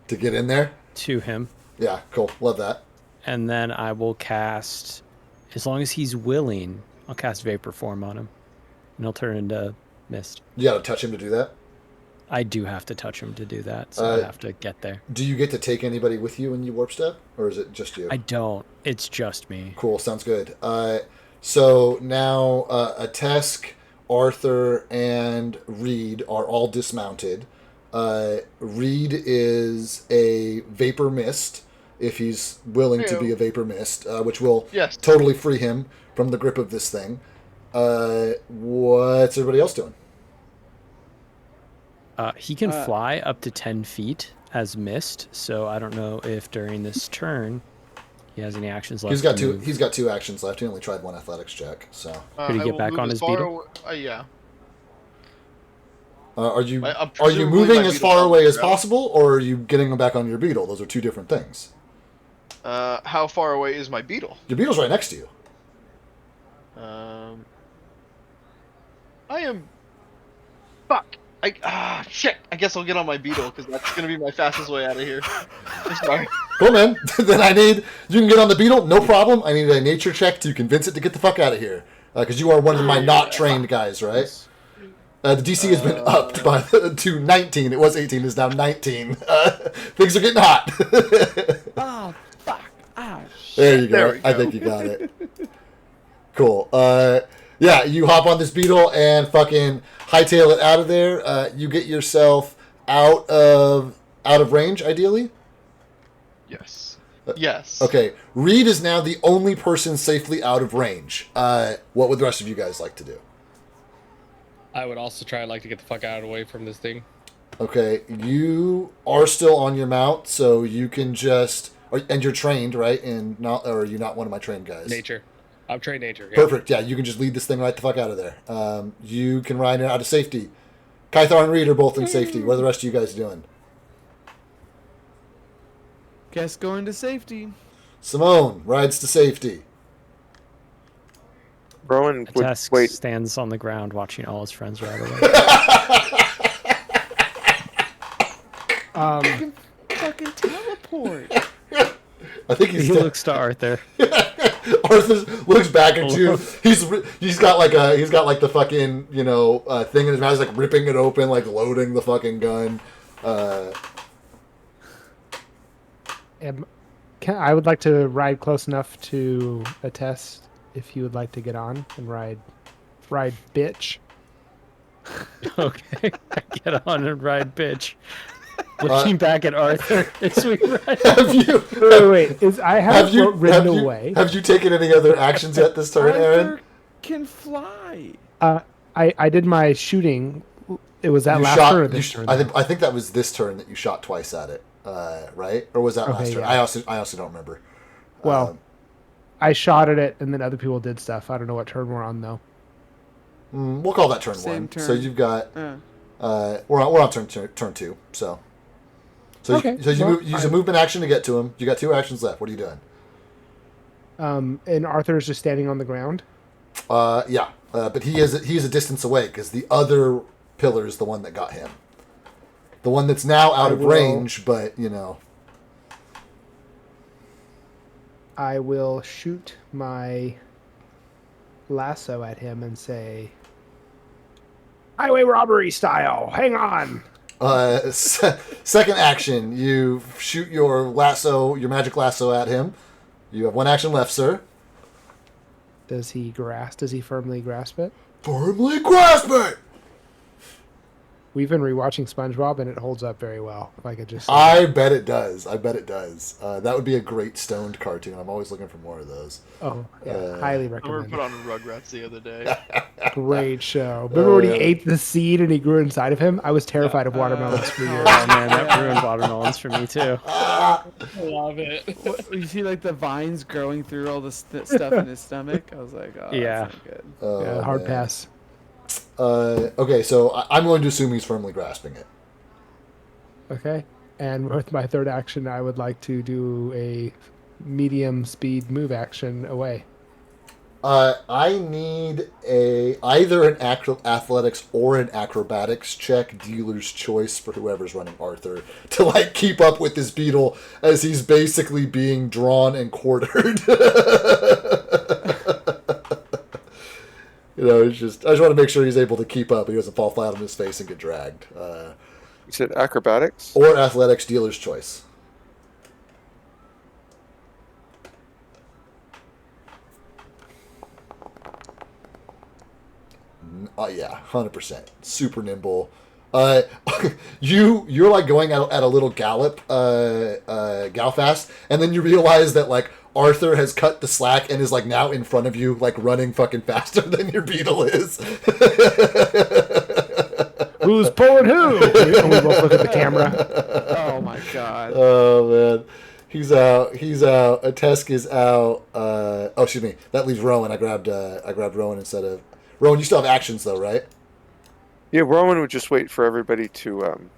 To get in there?
to him,
Yeah, cool. Love that.
and then I will cast, as long as he's willing, I'll cast Vapor Form on him, and he'll turn into mist.
You got to touch him to do that.
I do have to touch him to do that, so I have to get there.
Do you get to take anybody with you when you warp step, or is it just you?
I don't. It's just me.
Cool. Sounds good. So now Atesk, Arthur, and Reed are all dismounted. Reed is a vapor mist, if he's willing to be a vapor mist, which will
Yes.
totally free him from the grip of this thing. What's everybody else doing?
He can fly up to 10 feet as mist, so I don't know if during this turn he has any actions left.
He's got
to
two.
move.
He's got 2 actions left. He only tried 1 athletics check. So
Could he
I
get
will
back
move
on
as
his
far
beetle?
Yeah.
are you
I'm
are you
presumably
moving
my
as
beetle
far
will
away as
grab.
possible, or are you getting him back on your beetle? Those are 2 different things.
How far away is my beetle?
Your beetle's right next to you.
I am. Fuck. Shit. I guess I'll get on my beetle because that's gonna be my fastest way out of here. I'm sorry.
Cool, man. Then you can get on the beetle, no problem. I need a nature check to convince it to get the fuck out of here. Because you are one of my not trained guys, right? The DC has been upped to 19. It was 18, it's now 19. Things are getting hot.
Oh, fuck. Ah,
There you go.
There we
I
go.
think you got it. Cool. Yeah, you hop on this beetle and fucking hightail it out of there. You get yourself out of range, ideally.
Yes. Yes.
Okay, Reed is now the only person safely out of range. What would the rest of you guys like to do?
I would also like to get the fuck out of the way from this thing.
Okay, you are still on your mount, so you can just... And you're trained, right? Or are you not one of my trained guys?
Nature. I'm trained nature. Yeah.
Perfect, yeah, you can just lead this thing right the fuck out of there. You can ride it out of safety. Kythar and Reed are both in safety. What are the rest of you guys doing?
guess going to safety.
Simone rides to safety.
Rowan would
Tusk
wait.
stands on the ground watching all his friends ride away.
Fucking teleport.
I think he's
He
dead.
looks to Arthur.
Arthur looks back at you. He's got like the fucking thing in his mouth. He's like ripping it open, like loading the fucking gun.
I would like to ride close enough to attest if you would like to get on and ride bitch.
Okay, get on and ride, bitch. Looking back at Arthur as we ride.
Have you
Wait. I have ridden away.
Have you taken any other actions yet this turn, Aaron?
Arthur can fly.
I did my shooting. It was that
You
last
shot.
turn or this turn?
I think that was this turn that you shot twice at it, right? Or was that last
Okay,
turn?
yeah.
I also don't remember.
Well, I shot at it, and then other people did stuff. I don't know what turn we're on though.
We'll call that turn
Same
1.
turn.
So you've got.
Uh,
We're on turn 2. So
Okay,
you
well,
use a movement action to get to him. You got 2 actions left. What are you doing?
And Arthur's just standing on the ground.
Yeah, but he's a distance away because the other pillar is the one that got him. The one that's now out of range, but
I will shoot my lasso at him and say, "Highway robbery style. Hang on."
Second action, you shoot your magic lasso at him. You have 1 action left, sir.
Does he firmly grasp it?
Firmly grasp it!
We've been rewatching SpongeBob, and it holds up very well. If I could just say
I bet it does. That would be a great stoned cartoon. I'm always looking for more of those.
oh, yeah, highly
I remember
recommend.
put on Rugrats the other day.
Great show. Remember when he
yeah.
ate the seed and he grew inside of him? I was terrified of watermelons for years.
Oh man, that ruined watermelons for me too.
I love it.
you see like the vines growing through all the stuff in his stomach. I was like, oh,
Yeah.
that's not good.
Yeah, hard
man.
pass.
Okay, so I'm going to assume he's firmly grasping it.
Okay. And with my third action, I would like to do a medium speed move action away.
I need either an athletics or an acrobatics check, dealer's choice for whoever's running Arthur, to like keep up with this beetle as he's basically being drawn and quartered. It's just I just want to make sure he's able to keep up. He doesn't fall flat on his face and get dragged.
You said acrobatics
or athletics, dealer's choice. Yeah, 100%. Super nimble. You're like going at a little gallop, gal fast, and then you realize that like Arthur has cut the slack and is like now in front of you, like running fucking faster than your beetle is.
Who's pulling who? And we both look at the camera.
Oh my god.
Oh man, he's out. Tesk is out. Oh, excuse me. That leaves Rowan. I grabbed Rowan instead of Rowan. You still have actions though, right?
Yeah, Rowan would just wait for everybody to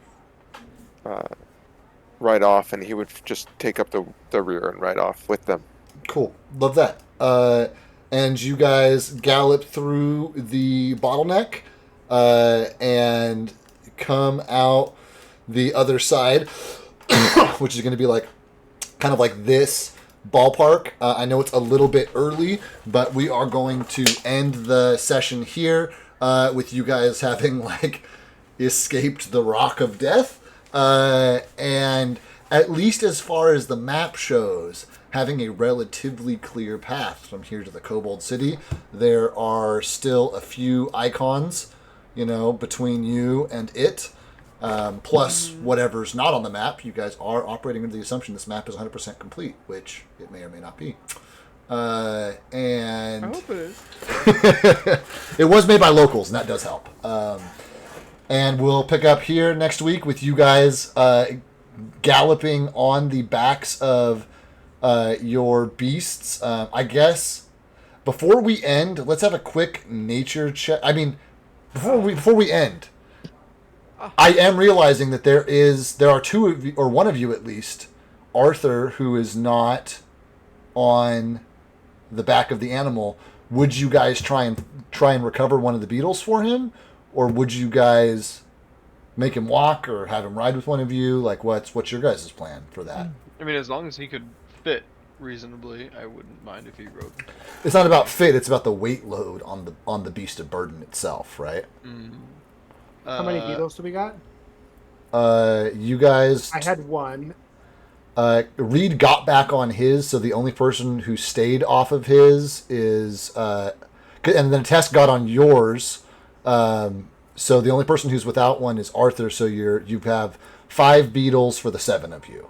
ride off, and he would just take up the rear and ride off with them.
Cool. Love that. And you guys gallop through the bottleneck and come out the other side, which is going to be like kind of like this ballpark. I know it's a little bit early, but we are going to end the session here with you guys having like escaped the Rock of Death. And at least as far as the map shows, having a relatively clear path from here to the Kobold City. There are still a few icons, between you and it, plus whatever's not on the map. You guys are operating under the assumption this map is 100% complete, which it may or may not be. And
I hope it is.
it was made by locals, and that does help. And we'll pick up here next week with you guys galloping on the backs of your beasts. I guess before we end, let's have a quick nature check. I mean, before we end, I am realizing that there are two of you, or one of you at least, Arthur, who is not on the back of the animal. Would you guys try and recover one of the beetles for him? Or would you guys make him walk or have him ride with one of you? Like, what's your guys' plan for that?
I mean, as long as he could fit reasonably, I wouldn't mind if he rode.
It's not about fit; it's about the weight load on the beast of burden itself, right?
Mm.
How many beetles do we got?
You guys.
I had one.
Reed got back on his, so the only person who stayed off of his is, and then Tess got on yours. So the only person who's without one is Arthur. So you have 5 beetles for the 7 of you.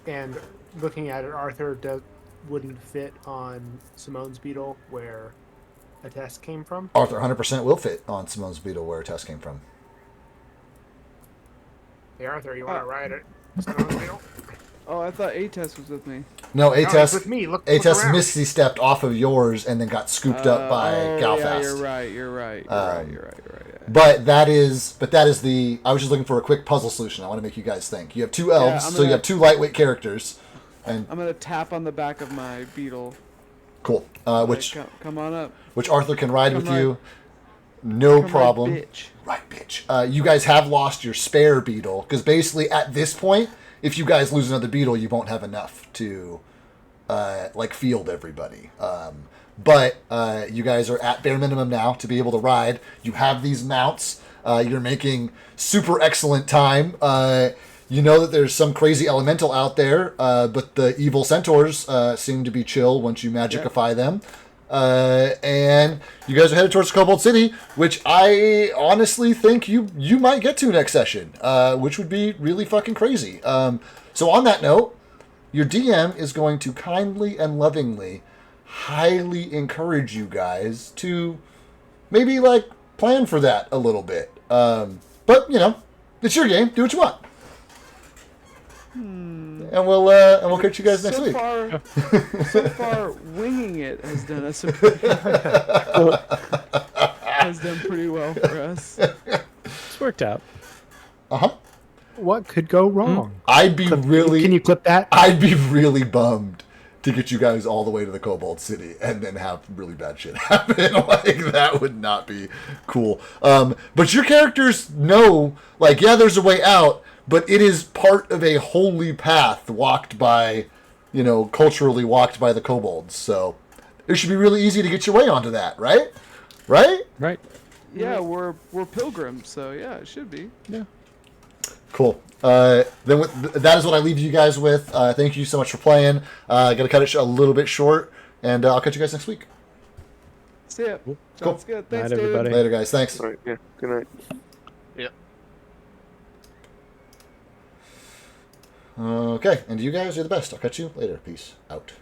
And looking at it, Arthur wouldn't fit on Simone's beetle where a test came from.
Arthur 100% will fit on Simone's beetle where a test came from.
Hey Arthur, you want to ride it? Simone's beetle?
Oh, I thought A-Test was with me.
No, A-Test
with me. Look
A-Test
around.
Misty stepped off of yours and then got scooped up by Galfast.
Yeah, you're right. Yeah.
But that is the. I was just looking for a quick puzzle solution. I want to make you guys think. You have 2 elves, so you have 2 lightweight characters, and
I'm gonna tap on the back of my beetle.
cool. Which
Come on up.
which Arthur can ride
Come
with
right-
you, no
Come
problem.
Right, bitch.
Right, bitch. You guys have lost your spare beetle because basically at this point, if you guys lose another beetle, you won't have enough to field everybody. But you guys are at bare minimum now to be able to ride. You have these mounts. You're making super excellent time. You know that there's some crazy elemental out there, but the evil centaurs seem to be chill once you magicify them. And you guys are headed towards Kobold City, which I honestly think you might get to next session, which would be really fucking crazy. So on that note, your DM is going to kindly and lovingly highly encourage you guys to maybe plan for that a little bit. But it's your game. Do what you want. And we'll catch you guys next week.
So far, winging it has done us has done pretty well for us.
It's worked out.
Uh-huh.
What could go wrong?
I'd be really.
Can you clip that?
I'd be really bummed to get you guys all the way to the Cobalt City and then have really bad shit happen. Like, that would not be cool. But your characters know, like, yeah, there's a way out, but it is part of a holy path walked by, culturally walked by the kobolds. So it should be really easy to get your way onto that, right? Right?
Right.
Yeah, we're pilgrims, so yeah, it should be.
Yeah.
Cool. Then that is what I leave you guys with. Thank you so much for playing. Gonna cut it a little bit short, and I'll catch you guys next week.
See ya.
Cool.
Sounds good. Thanks,
Night,
David.
everybody.
Later, guys. Thanks.
All right, yeah. Good night.
Okay, and you guys are the best. I'll catch you later. Peace out.